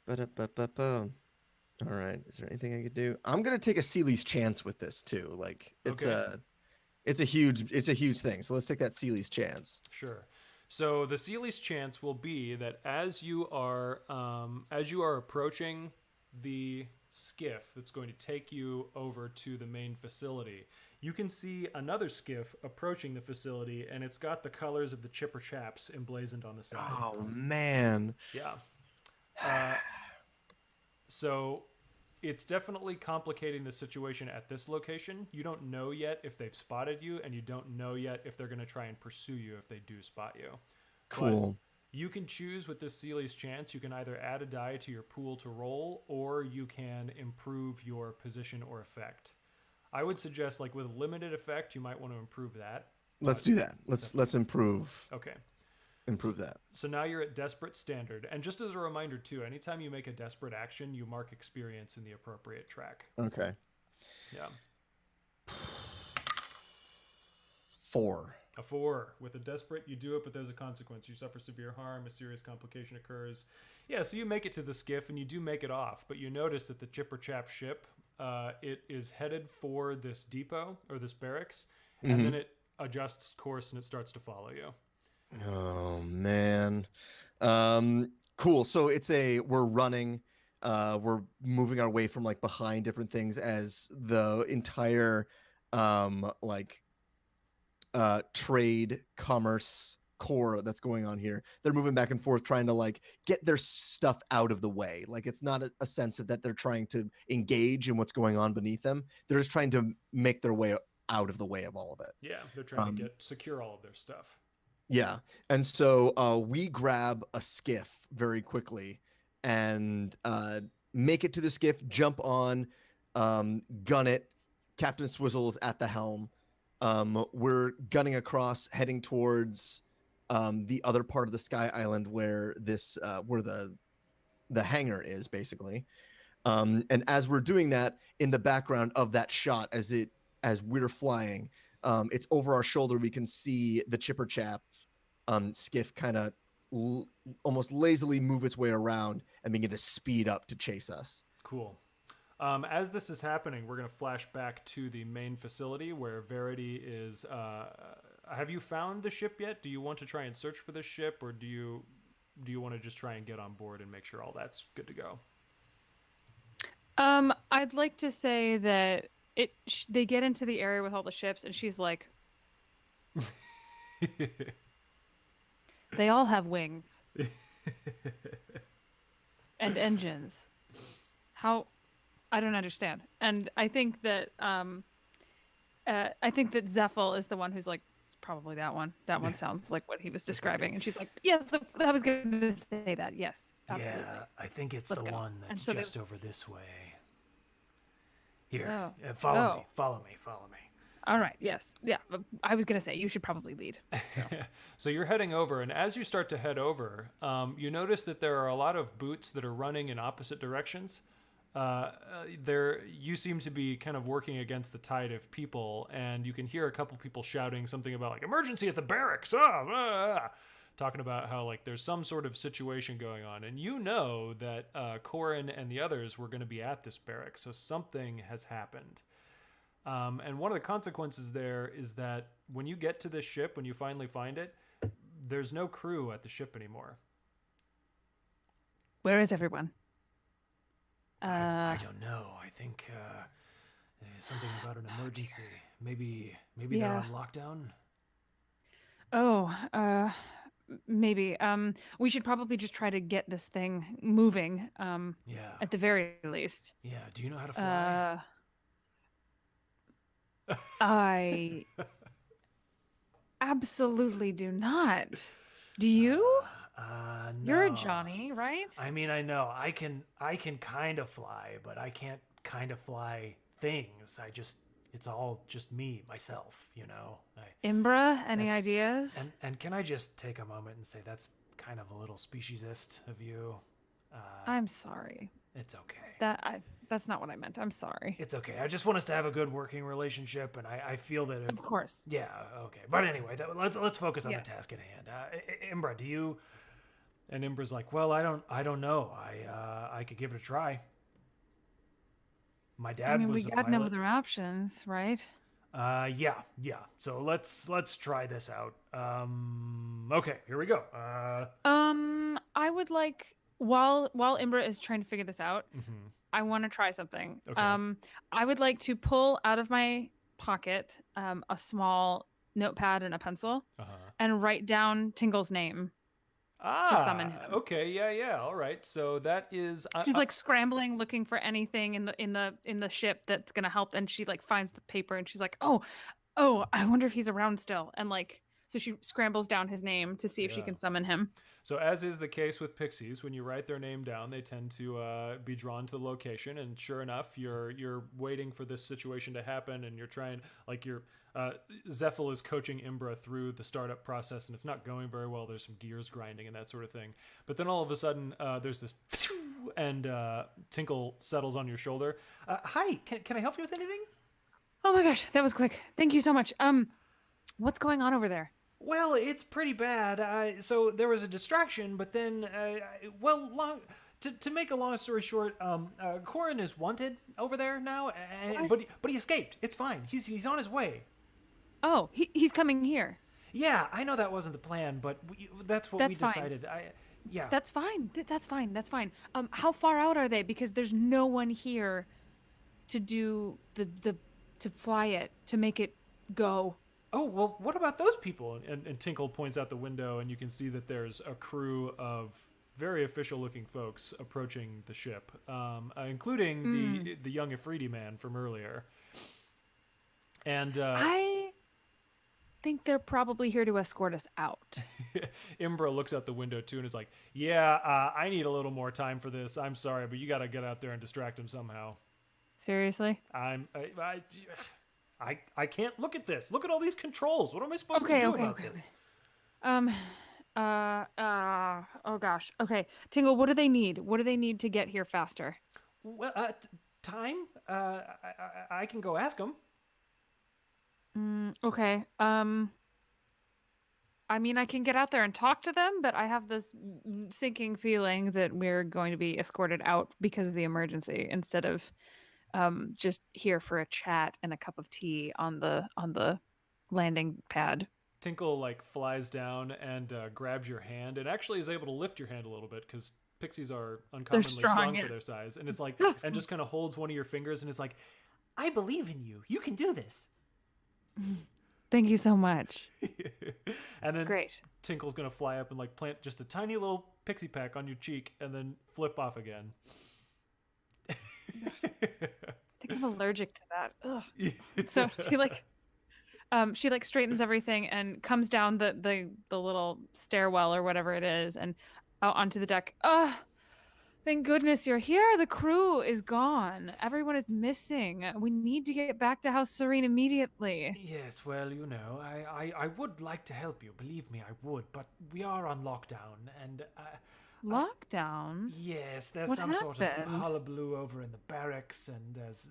Ba-da-ba-ba-ba. All right. Is there anything I could do? I'm gonna take a Seeley's chance with this too. Like it's a huge thing. So let's take that Seeley's chance. Sure. So the Seeley's chance will be that as you are approaching the skiff that's going to take you over to the main facility, you can see another skiff approaching the facility, and it's got the colors of the Chipper Chaps emblazoned on the side. Oh man. Yeah. So it's definitely complicating the situation at this location. You don't know yet if they've spotted you, and you don't know yet if they're going to try and pursue you if they do spot you. Cool. But you can choose with this Seeley's chance. You can either add a die to your pool to roll, or you can improve your position or effect. I would suggest, like with limited effect, you might want to improve that. Let's do that. Let's improve. Okay. Improve that. So now you're at Desperate Standard. And just as a reminder, too, anytime you make a desperate action, you mark experience in the appropriate track. Okay. Yeah. 4. A 4. With a desperate, you do it, but there's a consequence. You suffer severe harm, a serious complication occurs. Yeah, so you make it to the skiff, and you do make it off, but you notice that the Chipper Chap ship, it is headed for this depot, or this barracks, and then it adjusts course, and it starts to follow you. Oh man. Cool. So we're running, we're moving our way from like behind different things as the entire trade commerce core that's going on here. They're moving back and forth trying to like get their stuff out of the way. Like it's not a sense of that they're trying to engage in what's going on beneath them. They're just trying to make their way out of the way of all of it. Yeah, they're trying to secure all of their stuff. Yeah. And so we grab a skiff very quickly and make it to the skiff, jump on, gun it. Captain Swizzle's at the helm. We're gunning across, heading towards the other part of the Sky Island where where the hangar is, basically. And as we're doing that, in the background of that shot, as we're flying, it's over our shoulder. We can see the Chipper Chap skiff kind of almost lazily move its way around and begin to speed up to chase us. Cool. As this is happening, we're going to flash back to the main facility where Verity is. Have you found the ship yet? Do you want to try and search for this ship, or do you want to just try and get on board and make sure all that's good to go? I'd like to say that they get into the area with all the ships, and she's like, they all have wings and engines. How? I don't understand. And I think that Zephyl is the one who's like, it's probably that one. That one sounds like what he was describing. And she's like, yes, I was going to say that. Yes, absolutely. Yeah, I think it's Let's the go. one that's So just over this way. Here, follow me. All right. Yes. Yeah. I was going to say you should probably lead. So you're heading over, and as you start to head over, you notice that there are a lot of boots that are running in opposite directions. You seem to be kind of working against the tide of people, and you can hear a couple people shouting something about like emergency at the barracks, talking about how like there's some sort of situation going on, and you know that Corin and the others were going to be at this barracks, so something has happened. And one of the consequences there is that when you get to this ship, when you finally find it, there's no crew at the ship anymore. Where is everyone? I don't know. I think something about an emergency. Maybe they're Yeah. on lockdown. Oh, maybe. We should probably just try to get this thing moving. Yeah. At the very least. Yeah. Do you know how to fly? I absolutely do not. Do you? No. You're a Johnny, right? I mean, I know I can kind of fly, but I can't kind of fly things. It's all just me, myself, you know. Imbra, any That's- ideas? And can I just take a moment and say that's kind of a little speciesist of you? I'm sorry. It's okay. That's not what I meant. I'm sorry. It's okay. I just want us to have a good working relationship, and I feel that. Of course. Yeah. Okay. But anyway, let's focus on Yeah. the task at hand. Imbra, do you? And Imbra's like, well, I don't know. I could give it a try. My dad I mean, was we a got no pilot. other options, right? Yeah. So let's try this out. Okay, here we go. I would like while Imbra is trying to figure this out, Mhm. I want to try something. Okay. I would like to pull out of my pocket a small notepad and a pencil and write down Tingle's name. summon him. Okay, yeah. All right. So that is. She's like scrambling, looking for anything in the ship that's gonna help, and she like finds the paper, and she's like, oh, I wonder if he's around still, and like. So she scrambles down his name to see if she can summon him. So as is the case with pixies, when you write their name down, they tend to be drawn to the location. And sure enough, you're waiting for this situation to happen, and you're trying Zephyl is coaching Imbra through the startup process, and it's not going very well. There's some gears grinding and that sort of thing. But then all of a sudden, there's this, and Tinkle settles on your shoulder. Hi, can I help you with anything? Oh my gosh, that was quick. Thank you so much. What's going on over there? Well, it's pretty bad. So there was a distraction, but then, to make a long story short, Corin is wanted over there now, but he escaped. It's fine. He's on his way. Oh, he's coming here. Yeah, I know that wasn't the plan, but that's what we decided. Yeah. That's fine. That's fine. How far out are they? Because there's no one here to do to fly it, to make it go. Oh, well, what about those people? And Tinkle points out the window, and you can see that there's a crew of very official-looking folks approaching the ship, including the young Afridi man from earlier. And I think they're probably here to escort us out. Imbra looks out the window, too, and is like, yeah, I need a little more time for this. I'm sorry, but you got to get out there and distract him somehow. Seriously? I can't look at this. Look at all these controls. What am I supposed to do about this? Oh gosh. Okay. Tingle, what do they need? What do they need to get here faster? Well, time? I can go ask them. Okay. I mean, I can get out there and talk to them, but I have this sinking feeling that we're going to be escorted out because of the emergency instead of just here for a chat and a cup of tea on the landing pad. Tinkle like flies down and grabs your hand and actually is able to lift your hand a little bit because pixies are uncommonly strong for their size. And it's like, and just kind of holds one of your fingers and is like, I believe in you. You can do this. Thank you so much. And then Great. Tinkle's going to fly up and like plant just a tiny little pixie peck on your cheek and then flip off again. I think I'm allergic to that. Ugh. So she straightens everything and comes down the little stairwell or whatever it is and out onto the deck. Thank goodness you're here. The crew is gone. Everyone is missing. We need to get back to House Serene immediately. Yes, well, you know, I would like to help you. Believe me, I would. But we are on lockdown, and Lockdown? yes, there's What some sort of happened? hullabaloo over in the barracks, and there's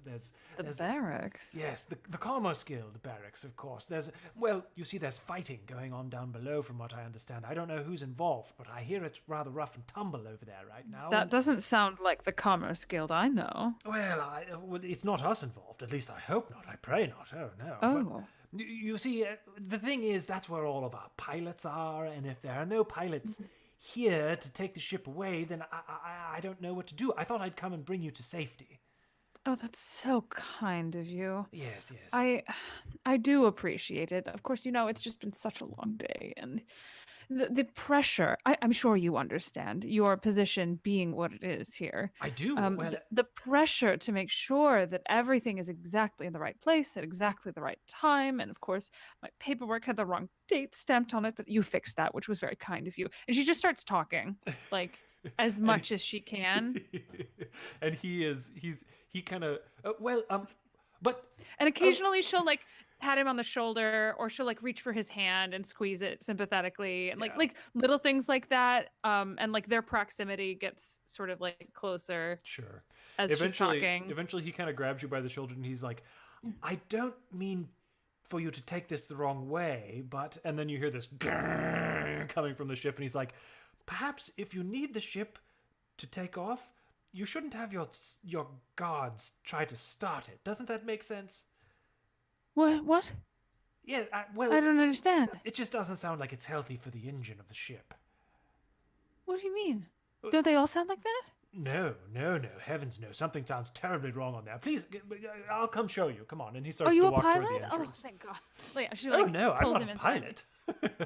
The barracks? yes, the Commerce Guild barracks, of course. There's fighting going on down below, from what I understand. I don't know who's involved, but I hear it's rather rough and tumble over there right now. That doesn't sound like the Commerce Guild I know. Well, it's not us involved. At least I hope not. I pray not. Oh no. Oh. But you see, the thing is, that's where all of our pilots are, and if there are no pilots here to take the ship away, then I don't know what to do. I thought I'd come and bring you to safety. Oh, that's so kind of you. Yes. I do appreciate it. Of course, it's just been such a long day, and the pressure. I'm sure you understand your position being what it is here. I do. The pressure to make sure that everything is exactly in the right place at exactly the right time. And of course, my paperwork had the wrong date stamped on it, but you fixed that, which was very kind of you. And she just starts talking, like, as much as she can. And he kind of, but. And occasionally she'll, like, pat him on the shoulder, or she'll, like, reach for his hand and squeeze it sympathetically, and like little things like that. And like their proximity gets sort of like closer. Sure. As she's talking. Eventually he kind of grabs you by the shoulder and he's like, I don't mean for you to take this the wrong way, but, and then you hear this coming from the ship, and he's like, perhaps if you need the ship to take off, you shouldn't have your guards try to start it. Doesn't that make sense? What? Yeah, I don't understand. It just doesn't sound like it's healthy for the engine of the ship. What do you mean? Don't they all sound like that? No. Heavens no. Something sounds terribly wrong on there. Please, I'll come show you. Come on. And he starts to walk toward the entrance. Oh, thank God. Yeah, she, like, no, I'm pulls not him a inside.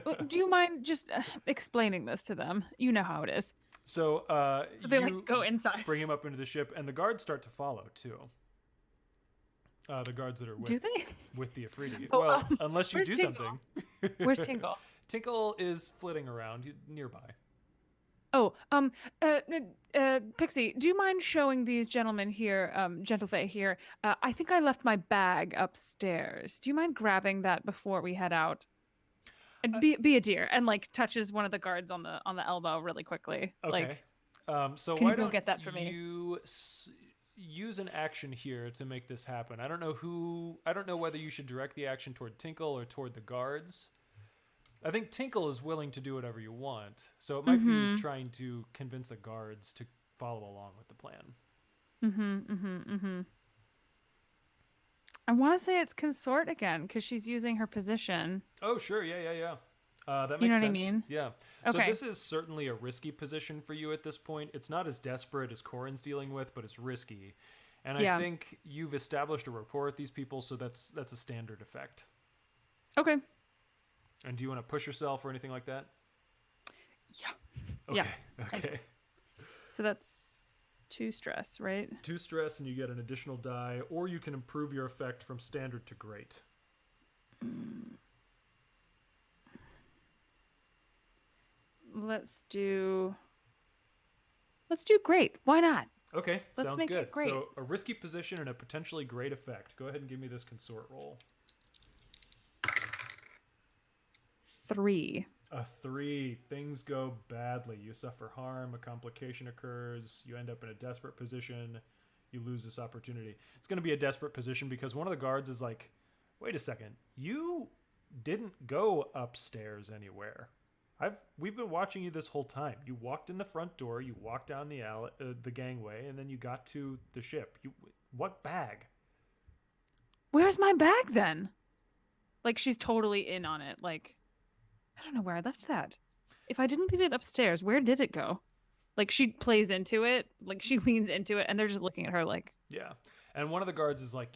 pilot. Do you mind just explaining this to them? You know how it is. So they, like, go inside. Bring him up into the ship, and the guards start to follow, too. The guards that are with, do they? with the Afridi. Oh, well, unless you do Tinkle? something. Where's Tinkle? Tinkle is flitting around. He's nearby. Oh, Pixie, do you mind showing these gentlemen here, Gentlefay here? I think I left my bag upstairs. Do you mind grabbing that before we head out? And be a dear, and like touches one of the guards on the elbow really quickly. Okay. Like, so can why you go don't get that for me? you use an action here to make this happen? I don't know whether you should direct the action toward Tinkle or toward the guards. I think Tinkle is willing to do whatever you want, so it might be trying to convince the guards to follow along with the plan. I want to say it's consort again because she's using her position. Oh, sure, yeah. That makes you know sense. what I mean? Yeah. Okay. So this is certainly a risky position for you at this point. It's not as desperate as Corin's dealing with, but it's risky. And I think you've established a rapport with these people, so that's a standard effect. Okay. And do you want to push yourself or anything like that? Yeah. Okay. Yeah. Okay. So that's 2 stress, right? 2 stress, and you get an additional die, or you can improve your effect from standard to great. Let's do great. Why not? Okay, Let's sounds make good. it great. So a risky position and a potentially great effect. Go ahead and give me this consort roll. 3. A 3. Things go badly. You suffer harm. A complication occurs. You end up in a desperate position. You lose this opportunity. It's going to be a desperate position because one of the guards is like, wait a second. You didn't go upstairs anywhere. We've been watching you this whole time. You walked in the front door. You walked down the gangway, and then you got to the ship. What bag? Where's my bag then? Like, she's totally in on it. Like, I don't know where I left that. If I didn't leave it upstairs, where did it go? Like, she plays into it. Like, she leans into it, and they're just looking at her like... Yeah. And one of the guards is like,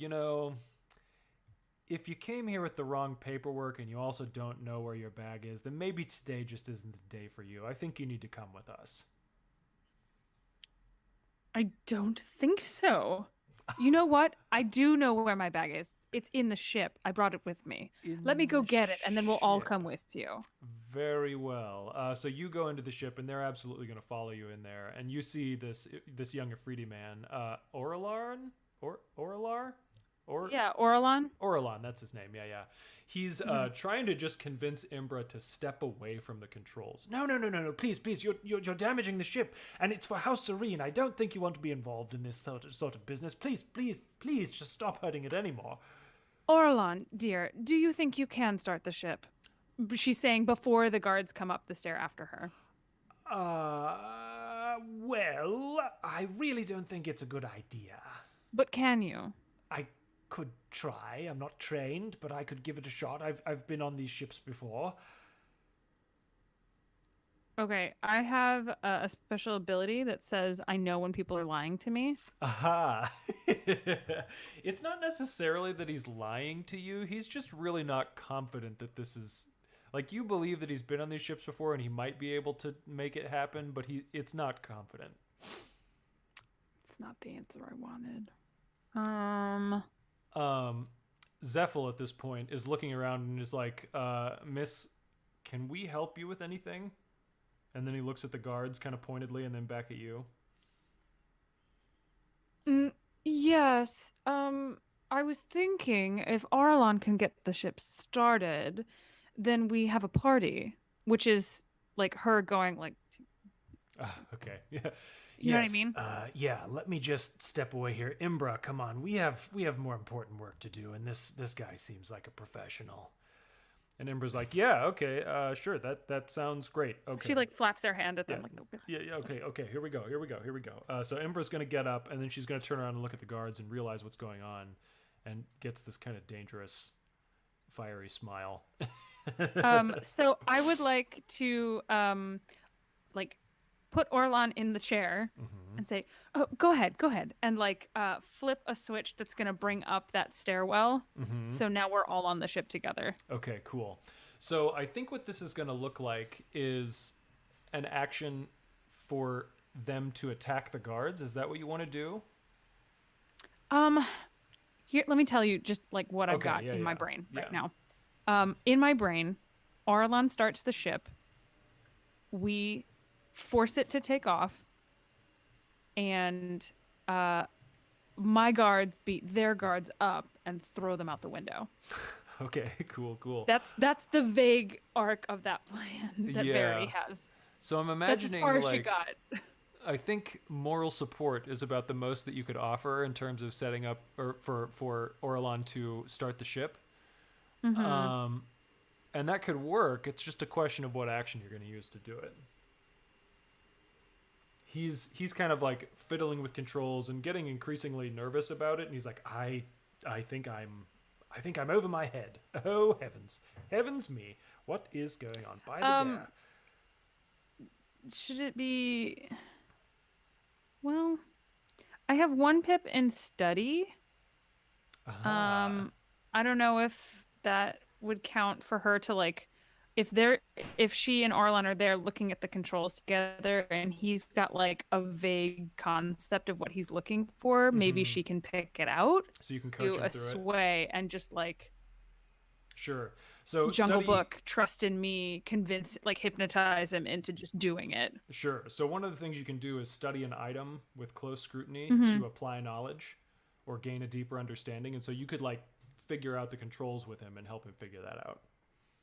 if you came here with the wrong paperwork and you also don't know where your bag is, then maybe today just isn't the day for you. I think you need to come with us. I don't think so. You know what? I do know where my bag is. It's in the ship. I brought it with me. Let me go get it, and then we'll all come with you. Very well. So you go into the ship, and they're absolutely going to follow you in there. And you see this young Afridi man, Oralar? Yeah, Oralon. Oralon, that's his name. Yeah. He's trying to just convince Imbra to step away from the controls. No. Please, you're damaging the ship, and it's for House Serene. I don't think you want to be involved in this sort of business. Please, just stop hurting it anymore. Oralon, dear, do you think you can start the ship? She's saying before the guards come up the stair after her. Well, I really don't think it's a good idea. But can you? I could try. I'm not trained, but I could give it a shot. I've been on these ships before. Okay, I have a special ability that says I know when people are lying to me. Aha. It's not necessarily that he's lying to you. He's just really not confident that this is Like, you believe that he's been on these ships before and he might be able to make it happen, but it's not confident. It's not the answer I wanted. Zephyl at this point is looking around and is like, Miss, can we help you with anything? And then he looks at the guards kind of pointedly and then back at you. Yes. I was thinking if Arlon can get the ship started, then we have a party, which is like her going like. Okay. Yeah. You know what I mean? Yeah, let me just step away here. Imbra, come on. We have more important work to do, and this guy seems like a professional. And Imbra's like, yeah, okay, sure, that sounds great. Okay. She like flaps her hand at them like. Yeah, okay, here we go. So Imbra's gonna get up, and then she's gonna turn around and look at the guards and realize what's going on, and gets this kind of dangerous, fiery smile. So I would like to like put Orlon in the chair and say, "Oh, go ahead," and like flip a switch that's gonna bring up that stairwell. So now we're all on the ship together. Okay, cool. So I think what this is gonna look like is an action for them to attack the guards. Is that what you want to do? Here, let me tell you just like what I've got in my brain right now. In my brain, Orlon starts the ship. We force it to take off, and my guards beat their guards up and throw them out the window. Okay, cool. That's the vague arc of that plan that Barry has. So I'm imagining that's as far as she got. I think moral support is about the most that you could offer in terms of setting up or for Orlon to start the ship. And that could work. It's just a question of what action you're going to use to do it. He's kind of like fiddling with controls and getting increasingly nervous about it, and he's like, I think I'm over my head. Oh heavens me, what is going on? By the dare. Should it be? Well, I have 1 pip in study. I don't know if that would count for her to like. If she and Orlon are there looking at the controls together and he's got like a vague concept of what he's looking for, maybe she can pick it out. So you can coach him through sway and just like sure. So Jungle Book, trust in me, convince, like hypnotize him into just doing it. Sure. So one of the things you can do is study an item with close scrutiny to apply knowledge or gain a deeper understanding. And so you could like figure out the controls with him and help him figure that out.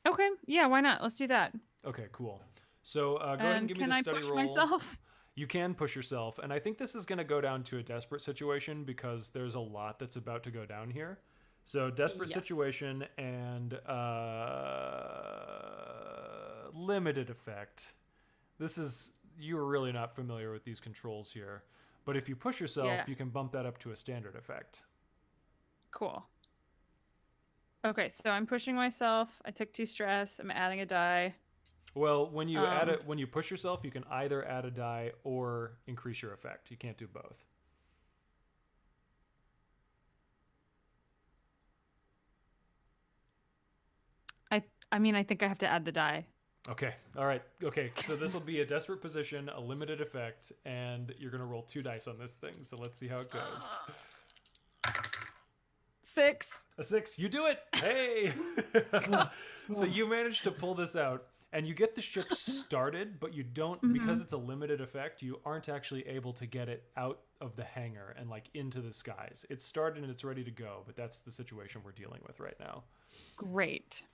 Okay, yeah, why not? Let's do that. Okay, cool. So go ahead and give me the study roll. Can I push myself? You can push yourself, and I think this is going to go down to a desperate situation because there's a lot that's about to go down here. So desperate situation and limited effect. You're really not familiar with these controls here, but if you push yourself, you can bump that up to a standard effect. Cool. Okay, so I'm pushing myself. I took 2 stress. I'm adding a die. Well, when you when you push yourself, you can either add a die or increase your effect. You can't do both. I mean, I think I have to add the die. Okay. All right. Okay. So this will be a desperate position, a limited effect, and you're going to roll 2 dice on this thing. So let's see how it goes. 6. A 6. You do it. Hey. So you managed to pull this out, and you get the ship started, but you don't, because it's a limited effect, you aren't actually able to get it out of the hangar and like into the skies. It's started and it's ready to go, but that's the situation we're dealing with right now. Great.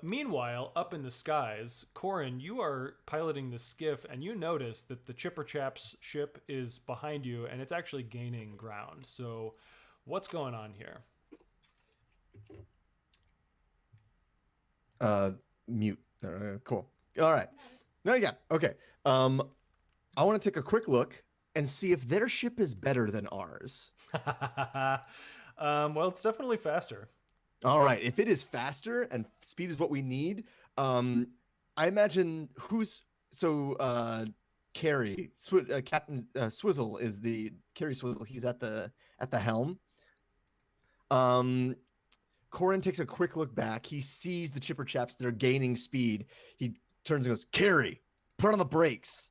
Meanwhile, up in the skies, Corin, you are piloting the skiff, and you notice that the Chipper Chap's ship is behind you, and it's actually gaining ground. So what's going on here? Mute. Cool. All right. No, yeah. Okay. I want to take a quick look and see if their ship is better than ours. Well, it's definitely faster. All right. If it is faster and speed is what we need, I imagine Carrie, Captain Swizzle is the Carrie Swizzle. He's at the helm. Corin takes a quick look back. He sees the chipper chaps that are gaining speed. He turns and goes, Carrie, put on the brakes.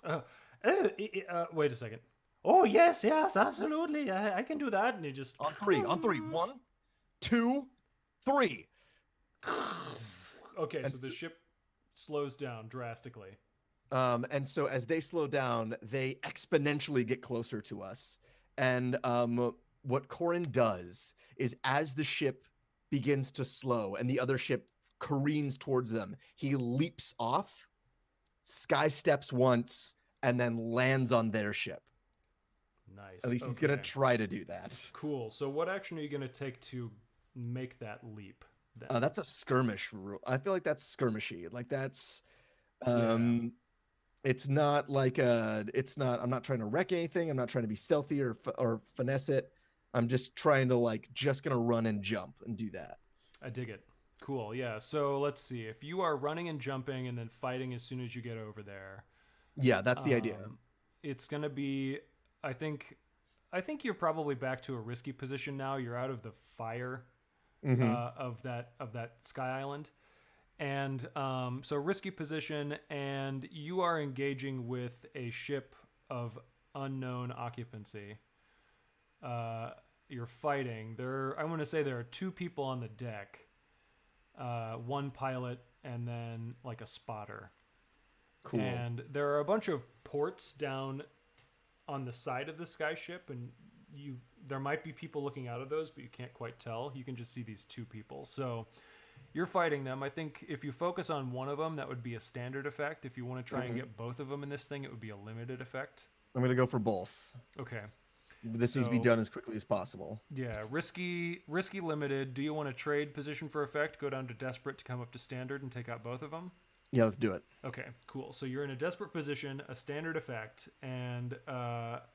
Wait a second. Oh, yes, absolutely. I can do that. And he just... On three. 1, 2, 3. Okay, And so the ship slows down drastically. And so as they slow down, they exponentially get closer to us. And what Corin does is as the ship begins to slow and the other ship careens towards them, he leaps off, sky steps once, and then lands on their ship. Nice. At least he's going to try to do that. Cool. So what action are you going to take to make that leap then? That's a skirmish rule. I feel like that's skirmishy. Like that's... It's not like I'm not trying to wreck anything. I'm not trying to be stealthy or finesse it. I'm just trying to just gonna run and jump and do that. I dig it. Cool. Yeah. So let's see. If you are running and jumping and then fighting as soon as you get over there. Yeah, that's the idea. It's gonna be, I think you're probably back to a risky position now. You're out of the fire of that sky island. And so risky position, and you are engaging with a ship of unknown occupancy. You're fighting. I want to say there are 2 people on the deck, 1 pilot, and then a spotter. Cool. And there are a bunch of ports down on the side of the sky ship, and there might be people looking out of those, but you can't quite tell. You can just see these 2 people. So you're fighting them. I think if you focus on one of them, that would be a standard effect. If you want to try and get both of them in this thing, it would be a limited effect. I'm going to go for both. Okay. This needs to be done as quickly as possible. Yeah, risky limited. Do you want to trade position for effect, go down to desperate to come up to standard and take out both of them? Yeah, let's do it. Okay, cool. So you're in a desperate position, a standard effect, and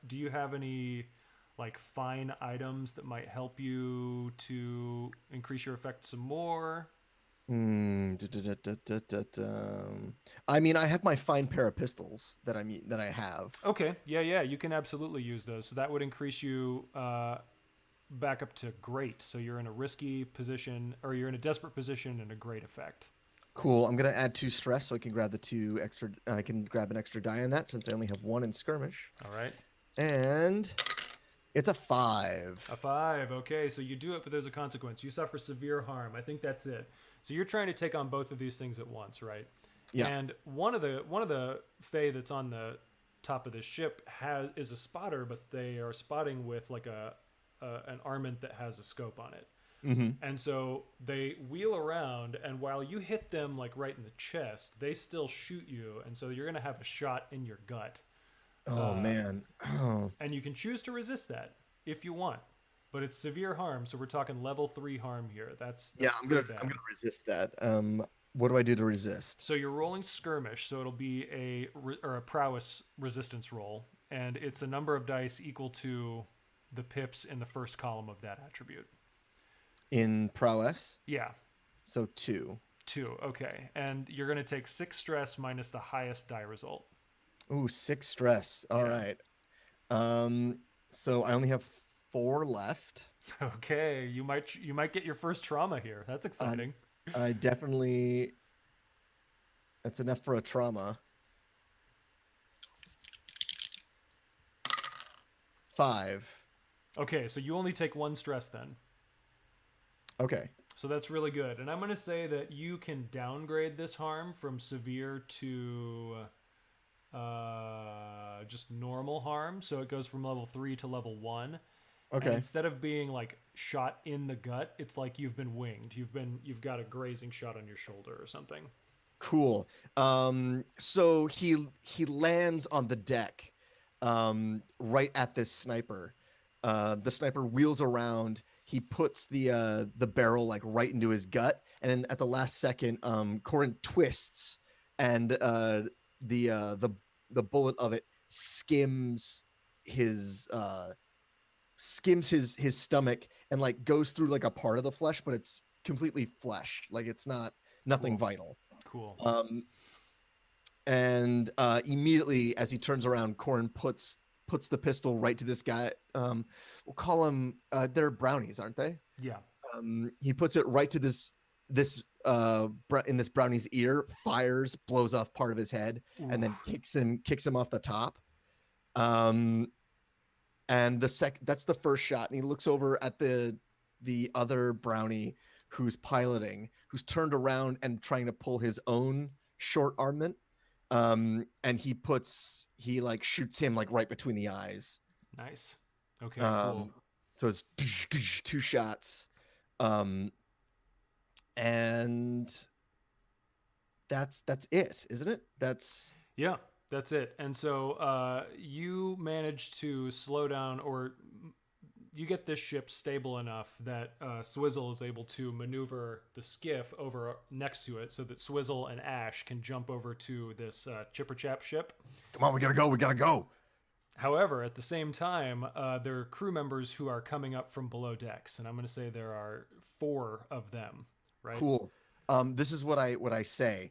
do you have any fine items that might help you to increase your effect some more? I mean, I have my fine pair of pistols that I have. Okay, yeah, you can absolutely use those. So that would increase you back up to great. So you're in a risky position, or you're in a desperate position and a great effect. Cool. I'm gonna add 2 stress so I can grab the 2 extra. I can grab an extra die on that since I only have 1 in skirmish. All right. And it's a 5. A 5. Okay, so you do it, but there's a consequence. You suffer severe harm. I think that's it. So you're trying to take on both of these things at once, right? Yeah. And one of the Fae that's on the top of this ship is a spotter, but they are spotting with an armament that has a scope on it. Mm-hmm. And so they wheel around, and while you hit them right in the chest, they still shoot you, and so you're gonna have a shot in your gut. Oh man. Oh. And you can choose to resist that if you want, but it's severe harm. So we're talking level 3 harm here. That's I'm gonna resist that. What do I do to resist? So you're rolling skirmish, so it'll be a prowess resistance roll, and it's a number of dice equal to the pips in the first column of that attribute. In prowess? Yeah. So 2. 2, okay. And you're going to take 6 stress minus the highest die result. Ooh, 6 stress. All right. So I only have 4 left. Okay, you might get your first trauma here. That's exciting. I definitely... That's enough for a trauma. 5. Okay, so you only take 1 stress then. Okay. So that's really good. And I'm going to say that you can downgrade this harm from severe to just normal harm. So it goes from level 3 to level 1. Okay. And instead of being shot in the gut, it's like you've been winged. You've got a grazing shot on your shoulder or something. Cool. So he lands on the deck right at this sniper. The sniper wheels around. He puts the barrel right into his gut, and then at the last second, Corin twists, and the bullet of it skims his stomach and goes through a part of the flesh, but it's completely flesh. It's nothing vital. Cool. And immediately as he turns around, Corin puts puts the pistol right to this guy. We'll call him. They're brownies, aren't they? Yeah. He puts it right to in this brownie's ear, fires, blows off part of his head, and then kicks him off the top. And that's the first shot, and he looks over at the other brownie who's piloting, who's turned around and trying to pull his own short armament. And he shoots him like right between the eyes. Nice. Okay, cool. So it's 2 shots. And that's it, isn't it? Yeah, that's it. And so you manage to slow down, or you get this ship stable enough that Swizzle is able to maneuver the skiff over next to it so that Swizzle and Ash can jump over to this Chipper Chap ship. Come on, we gotta go. However, at the same time, there are crew members who are coming up from below decks, and I'm going to say there are 4 of them, right? Cool. This is what I say.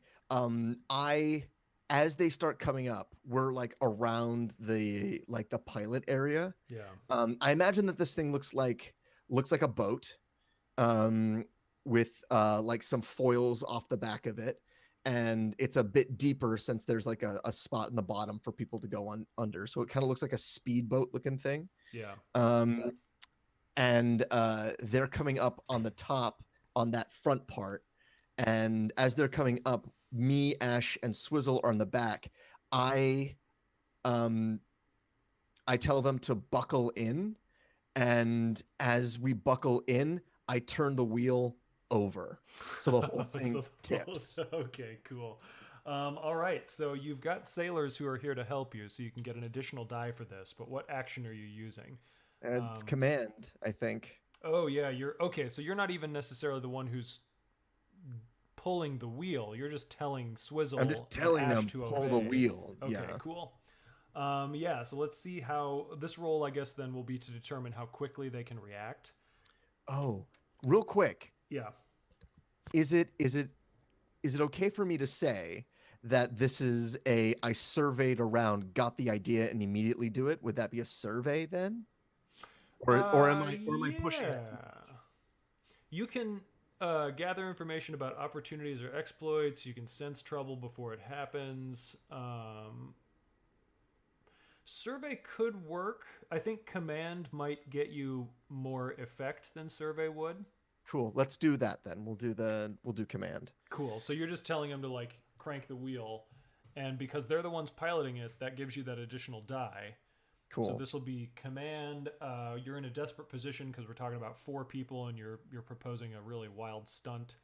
As they start coming up, we're like around the pilot area. Yeah. I imagine that this thing looks like a boat, with like some foils off the back of it, and it's a bit deeper since there's like a spot in the bottom for people to go under. So it kind of looks like a speedboat looking thing. Yeah. And they're coming up on the top on that front part, and as they're coming up, me, Ash, and Swizzle are on the back. I tell them to buckle in, and as we buckle in, I turn the wheel over, so the whole thing tips. Okay, cool. All right, so you've got sailors who are here to help you, so you can get an additional die for this. But what action are you using? It's command, I think. Oh yeah, you're okay. So you're not even necessarily the one who's pulling the wheel. You're just telling Swizzle. I'm just telling them to pull obey. the wheel. Okay, Yeah. cool. Yeah, so let's see how this roll, I guess, then will be to determine how quickly they can react. Oh, real quick. Yeah. Is it okay for me to say that this is I surveyed around, got the idea, and immediately do it? Would that be a survey then? Or am I pushing it? You can gather information about opportunities or exploits. You can sense trouble before it happens. Survey could work. I think command might get you more effect than survey would. Cool. Let's do that then. We'll do command. Cool. So you're just telling them to like crank the wheel, and because they're the ones piloting it, that gives you that additional die. Cool. So this will be command. You're in a desperate position because we're talking about 4 people, and you're proposing a really wild stunt,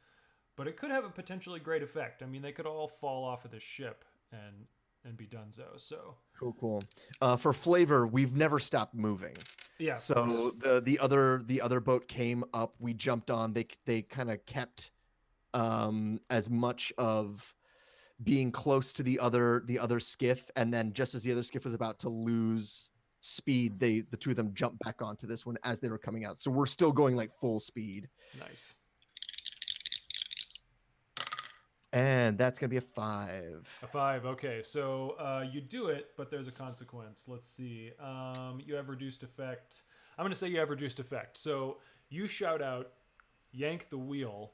but it could have a potentially great effect. I mean, they could all fall off of this ship and be donezo. So cool. For flavor, we've never stopped moving. Yeah. So the other boat came up. We jumped on. They kind of kept as much of being close to the other skiff, and then just as the other skiff was about to lose speed, the 2 of them jumped back onto this one as they were coming out. So we're still going like full speed. Nice. And that's gonna be a 5. A 5. Okay, so you do it, but there's a consequence. Let's see. You have reduced effect. I'm gonna say you have reduced effect. So you shout out, yank the wheel.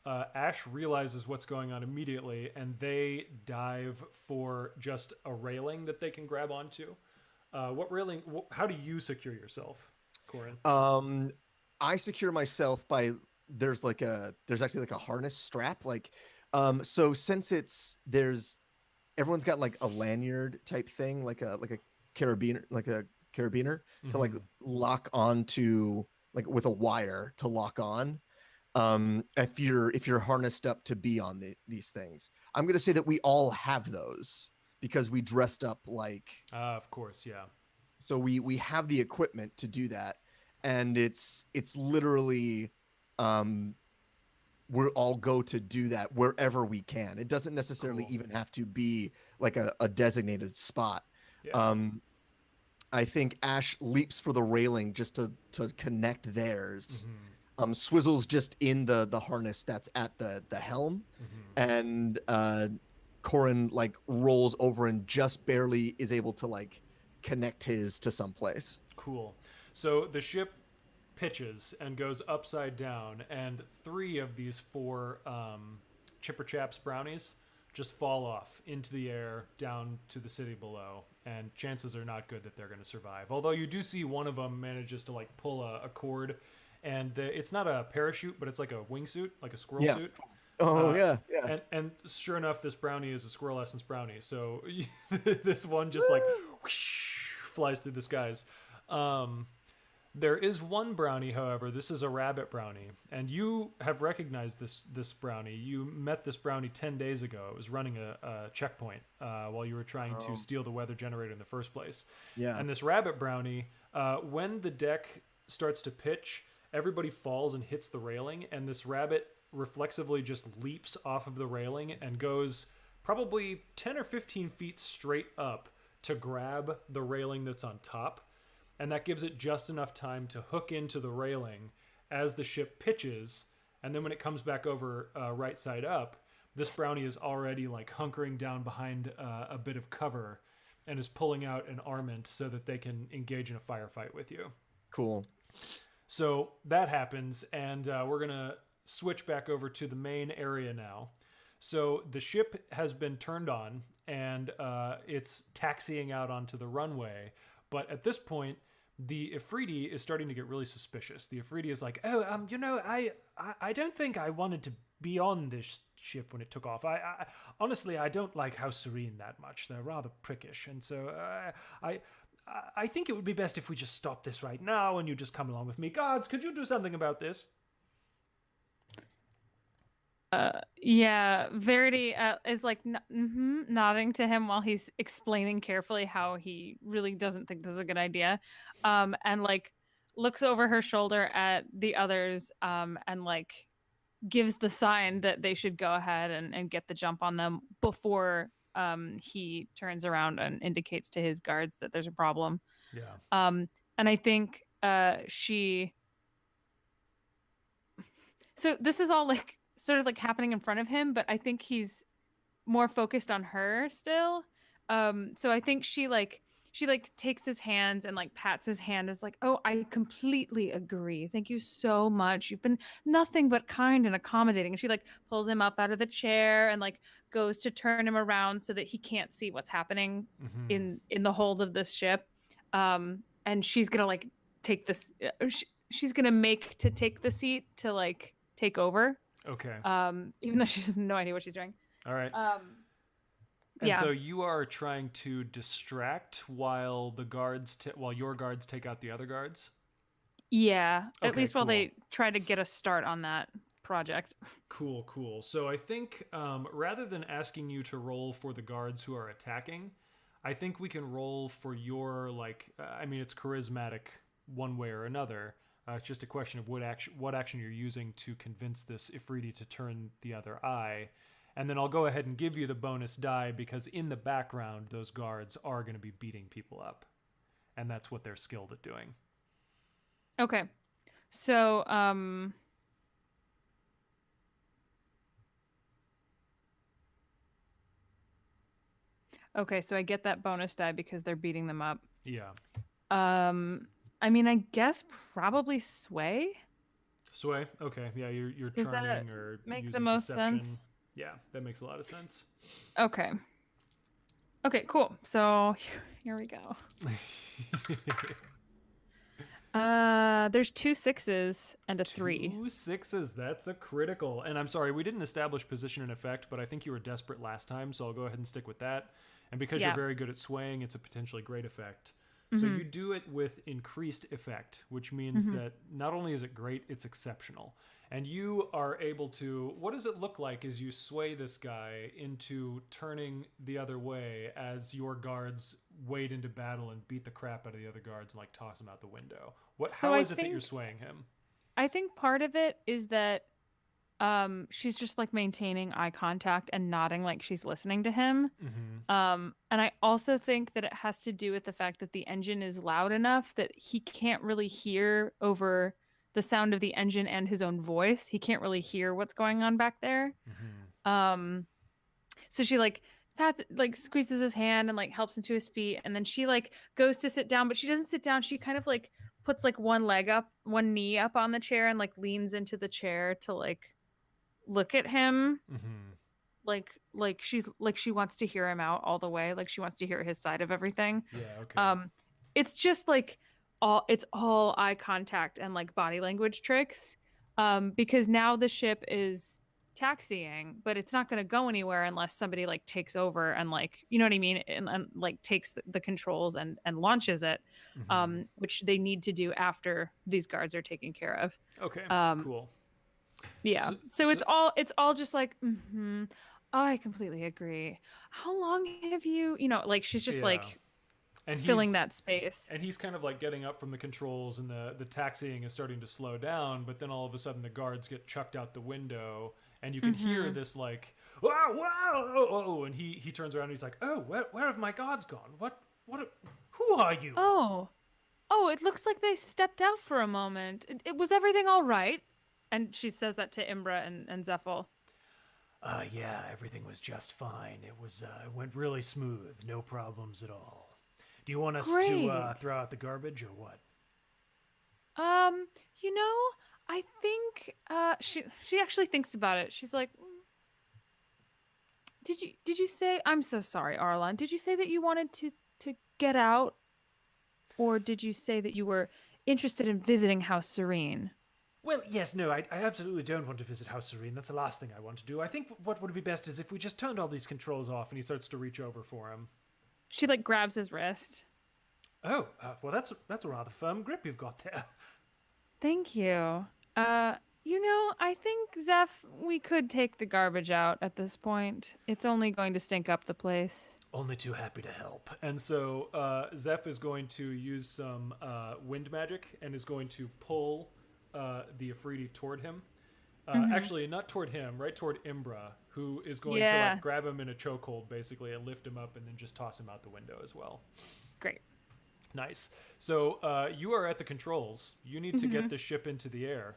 Ash realizes what's going on immediately, and they dive for just a railing that they can grab onto. What railing? How do you secure yourself, Corin? I secure myself by there's actually like a harness strap, like. So since everyone's got like a lanyard type thing, like a carabiner, to like lock onto, like with a wire to lock on. If you're harnessed up to be on these things, I'm going to say that we all have those because we dressed up like, of course. Yeah. So we have the equipment to do that. And it's literally, we'll all go to do that wherever we can. It doesn't necessarily even have to be like a designated spot. Yeah. I think Ash leaps for the railing just to connect theirs. Swizzle's just in the harness that's at the helm, and Corin like rolls over and just barely is able to like connect his to someplace. Cool. So the ship pitches and goes upside down, and 3 of these 4 Chipper Chaps brownies just fall off into the air down to the city below, and chances are not good that they're going to survive. Although you do see one of them manages to like pull a cord, and it's not a parachute, but it's like a wingsuit, like a squirrel suit. Oh yeah. And sure enough, this brownie is a squirrel essence brownie. So this one just like whoosh, flies through the skies. There is one brownie, however. This is a rabbit brownie, and you have recognized this brownie. You met this brownie 10 days ago. It was running a checkpoint while you were trying to steal the weather generator in the first place. Yeah. And this rabbit brownie, when the deck starts to pitch, everybody falls and hits the railing, and this rabbit reflexively just leaps off of the railing and goes probably 10 or 15 feet straight up to grab the railing that's on top. And that gives it just enough time to hook into the railing as the ship pitches. And then when it comes back over right side up, this brownie is already like hunkering down behind a bit of cover and is pulling out an armament so that they can engage in a firefight with you. Cool. So that happens, and we're going to switch back over to the main area now. So the ship has been turned on, and it's taxiing out onto the runway. But at this point, the Ifriti is starting to get really suspicious. The Ifriti is like, "Oh, I don't think I wanted to be on this ship when it took off. I honestly, I don't like House Serene that much. They're rather prickish, and so I think it would be best if we just stop this right now and you just come along with me. Guards, could you do something about this?" Yeah, Verity is like nodding to him while he's explaining carefully how he really doesn't think this is a good idea, and like looks over her shoulder at the others, and like gives the sign that they should go ahead and get the jump on them before he turns around and indicates to his guards that there's a problem. Yeah. And I think so this is all like sort of like happening in front of him, but I think he's more focused on her still. So I think she takes his hands and like pats his hand, is like, "Oh, I completely agree. Thank you so much. You've been nothing but kind and accommodating." And she like pulls him up out of the chair and like goes to turn him around so that he can't see what's happening in the hold of this ship. And she's gonna like take this. She's gonna make to take the seat to like take over. Okay. Even though she has no idea what she's doing. All right. And so you are trying to distract while the guards, while your guards take out the other guards? Yeah, at Okay, least while cool. they try to get a start on that project. Cool. So I think rather than asking you to roll for the guards who are attacking, I think we can roll for your, like, it's charismatic one way or another. It's just a question of what action you're using to convince this Ifriti to turn the other eye. And then I'll go ahead and give you the bonus die because in the background, those guards are going to be beating people up. And that's what they're skilled at doing. Okay. So, okay, so I get that bonus die because they're beating them up. Yeah. I guess probably sway. Sway? Okay. Yeah, you're Does that charming or make using the most deception. sense? Yeah, that makes a lot of sense. Okay. Okay, cool. So here we go. There's 2 6s and a 3. 2 6s. That's a critical. And I'm sorry, we didn't establish position and effect, but I think you were desperate last time, so I'll go ahead and stick with that. And because you're very good at swaying, it's a potentially great effect. So you do it with increased effect, which means that not only is it great, it's exceptional. And you are able to, what does it look like as you sway this guy into turning the other way as your guards wade into battle and beat the crap out of the other guards and like toss him out the window? How is it that you're swaying him? I think part of it is that she's just like maintaining eye contact and nodding like she's listening to him. And I also think that it has to do with the fact that the engine is loud enough that he can't really hear over the sound of the engine and his own voice. He can't really hear what's going on back there. So she like pats, like squeezes his hand and like helps him to his feet, and then she like goes to sit down, but she doesn't sit down. She kind of like puts like one knee up on the chair and like leans into the chair to like look at him. Mm-hmm. Like she wants to hear him out all the way. Like she wants to hear his side of everything. Yeah. Okay. It's just like all eye contact and like body language tricks. Because now the ship is taxiing, but it's not going to go anywhere unless somebody like takes over and like, you know what I mean, and like takes the controls and launches it, Mm-hmm. which they need to do after these guards are taken care of. Okay. Cool. Yeah. So it's all just like, I completely agree. How long have you, like she's just like And filling that space. And he's kind of like getting up from the controls, and the taxiing is starting to slow down. But then all of a sudden, the guards get chucked out the window, and you can hear this like, wow, oh, and he turns around and he's like, oh, where have my guards gone? Who are you? Oh, it looks like they stepped out for a moment. It was everything all right? And she says that to Imbra and Zephyl. Yeah, everything was just fine. It went really smooth, no problems at all. Do you want us to throw out the garbage or what? I think she actually thinks about it. She's like, did you say, I'm so sorry, Arlon. Did you say that you wanted to get out? Or did you say that you were interested in visiting House Serene? Well, yes, no, I absolutely don't want to visit House Serene. That's the last thing I want to do. I think what would be best is if we just turned all these controls off, and he starts to reach over for him. She like grabs his wrist. Oh, well, that's a rather firm grip you've got there. Thank you. I think, Zeph, we could take the garbage out at this point. It's only going to stink up the place. Only too happy to help. And so Zeph is going to use some wind magic and is going to pull the Afridi toward him. Actually, not toward him, right toward Imbra, who is going to like grab him in a chokehold, basically, and lift him up and then just toss him out the window as well. Great. Nice. So you are at the controls. You need to get the ship into the air.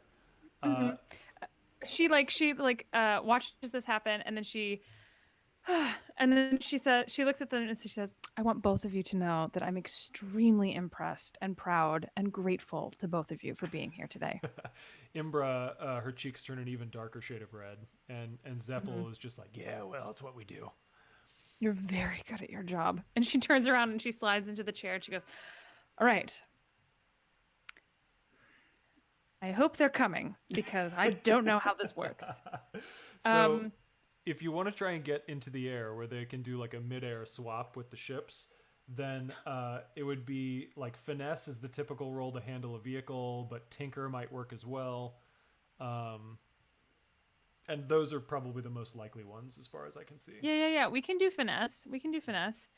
She watches this happen, and then she says, she looks at them and she says, I want both of you to know that I'm extremely impressed and proud and grateful to both of you for being here today. Imbra, her cheeks turn an even darker shade of red, and Zephyl is just like, yeah, well, it's what we do. You're very good at your job. And she turns around and she slides into the chair and she goes, all right. I hope they're coming because I don't know how this works. So if you want to try and get into the air where they can do like a mid-air swap with the ships, then it would be like finesse is the typical roll to handle a vehicle, but tinker might work as well. And those are probably the most likely ones as far as I can see. Yeah. We can do finesse.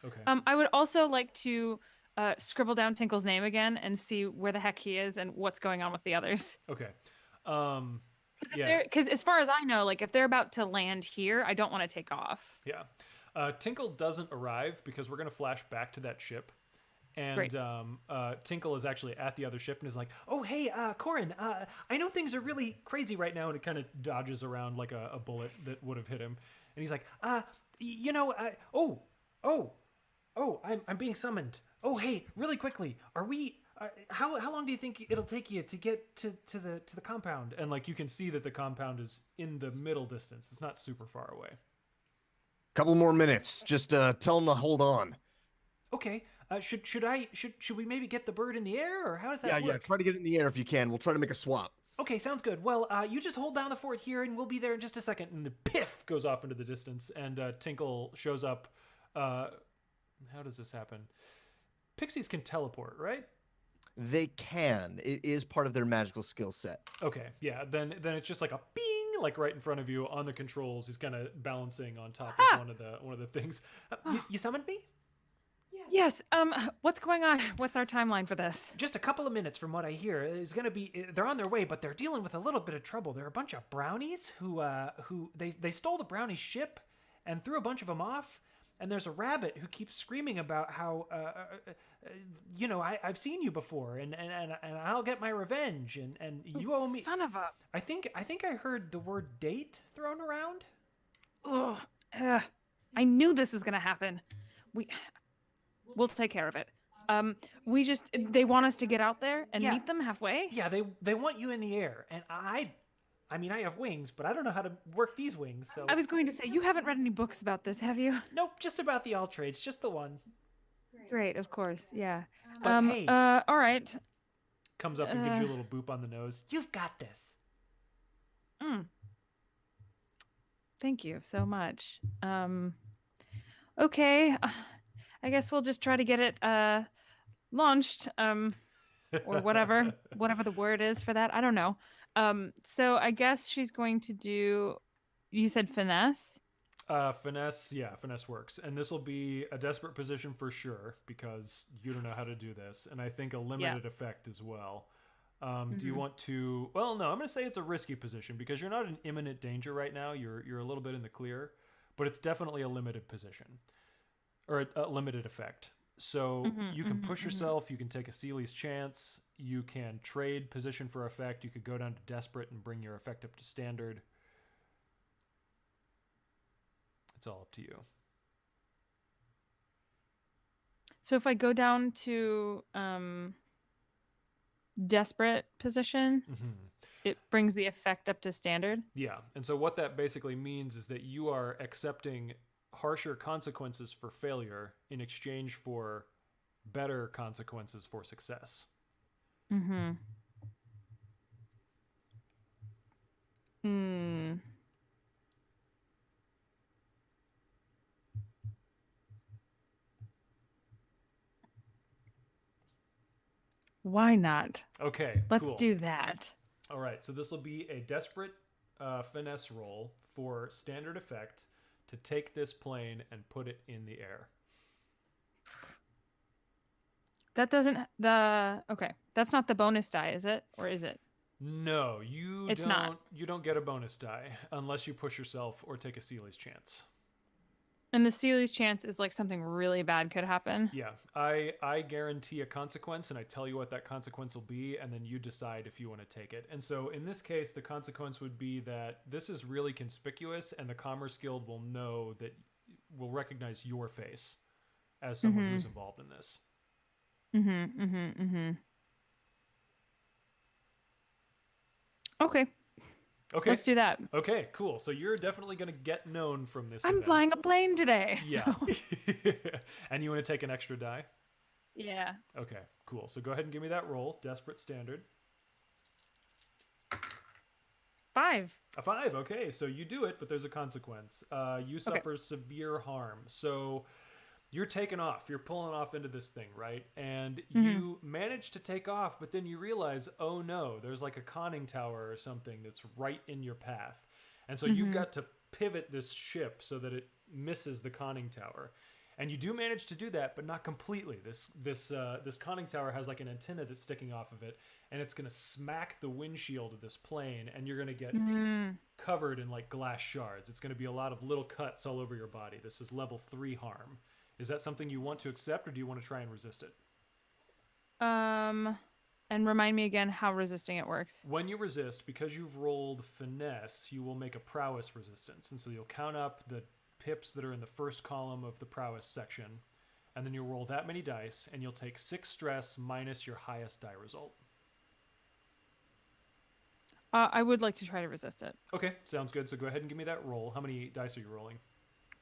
Okay. I would also like to scribble down Tinkle's name again and see where the heck he is and what's going on with the others. Okay. Because as far as I know, like if they're about to land here, I don't want to take off. Yeah. Tinkle doesn't arrive because we're going to flash back to that ship. And Tinkle is actually at the other ship and is like, oh, hey, Corin, I know things are really crazy right now. And it kind of dodges around like a bullet that would have hit him. And he's like, I'm being summoned. Oh, hey, really quickly, are we... how long do you think it'll take you to get to the compound? And like you can see that the compound is in the middle distance. It's not super far away. Couple more minutes. Just tell them to hold on. Okay. Should we maybe get the bird in the air, or how does that work? Yeah. Try to get it in the air if you can. We'll try to make a swap. Okay, sounds good. Well, you just hold down the fort here, and we'll be there in just a second. And the piff goes off into the distance, and Tinkle shows up. How does this happen? Pixies can teleport, right? They can. It is part of their magical skill set. Okay, yeah. Then it's just like a bing, like right in front of you on the controls. He's kind of balancing on top of one of the things. You summoned me? Yes. What's going on? What's our timeline for this? Just a couple of minutes from what I hear. Is going to be. They're on their way, but they're dealing with a little bit of trouble. There are a bunch of brownies who they stole the brownie ship and threw a bunch of them off. And there's a rabbit who keeps screaming about how, I've seen you before, and I'll get my revenge, and you owe me. Son of a. I think I heard the word date thrown around. Oh, I knew this was gonna happen. We'll take care of it. They want us to get out there and meet them halfway. Yeah, they want you in the air, and I mean, I have wings, but I don't know how to work these wings, so... I was going to say, you haven't read any books about this, have you? Nope, just about the Alltrades, just the one. Great, of course, yeah. But hey... all right. Comes up and gives you a little boop on the nose. You've got this. Thank you so much. Okay. I guess we'll just try to get it launched, or whatever the word is for that. I don't know. So I guess she's going to do, you said finesse? Finesse works. And this will be a desperate position for sure, because you don't know how to do this. And I think a limited effect as well. Do you want to, well, no, I'm going to say it's a risky position because you're not in imminent danger right now. You're a little bit in the clear, but it's definitely a limited position or a limited effect. So you can push yourself. You can take a Seeley's chance. You can trade position for effect. You could go down to desperate and bring your effect up to standard. It's all up to you. So if I go down to desperate position, it brings the effect up to standard. Yeah. And so what that basically means is that you are accepting harsher consequences for failure in exchange for better consequences for success. Why not? Okay, Let's cool. do that. All right, so this will be a desperate finesse roll for standard effect to take this plane and put it in the air. That doesn't okay. That's not the bonus die, is it? Or is it? No, It's don't. not. You don't get a bonus die unless you push yourself or take a Seeley's chance. And the Seeley's chance is like something really bad could happen. Yeah, I guarantee a consequence, and I tell you what that consequence will be, and then you decide if you want to take it. And so in this case, the consequence would be that this is really conspicuous, and the Commerce Guild will recognize your face as someone who's involved in this. Okay. Okay. Let's do that. Okay, cool. So you're definitely going to get known from this I'm event. flying a plane today. Yeah. So. And you want to take an extra die? Yeah. Okay, cool. So go ahead and give me that roll. Desperate standard. 5. A 5. Okay, so you do it, but there's a consequence. You suffer severe harm. So you're taking off. You're pulling off into this thing, right? And you manage to take off, but then you realize, oh no, there's like a conning tower or something that's right in your path. And so you've got to pivot this ship so that it misses the conning tower. And you do manage to do that, but not completely. This conning tower has like an antenna that's sticking off of it, and it's going to smack the windshield of this plane, and you're going to get covered in like glass shards. It's going to be a lot of little cuts all over your body. This is level 3 harm. Is that something you want to accept, or do you want to try and resist it? And remind me again how resisting it works. When you resist, because you've rolled finesse, you will make a prowess resistance. And so you'll count up the pips that are in the first column of the prowess section, and then you'll roll that many dice, and you'll take 6 stress minus your highest die result. I would like to try to resist it. Okay, sounds good. So go ahead and give me that roll. How many dice are you rolling?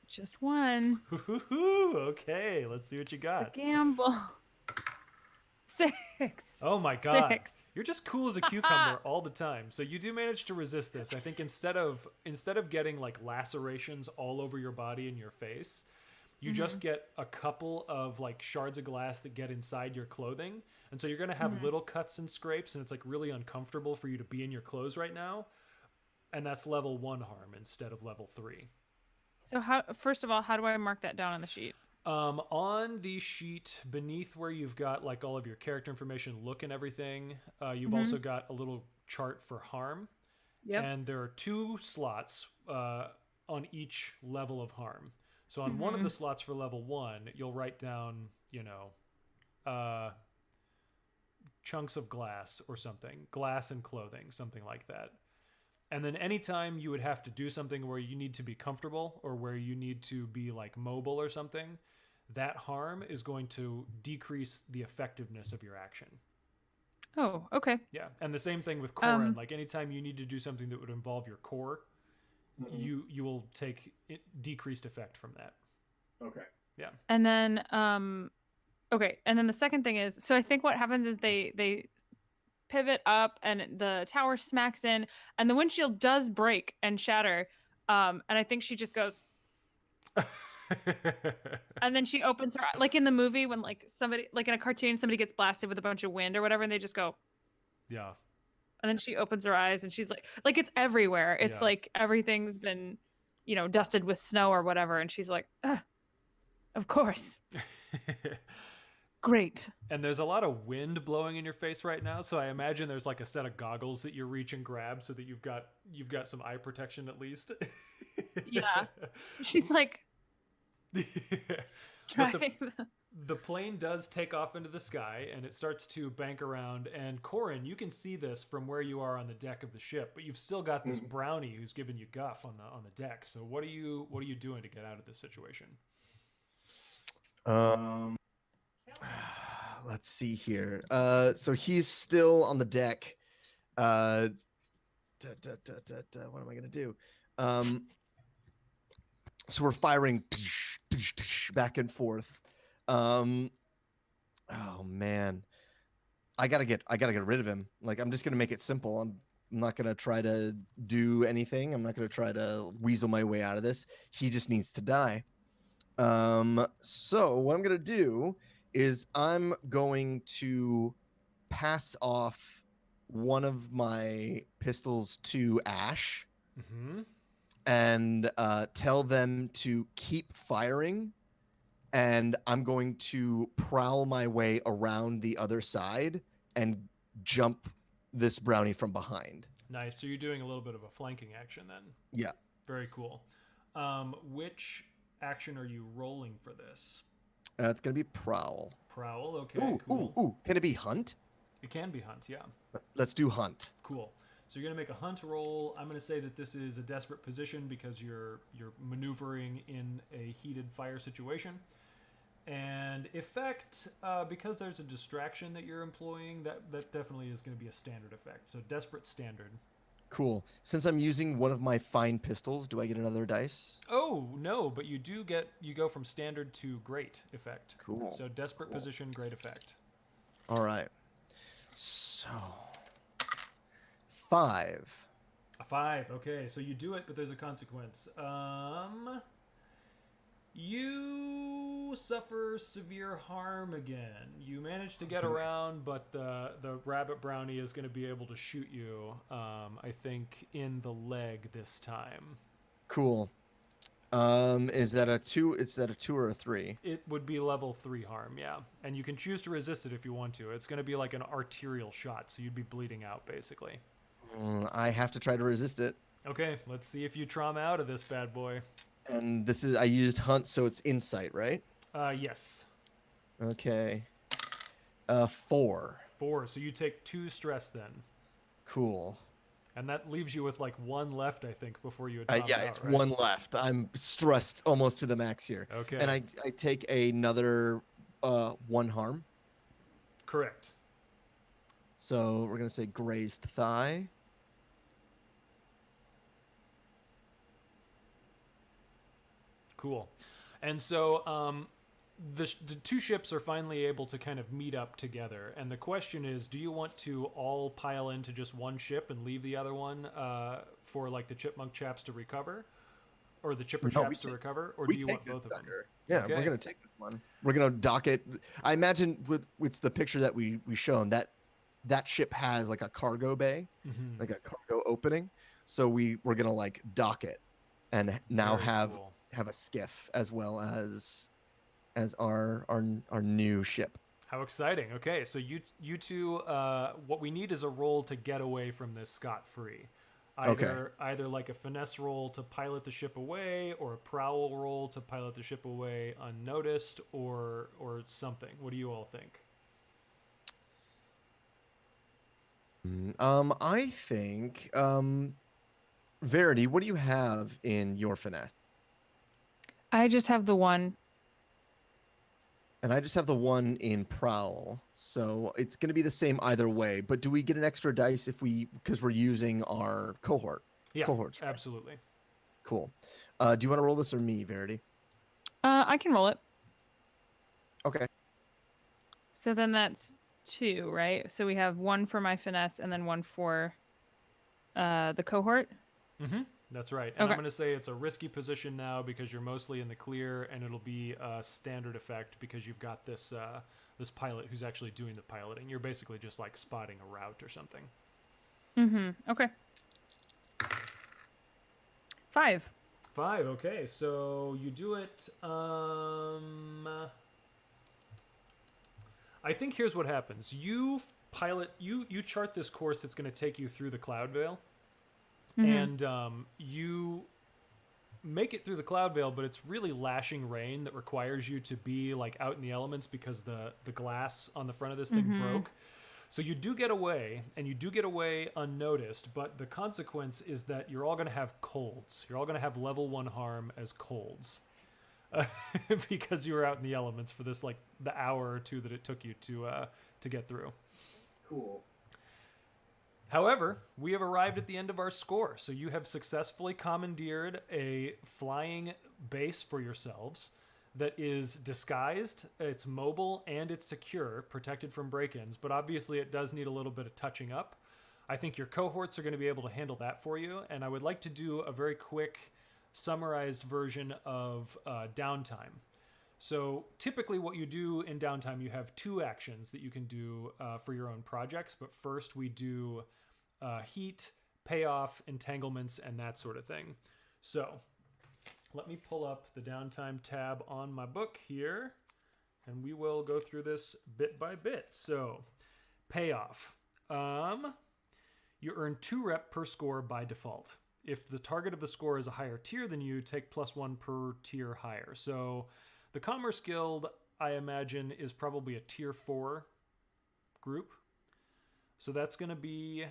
Just 1. Okay, let's see what you got. A gamble. 6. Oh my god. 6. You're just cool as a cucumber all the time. So you do manage to resist this. I think instead of getting like lacerations all over your body and your face, you just get a couple of like shards of glass that get inside your clothing. And so you're going to have little cuts and scrapes, and it's like really uncomfortable for you to be in your clothes right now. And that's level 1 harm instead of level 3. So first of all, how do I mark that down on the sheet? On the sheet beneath where you've got like all of your character information, look and everything, you've also got a little chart for harm. Yep. And there are 2 slots on each level of harm. So on one of the slots for level 1, you'll write down, chunks of glass or something, glass and clothing, something like that. And then anytime you would have to do something where you need to be comfortable or where you need to be like mobile or something, that harm is going to decrease the effectiveness of your action. Oh, okay. Yeah, and the same thing with core. Um, Like anytime you need to do something that would involve your core, you will take decreased effect from that. Okay. Yeah. And then okay, and then the second thing is, so I think what happens is they pivot up and the tower smacks in and the windshield does break and shatter. And I think she just goes, and then she opens her, like in the movie when like somebody, like in a cartoon, somebody gets blasted with a bunch of wind or whatever, and they just go, Yeah. and then she opens her eyes and she's like it's everywhere. It's Yeah. like everything's been, you know, dusted with snow or whatever. And she's like, of course. Great. And there's a lot of wind blowing in your face right now, so I imagine there's like a set of goggles that you reach and grab so that you've got some eye protection at least. Yeah. She's like But trying the plane does take off into the sky and it starts to bank around, and Corin, you can see this from where you are on the deck of the ship, but you've still got this brownie who's giving you guff on the deck. So what are you doing to get out of this situation? Let's see here. So he's still on the deck. What am I gonna do? So we're firing back and forth. Oh man, I gotta get rid of him. Like, I'm just gonna make it simple. I'm not gonna try to do anything. I'm not gonna try to weasel my way out of this. He just needs to die. So what I'm gonna do is I'm going to pass off one of my pistols to Ash and tell them to keep firing, and I'm going to prowl my way around the other side and jump this brownie from behind. Nice. So you're doing a little bit of a flanking action then. Yeah. Very cool. Which action are you rolling for this? It's gonna be prowl. Prowl. Okay. Cool. Ooh. Can it be hunt? It can be hunt. Yeah. Let's do hunt. Cool. So you're gonna make a hunt roll. I'm gonna say that this is a desperate position because you're maneuvering in a heated fire situation. And effect, because there's a distraction that you're employing, that definitely is going to be a standard effect. So desperate standard. Cool. Since I'm using one of my fine pistols, do I get another dice? Oh no, but you go from standard to great effect. Cool. So desperate position, great effect. All right. So 5. A 5. Okay, so you do it, but there's a consequence. You suffer severe harm again. You manage to get around, but the rabbit brownie is going to be able to shoot you, I think, in the leg this time. Cool. Is that a 2? Is that a 2 or a 3? It would be level 3 harm, yeah. And you can choose to resist it if you want to. It's going to be like an arterial shot, so you'd be bleeding out, basically. I have to try to resist it. Okay, let's see if you trauma out of this bad boy. And this is, I used hunt, so it's insight, right? Yes. Okay. 4. 4, so you take 2 stress then. Cool. And that leaves you with like 1 left, I think, before you trauma Yeah, out, it's right? 1 left. I'm stressed almost to the max here. Okay. And I take another 1 harm. Correct. So we're going to say grazed thigh. Cool. And so the 2 ships are finally able to kind of meet up together. And the question is, do you want to all pile into just one ship and leave the other one for like the chipmunk chaps to recover? Or the chipper chaps to recover? Or do you want both of them? Yeah, Okay. we're going to take this one. We're going to dock it. I imagine with the picture that we shown, that ship has like a cargo bay, like a cargo opening. So we're going to like dock it and now Very have cool. a skiff as well as our new ship. How exciting. Okay, so you two, what we need is a roll to get away from this scot-free. Either like a finesse roll to pilot the ship away, or a prowl roll to pilot the ship away unnoticed, or something. What do you all think? I think Verity, what do you have in your finesse? I just have the one. And I just have the one in prowl. So it's going to be the same either way. But do we get an extra dice because we're using our cohort? Yeah, Cohorts. Right? absolutely. Cool. Do you want to roll this or me, Verity? I can roll it. Okay. So then that's 2, right? So we have 1 for my finesse and then 1 for the cohort. Mm-hmm. That's right. And Okay. I'm going to say it's a risky position now because you're mostly in the clear, and it'll be a standard effect because you've got this this pilot who's actually doing the piloting. You're basically just like spotting a route or something. Mm-hmm. Okay. 5. 5. Okay, so you do it. I think here's what happens. You chart this course that's going to take you through the Cloud Veil. Mm-hmm. And you make it through the Cloud Veil, but it's really lashing rain that requires you to be like out in the elements because the glass on the front of this thing broke. So you do get away, and you do get away unnoticed, but the consequence is that you're all going to have colds. You're all going to have level 1 harm as colds. Because you were out in the elements for this, like, the hour or 2 that it took you to get through. Cool. However, we have arrived at the end of our score, so you have successfully commandeered a flying base for yourselves that is disguised, it's mobile, and it's secure, protected from break-ins, but obviously it does need a little bit of touching up. I think your cohorts are going to be able to handle that for you, and I would like to do a very quick summarized version of downtime. So typically what you do in downtime, you have 2 actions that you can do for your own projects, but first we do heat, payoff, entanglements, and that sort of thing. So let me pull up the downtime tab on my book here, and we will go through this bit by bit. So payoff. You earn 2 rep per score by default. If the target of the score is a higher tier than you, take +1 per tier higher. So the Commerce Guild, I imagine, is probably a tier 4 group. So that's going to be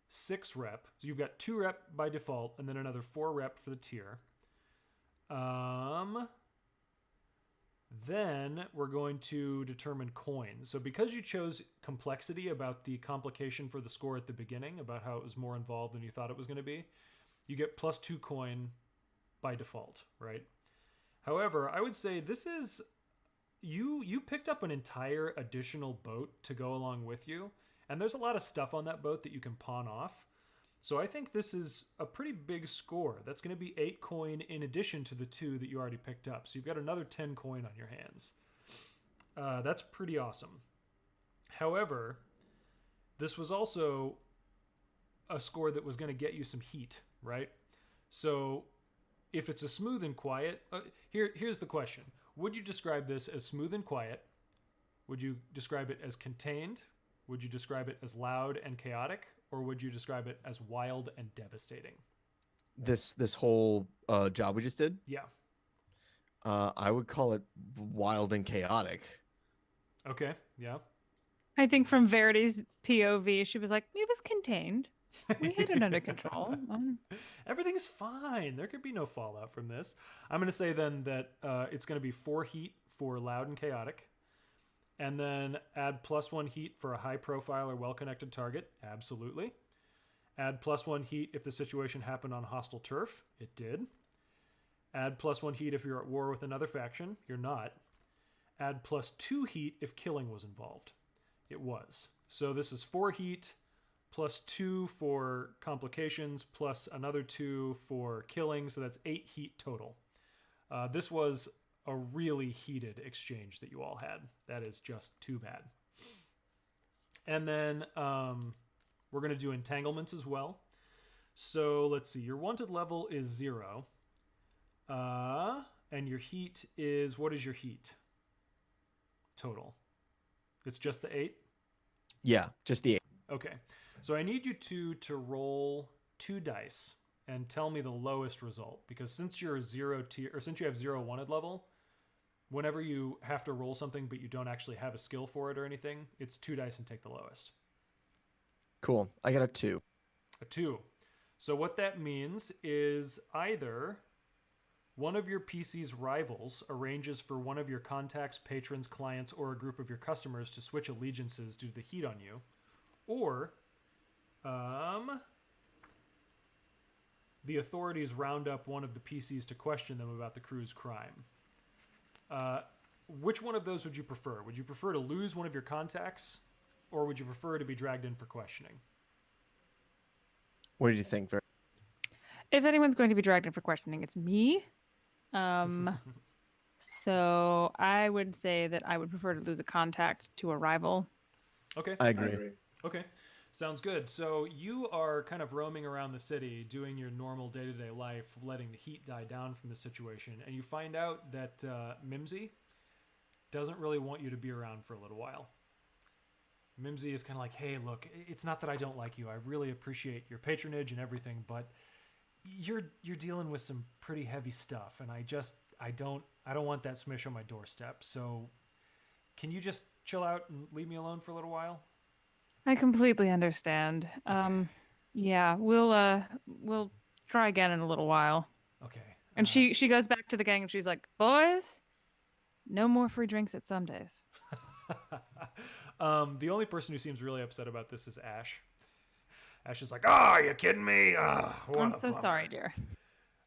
6 rep. So you've got 2 rep by default, and then another 4 rep for the tier. Then we're going to determine coins. So because you chose complexity about the complication for the score at the beginning, about how it was more involved than you thought it was going to be, you get +2 coin by default, right? However, I would say this is... You picked up an entire additional boat to go along with you, and there's a lot of stuff on that boat that you can pawn off. So I think this is a pretty big score. That's going to be 8 coin in addition to the 2 that you already picked up. So you've got another 10 coin on your hands. That's pretty awesome. However, this was also a score that was going to get you some heat, right? So if it's a smooth and quiet... here's the question. Would you describe this as smooth and quiet? Would you describe it as contained? Would you describe it as loud and chaotic? Or would you describe it as wild and devastating? This whole job we just did? Yeah. I would call it wild and chaotic. Okay, yeah. I think from Verity's POV, she was like, it was contained. We had it under control. Everything's fine. There could be no fallout from this. I'm going to say then that it's going to be 4 heat for loud and chaotic. And then add +1 heat for a high profile or well-connected target. Absolutely. Add +1 heat if the situation happened on hostile turf. It did. Add +1 heat if you're at war with another faction. You're not. Add +2 heat if killing was involved. It was. So this is 4 heat +2 for complications plus another 2 for killing. So that's 8 heat total. This was a really heated exchange that you all had. That is just too bad. And then we're going to do entanglements as well. So let's see. Your wanted level is 0. And your heat is... What is your heat total? It's just the 8? Yeah, just the 8. Okay. So I need you to roll 2 dice and tell me the lowest result. Because since you're 0 tier... Or since you have 0 wanted level... Whenever you have to roll something but you don't actually have a skill for it or anything, it's 2 dice and take the lowest. Cool. I got a 2. A 2. So what that means is either one of your PC's rivals arranges for one of your contacts, patrons, clients, or a group of your customers to switch allegiances due to the heat on you, or the authorities round up one of the PCs to question them about the crew's crime. Which one of those would you prefer? Would you prefer to lose one of your contacts, or would you prefer to be dragged in for questioning? What do you think? If anyone's going to be dragged in for questioning, it's me. So I would say that I would prefer to lose a contact to a rival. Okay. I agree. Okay. Sounds good. So you are kind of roaming around the city, doing your normal day-to-day life, letting the heat die down from the situation, and you find out that Mimsy doesn't really want you to be around for a little while. Mimsy is kind of like, hey, look, it's not that I don't like you. I really appreciate your patronage and everything, but you're dealing with some pretty heavy stuff, and I don't want that smish on my doorstep. So can you just chill out and leave me alone for a little while? I completely understand. Yeah, we'll try again in a little while. Okay. And she goes back to the gang and she's like, boys, no more free drinks at some days. The only person who seems really upset about this is Ash. Ash is like, oh, are you kidding me? I'm so sorry, dear.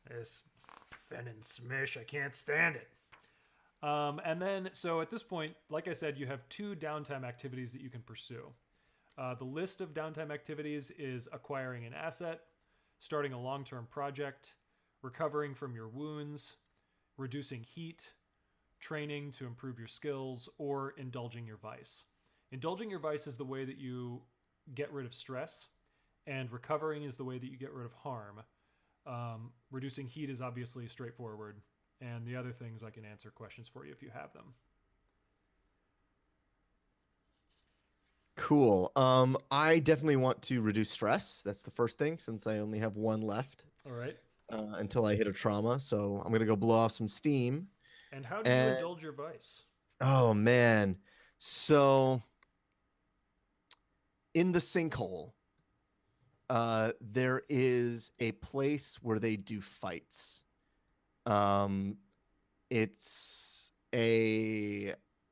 This Fen and Smish, I can't stand it. And then, so at this point, like I said, you have 2 downtime activities that you can pursue. The list of downtime activities is acquiring an asset, starting a long-term project, recovering from your wounds, reducing heat, training to improve your skills, or indulging your vice. Indulging your vice is the way that you get rid of stress, and recovering is the way that you get rid of harm. Reducing heat is obviously straightforward, and the other things I can answer questions for you if you have them. Cool. I definitely want to reduce stress. That's the first thing, since I only have 1 left. All right. Until I hit a trauma. So I'm gonna go blow off some steam. And how do you indulge your vice? Oh man. So in the sinkhole, there is a place where they do fights.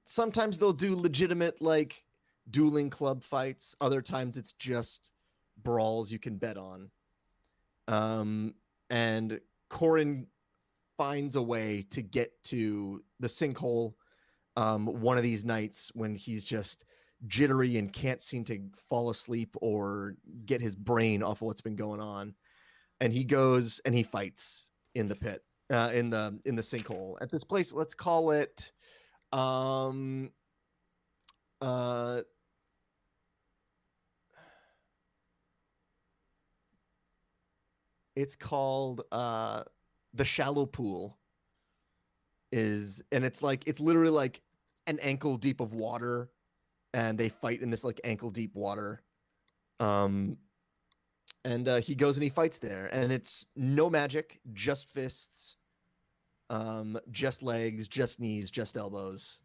Sometimes they'll do legitimate like dueling club fights. Other times it's just brawls you can bet on. And Corin finds a way to get to the sinkhole one of these nights when he's just jittery and can't seem to fall asleep or get his brain off of what's been going on. And he goes and he fights in the pit, in the sinkhole at this place. Let's call it it's called the Shallow Pool. It's literally like an ankle deep of water, and they fight in this like ankle deep water. And he goes and he fights there, and it's no magic, just fists, just legs, just knees, just elbows.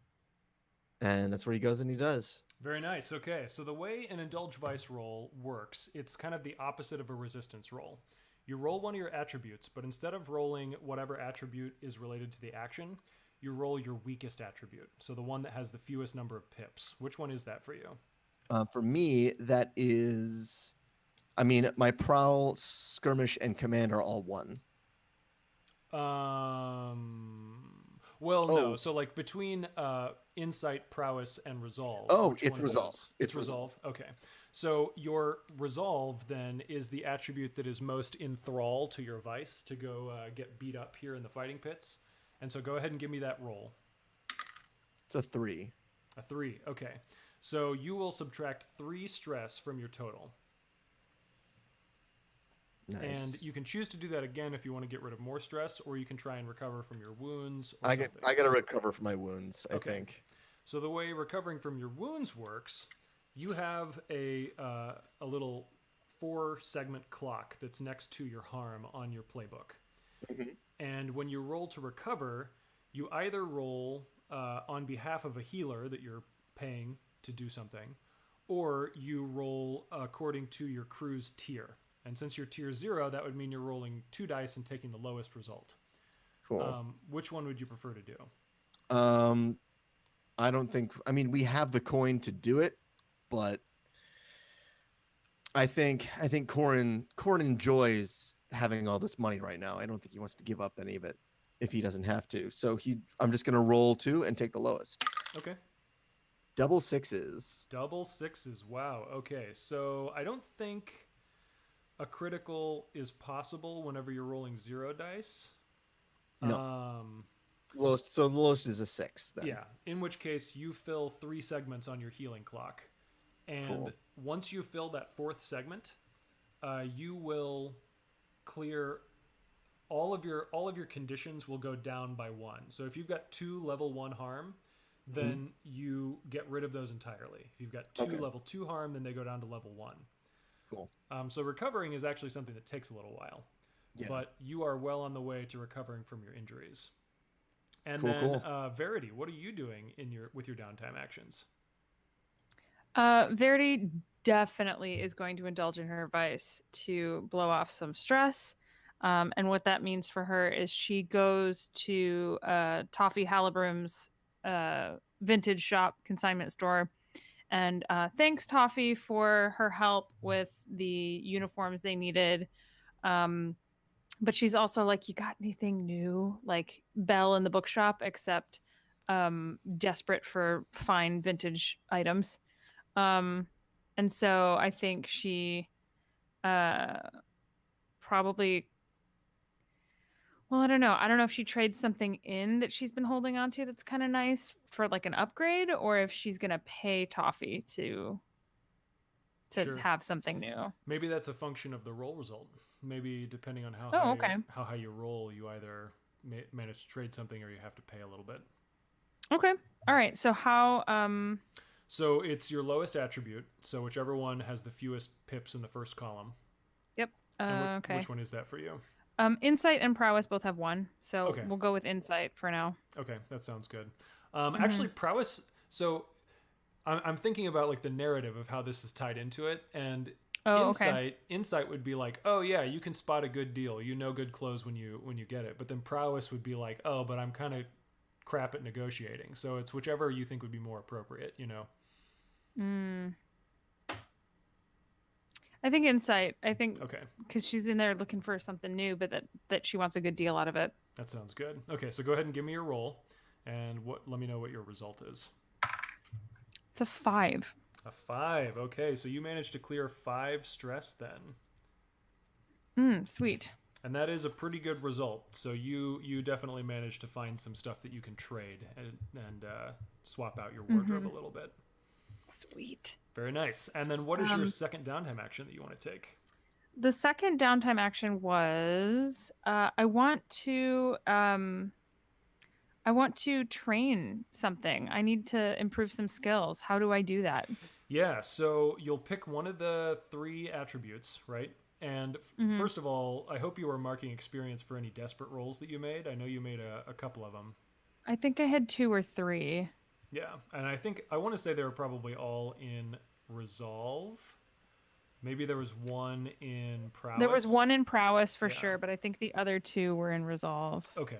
And that's where he goes and he does. Very nice. Okay, so the way an Indulge Vice roll works, it's kind of the opposite of a resistance roll. You roll one of your attributes, but instead of rolling whatever attribute is related to the action, you roll your weakest attribute. So the one that has the fewest number of pips. Which one is that for you? For me, that is... my prowl, skirmish, and command are all 1. No. So like between insight, prowess, and resolve. Oh, it's resolve. It's resolve. Okay. So your resolve then is the attribute that is most in thrall to your vice to go get beat up here in the fighting pits. And so go ahead and give me that roll. It's a 3. A 3. Okay. So you will subtract 3 stress from your total. Nice. And you can choose to do that again if you want to get rid of more stress, or you can try and recover from your wounds. Or I got to recover from my wounds, I think. So the way recovering from your wounds works, you have a little 4-segment clock that's next to your harm on your playbook. Mm-hmm. And when you roll to recover, you either roll on behalf of a healer that you're paying to do something, or you roll according to your crew's tier. And since you're tier 0, that would mean you're rolling 2 dice and taking the lowest result. Cool. Which one would you prefer to do? I don't think. I mean, we have the coin to do it, but I think Corin enjoys having all this money right now. I don't think he wants to give up any of it if he doesn't have to. So I'm just gonna roll 2 and take the lowest. Okay. Double sixes. Double sixes. Wow. Okay. So I don't think a critical is possible whenever you're rolling 0 dice. No. Lowest. So the lowest is a 6. Then. Yeah. In which case you fill 3 segments on your healing clock, and Cool. once you fill that 4th segment, you will clear all of your conditions will go down by 1. So if you've got 2 level 1 harm, then you get rid of those entirely. If you've got 2 level 2 harm, then they go down to level 1. Cool. So recovering is actually something that takes a little while. Yeah. But you are well on the way to recovering from your injuries. And Cool. Verity, what are you doing with your downtime actions? Verity definitely is going to indulge in her vice to blow off some stress. And what that means for her is she goes to Toffee Hallibroom's vintage shop consignment store and thanks Toffee for her help with the uniforms they needed. But she's also like, you got anything new? Like Belle in the bookshop, except desperate for fine vintage items. And so I think she probably, well, I don't know. I don't know if she trades something in that she's been holding on to that's kind of nice for like an upgrade, or if she's going to pay Toffee to Sure. have something new. Maybe that's a function of the roll result. Maybe depending on how high you roll, you either manage to trade something or you have to pay a little bit. Okay. All right. So how... So it's your lowest attribute. So whichever one has the fewest pips in the first column. Yep. Okay. Which one is that for you? Insight and prowess both have 1. So Okay. we'll go with insight for now. Okay, that sounds good. Actually, prowess... So I'm thinking about like the narrative of how this is tied into it. And insight would be like, oh yeah, you can spot a good deal. You know good clothes when you get it. But then prowess would be like, oh, but I'm kind of crap at negotiating. So it's whichever you think would be more appropriate, you know? I think insight. I think Okay. because she's in there looking for something new, but that she wants a good deal out of it. That sounds good. Okay, so go ahead and give me your roll, and let me know what your result is. It's a 5. A 5. Okay, so you managed to clear 5 stress then. Sweet. And that is a pretty good result. So you definitely managed to find some stuff that you can trade and swap out your wardrobe a little bit. Sweet. Very nice. And then what is your second downtime action that you want to take? The second downtime action was I want to train something. I need to improve some skills. How do I do that? Yeah, so you'll pick one of the 3 attributes, right? And first of all, I hope you were marking experience for any desperate rolls that you made. I know you made a couple of them. I think I had 2 or 3. Yeah, and I want to say they were probably all in resolve. Maybe there was 1 in prowess. There was 1 in prowess for sure, but I think the other 2 were in resolve. Okay.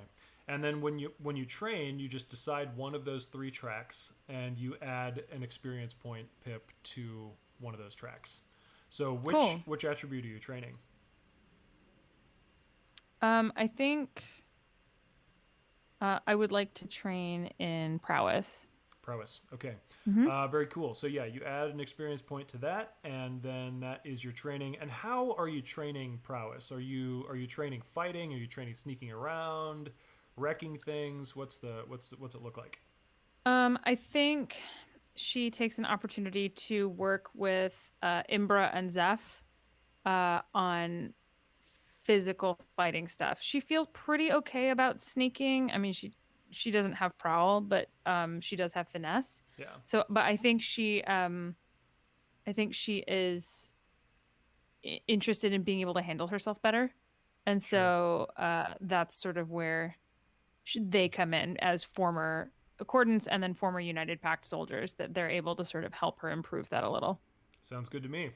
And then when you train, you just decide one of those 3 tracks and you add an experience point pip to one of those tracks. So which attribute are you training? I think I would like to train in prowess. Prowess. Okay. Very cool. So yeah, you add an experience point to that, and then that is your training. And how are you training prowess? Are you training fighting? Are you training sneaking around, wrecking things? What's it look like? I think she takes an opportunity to work with Imbra and Zeph on physical fighting stuff. She feels pretty okay about sneaking. I mean, she doesn't have prowl, but she does have finesse. Yeah. So, but I think she is interested in being able to handle herself better, and so that's sort of where they come in as former accordants and then former United Pact soldiers, that they're able to sort of help her improve that a little. Sounds good to me.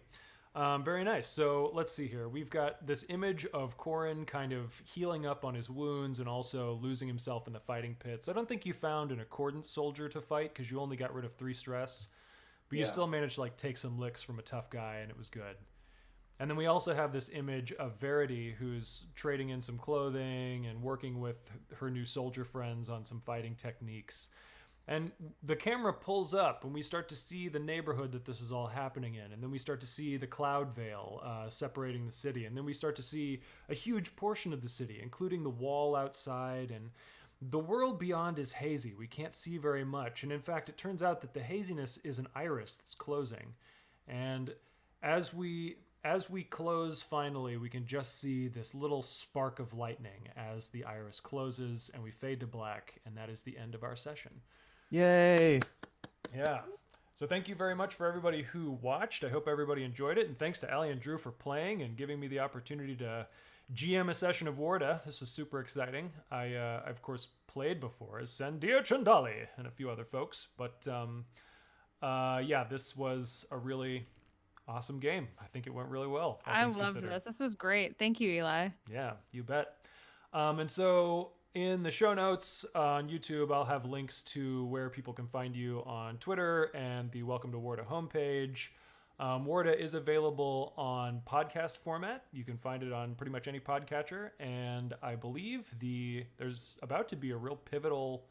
Very nice. So let's see here. We've got this image of Corin kind of healing up on his wounds and also losing himself in the fighting pits. I don't think you found an accordance soldier to fight because you only got rid of 3 stress, but you still managed to like take some licks from a tough guy, and it was good. And then we also have this image of Verity, who's trading in some clothing and working with her new soldier friends on some fighting techniques. And the camera pulls up and we start to see the neighborhood that this is all happening in. And then we start to see the cloud veil separating the city. And then we start to see a huge portion of the city, including the wall outside. And the world beyond is hazy. We can't see very much. And in fact, it turns out that the haziness is an iris that's closing. And as we close finally, we can just see this little spark of lightning as the iris closes and we fade to black. And that is the end of our session. Yay! Yeah. So thank you very much for everybody who watched. I hope everybody enjoyed it. And thanks to Ali and Drew for playing and giving me the opportunity to GM a session of Warda. This is super exciting. I of course, played before as Sandia Chandali and a few other folks. But yeah, this was a really awesome game. I think it went really well. I loved this. This was great. Thank you, Eli. Yeah, you bet. And so in the show notes on YouTube, I'll have links to where people can find you on Twitter and the Welcome to Warda homepage. Warda is available on podcast format. You can find it on pretty much any podcatcher. And I believe there's about to be a real pivotal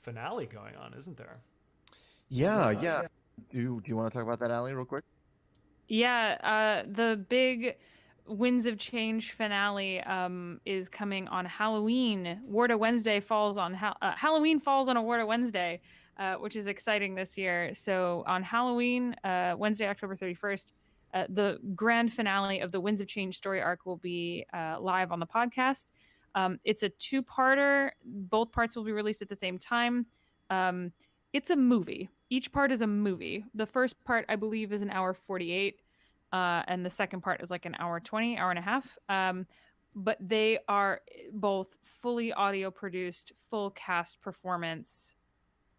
finale going on, isn't there? Yeah. Do you want to talk about that, Allie, real quick? Yeah, the big Winds of Change finale is coming on Halloween. Warda Wednesday falls on Halloween falls on a Warda Wednesday, which is exciting this year. So on Halloween, Wednesday, October 31st, the grand finale of the Winds of Change story arc will be live on the podcast. It's a 2-parter. Both parts will be released at the same time. It's a movie. Each part is a movie. The first part, I believe, is an hour 48. And the second part is like an hour 20, hour and a half. But they are both fully audio produced, full cast performance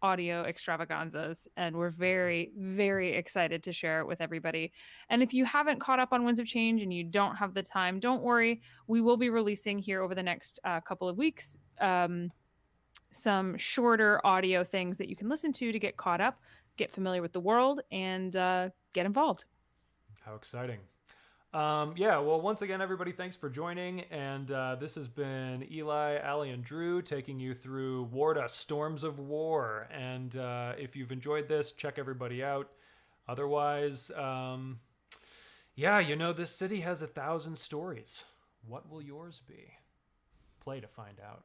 audio extravaganzas. And we're very, very excited to share it with everybody. And if you haven't caught up on Winds of Change and you don't have the time, don't worry. We will be releasing here over the next couple of weeks some shorter audio things that you can listen to get caught up, get familiar with the world, and get involved. How exciting. Yeah, well, once again, everybody, thanks for joining. And this has been Eli, Ali, and Drew taking you through Warda, Storms of War. And if you've enjoyed this, check everybody out. Otherwise, yeah, this city has 1,000 stories. What will yours be? Play to find out.